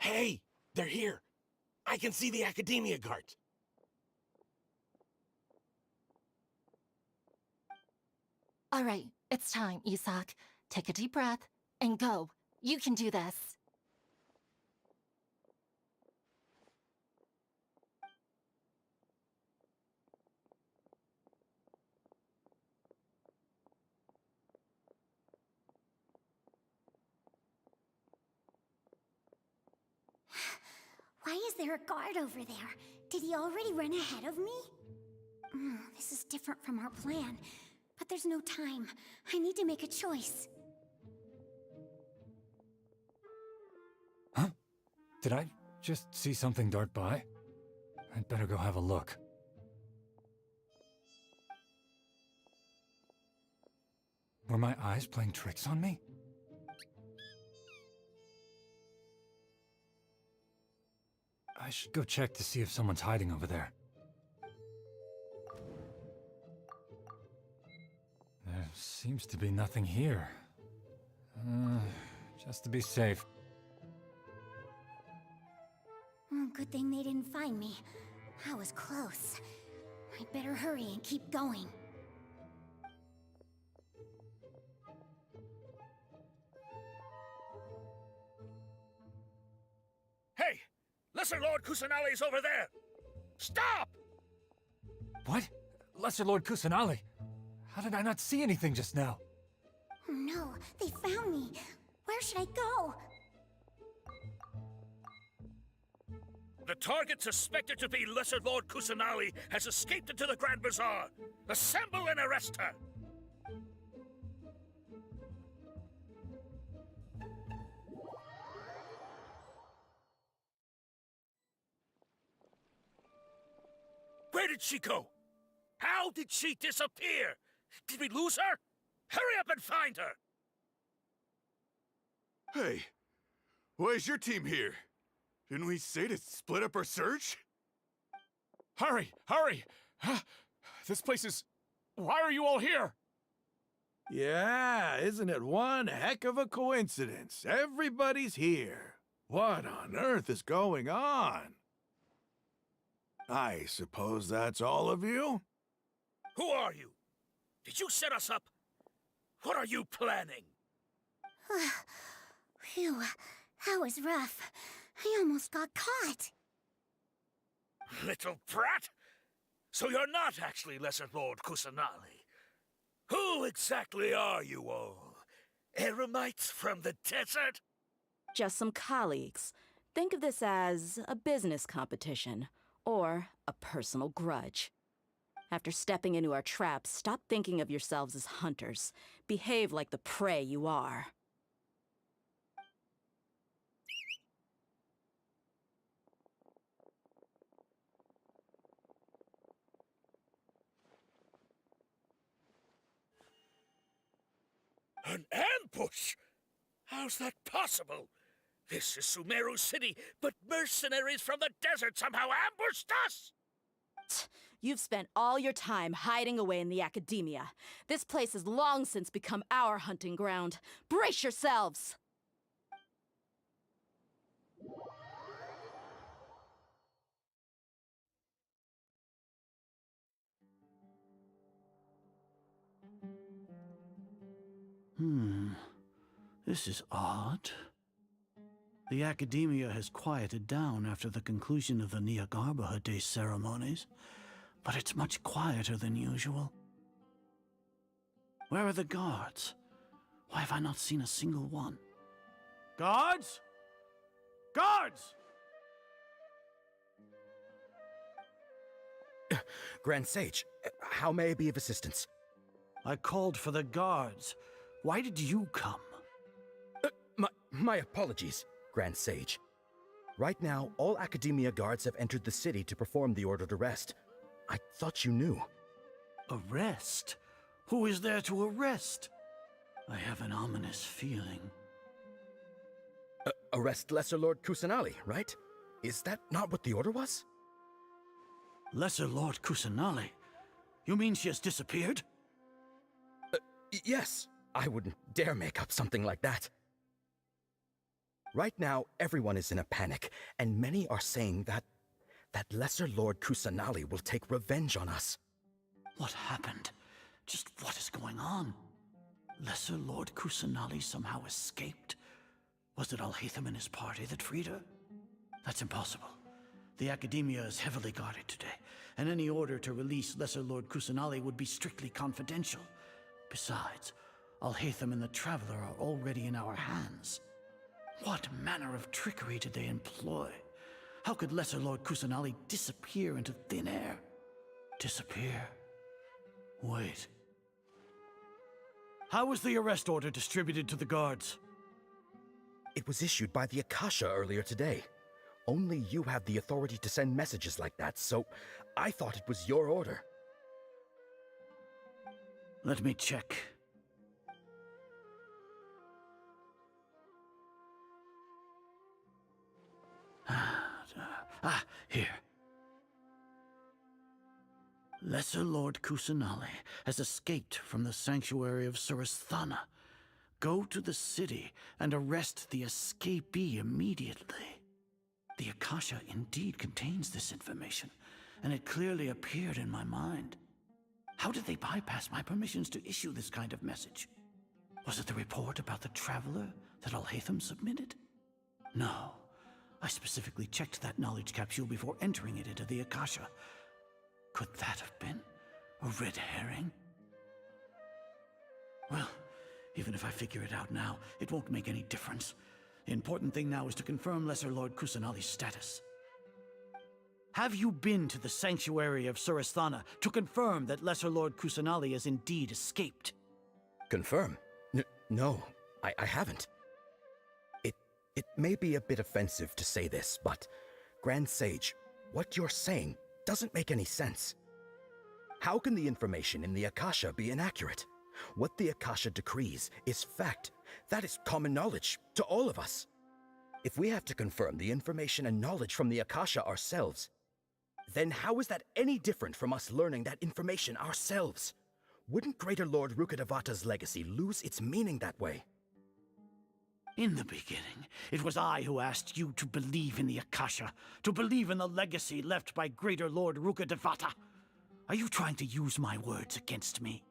Hey, they're here. I can see the academia guards. All right, it's time, Isak. Take a deep breath and go. You can do this. Why is there a guard over there? Did he already run ahead of me? This is different from our plan. But there's no time. I need to make a choice. Huh? Did I just see something dart by? I'd better go have a look. Were my eyes playing tricks on me? I should go check to see if someone's hiding over there. There seems to be nothing here. Just to be safe. Good thing they didn't find me. I was close. I'd better hurry and keep going. Hey! Lesser Lord Kusanali's over there! Stop! What? Lesser Lord Kusanali? How did I not see anything just now? Oh no, they found me. Where should I go? The target suspected to be Lesser Lord Kusanali has escaped into the Grand Bazaar. Assemble and arrest her! Where did she go? How did she disappear? Did we lose her? Hurry up and find her! Hey, why is your team here? Didn't we say to split up our search? Hurry! Hurry! This place is... Why are you all here? Yeah, isn't it one heck of a coincidence? Everybody's here. What on earth is going on? I suppose that's all of you? Who are you? Did you set us up? What are you planning? Phew, that was rough. I almost got caught. Little brat! So you're not actually Lesser Lord Kusanali. Who exactly are you all? Eremites from the desert? Just some colleagues. Think of this as a business competition, or a personal grudge. After stepping into our traps, stop thinking of yourselves as hunters. Behave like the prey you are. An ambush? How's that possible? This is Sumeru City, but mercenaries from the desert somehow ambushed us! You've spent all your time hiding away in the academia. This place has long since become our hunting ground. Brace yourselves! This is odd. The academia has quieted down after the conclusion of the Niagarbaha Day ceremonies, but it's much quieter than usual. Where are the guards? Why have I not seen a single one? Guards? Guards! Grand Sage, how may I be of assistance? I called for the guards. Why did you come? My apologies, Grand Sage. Right now, all Academia guards have entered the city to perform the ordered arrest. I thought you knew. Arrest? Who is there to arrest? I have an ominous feeling. Arrest Lesser Lord Kusanali, right? Is that not what the order was? Lesser Lord Kusanali? You mean she has disappeared? Yes. I wouldn't dare make up something like that. Right now, everyone is in a panic, and many are saying that Lesser Lord Kusanali will take revenge on us. What happened? Just what is going on? Lesser Lord Kusanali somehow escaped? Was it Alhaitham and his party that freed her? That's impossible. The Academia is heavily guarded today, and any order to release Lesser Lord Kusanali would be strictly confidential. Besides, Alhaitham and the Traveler are already in our hands. What manner of trickery did they employ? How could Lesser Lord Kusanali disappear into thin air? Disappear? Wait. How was the arrest order distributed to the guards? It was issued by the Akasha earlier today. Only you have the authority to send messages like that, so I thought it was your order. Let me check. Here. Lesser Lord Kusanali has escaped from the sanctuary of Surasthana. Go to the city and arrest the escapee immediately. The Akasha indeed contains this information, and it clearly appeared in my mind. How did they bypass my permissions to issue this kind of message? Was it the report about the Traveler that Alhaitham submitted? No. I specifically checked that knowledge capsule before entering it into the Akasha. Could that have been a red herring? Well, even if I figure it out now, it won't make any difference. The important thing now is to confirm Lesser Lord Kusanali's status. Have you been to the sanctuary of Surasthana to confirm that Lesser Lord Kusanali has indeed escaped? Confirm? No, I haven't. It may be a bit offensive to say this, but Grand Sage, what you're saying doesn't make any sense. How can the information in the Akasha be inaccurate? What the Akasha decrees is fact. That is common knowledge to all of us. If we have to confirm the information and knowledge from the Akasha ourselves, then how is that any different from us learning that information ourselves? Wouldn't Greater Lord Rukkhadevata's legacy lose its meaning that way? In the beginning, it was I who asked you to believe in the Akasha, to believe in the legacy left by Greater Lord Rukkhadevata. Are you trying to use my words against me?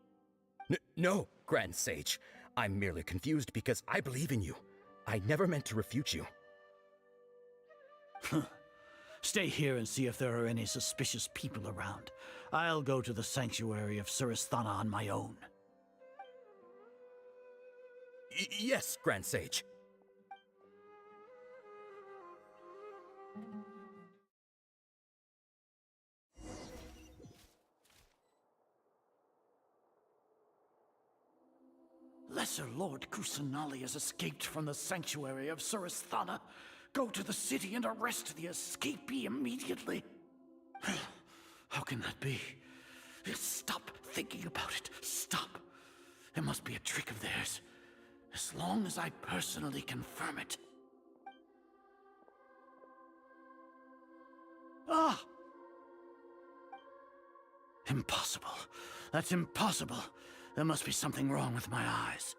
No, Grand Sage. I'm merely confused because I believe in you. I never meant to refute you. Stay here and see if there are any suspicious people around. I'll go to the sanctuary of Surasthana on my own. Yes, Grand Sage. Lesser Lord Kusanali has escaped from the sanctuary of Surasthana. Go to the city and arrest the escapee immediately. How can that be? Stop thinking about it. Stop. It must be a trick of theirs. As long as I personally confirm it. Ah! Impossible. That's impossible. There must be something wrong with my eyes.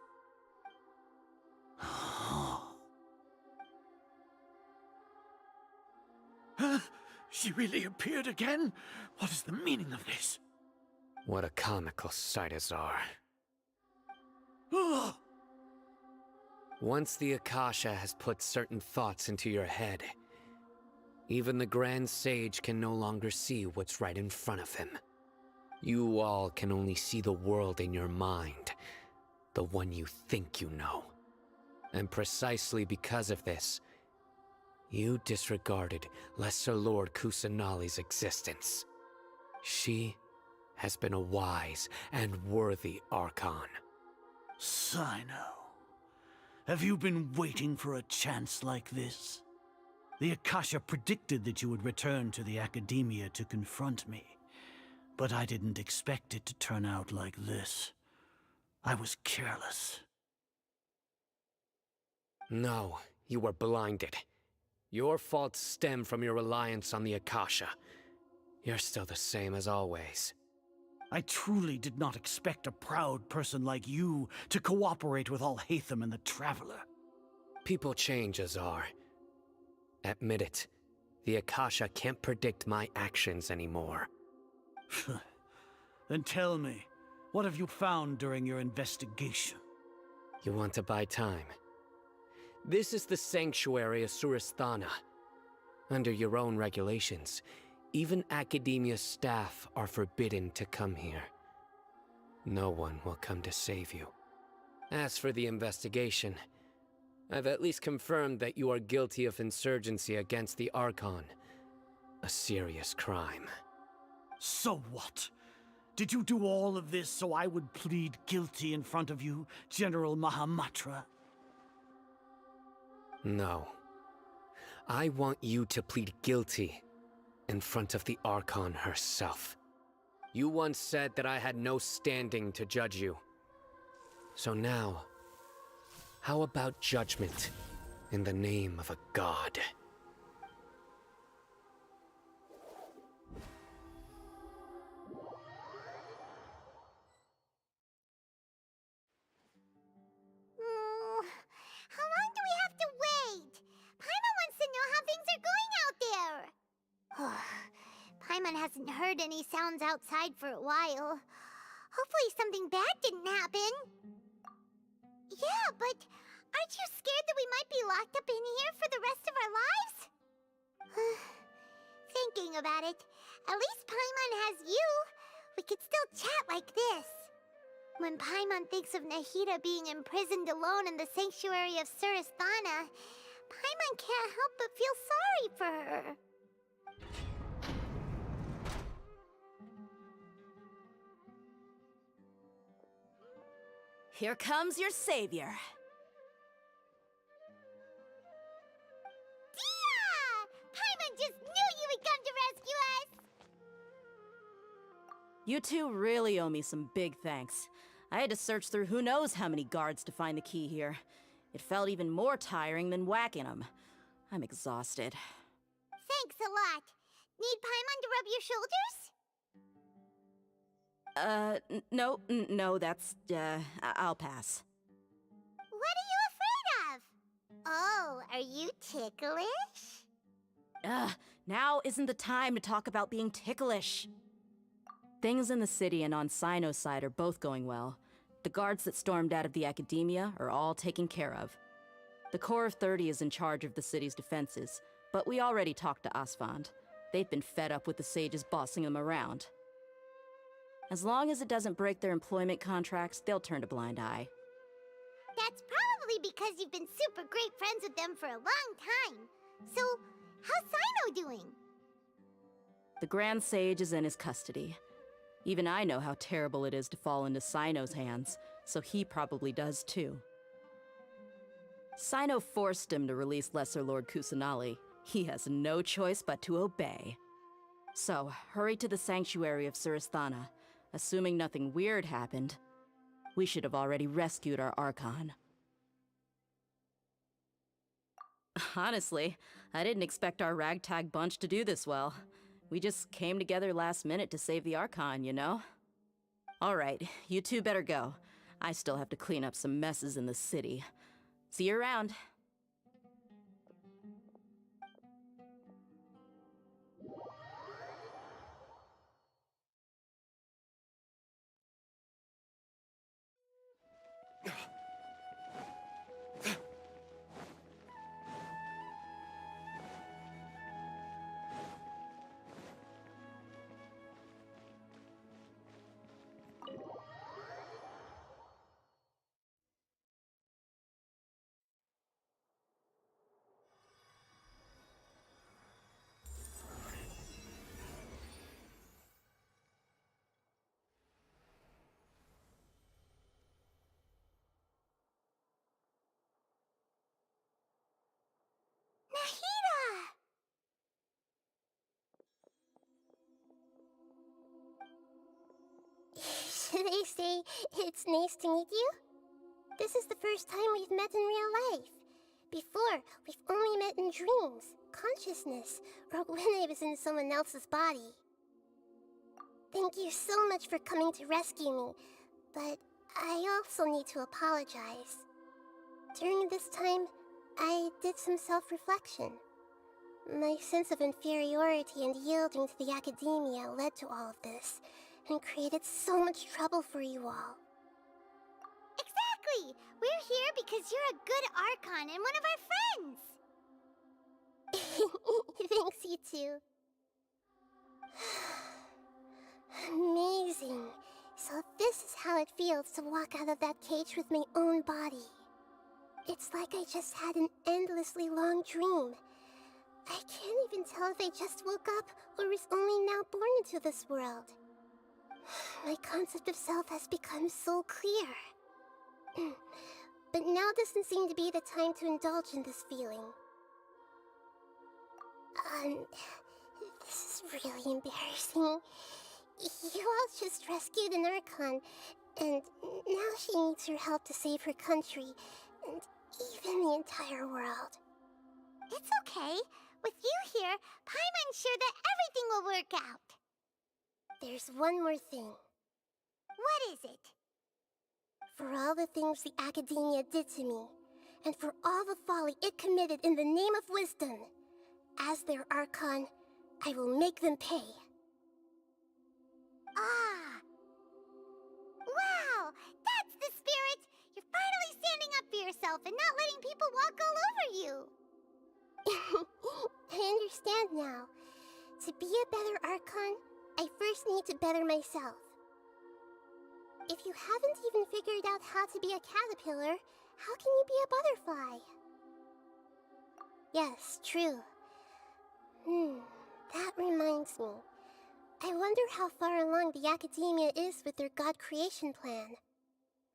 She really appeared again? What is the meaning of this? What a comical sight, Azar. Once the Akasha has put certain thoughts into your head, even the Grand Sage can no longer see what's right in front of him. You all can only see the world in your mind, the one you think you know. And precisely because of this, you disregarded Lesser Lord Kusanali's existence. She has been a wise and worthy Archon. Sino, have you been waiting for a chance like this? The Akasha predicted that you would return to the Academia to confront me. But I didn't expect it to turn out like this. I was careless. No, you were blinded. Your faults stem from your reliance on the Akasha. You're still the same as always. I truly did not expect a proud person like you to cooperate with Alhaitham and the Traveler. People change, Azar. Admit it. The Akasha can't predict my actions anymore. Then tell me, what have you found during your investigation? You want to buy time? This is the sanctuary of Surasthana. Under your own regulations, even Academia staff are forbidden to come here. No one will come to save you. As for the investigation, I've at least confirmed that you are guilty of insurgency against the Archon. A serious crime. So what? Did you do all of this so I would plead guilty in front of you, General Mahamatra? No. I want you to plead guilty in front of the Archon herself. You once said that I had no standing to judge you. So now, how about judgment in the name of a god? How long do we have to wait? Paimon wants to know how things are going out there. Paimon hasn't heard any sounds outside for a while. Hopefully something bad didn't happen. Yeah, but aren't you scared that we might be locked up in here for the rest of our lives? Thinking about it, at least Paimon has you. We could still chat like this. When Paimon thinks of Nahida being imprisoned alone in the sanctuary of Surasthana, Paimon can't help but feel sorry for her. Here comes your savior. Dia! Paimon just knew you would come to rescue us! You two really owe me some big thanks. I had to search through who knows how many guards to find the key here. It felt even more tiring than whacking them. I'm exhausted. Thanks a lot. Need Paimon to rub your shoulders? No, that's, I'll pass. What are you afraid of? Oh, are you ticklish? Now isn't the time to talk about being ticklish. Things in the city and on Sino's side are both going well. The guards that stormed out of the Academia are all taken care of. The Corps of 30 is in charge of the city's defenses, but we already talked to Asfand. They've been fed up with the sages bossing them around. As long as it doesn't break their employment contracts, they'll turn a blind eye. That's probably because you've been super great friends with them for a long time. So, how's Sino doing? The Grand Sage is in his custody. Even I know how terrible it is to fall into Sino's hands, so he probably does too. Sino forced him to release Lesser Lord Kusanali. He has no choice but to obey. So, hurry to the sanctuary of Surasthana. Assuming nothing weird happened, we should have already rescued our Archon. Honestly, I didn't expect our ragtag bunch to do this well. We just came together last minute to save the Archon, you know? Alright, you two better go. I still have to clean up some messes in the city. See you around. Should I say it's nice to meet you? This is the first time we've met in real life. Before, we've only met in dreams, consciousness, or when I was in someone else's body. Thank you so much for coming to rescue me, but I also need to apologize. During this time, I did some self-reflection. My sense of inferiority and yielding to the Academia led to all of this, and created so much trouble for you all. Exactly! Really, we're here because you're a good Archon and one of our friends. Thanks, you two. Amazing. So this is how it feels to walk out of that cage with my own body. It's like I just had an endlessly long dream. I can't even tell if I just woke up or was only now born into this world. My concept of self has become so clear. But now doesn't seem to be the time to indulge in this feeling. This is really embarrassing. You all just rescued an Archon, and now she needs your help to save her country, and even the entire world. It's okay. With you here, Paimon's sure that everything will work out. There's one more thing. What is it? For all the things the Academia did to me, and for all the folly it committed in the name of wisdom, as their Archon, I will make them pay. Ah! Wow! That's the spirit! You're finally standing up for yourself and not letting people walk all over you! I understand now. To be a better Archon, I first need to better myself. If you haven't even figured out how to be a caterpillar, how can you be a butterfly? Yes, true. That reminds me. I wonder how far along the Academia is with their god creation plan.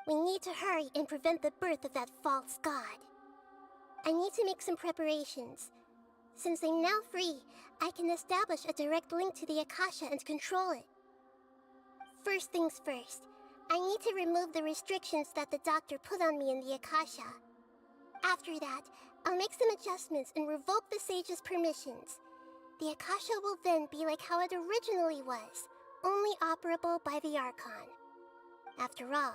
We need to hurry and prevent the birth of that false god. I need to make some preparations. Since I'm now free, I can establish a direct link to the Akasha and control it. First things first, I need to remove the restrictions that the doctor put on me in the Akasha. After that, I'll make some adjustments and revoke the sage's permissions. The Akasha will then be like how it originally was, only operable by the Archon. After all,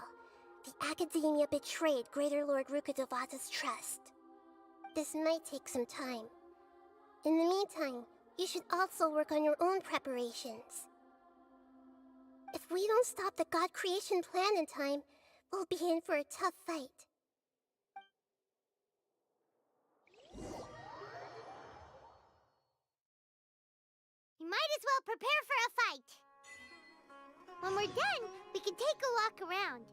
the Academia betrayed Greater Lord Rukkhadevata's trust. This might take some time. In the meantime, you should also work on your own preparations. If we don't stop the god creation plan in time, we'll be in for a tough fight. You might as well prepare for a fight. When we're done, we can take a walk around.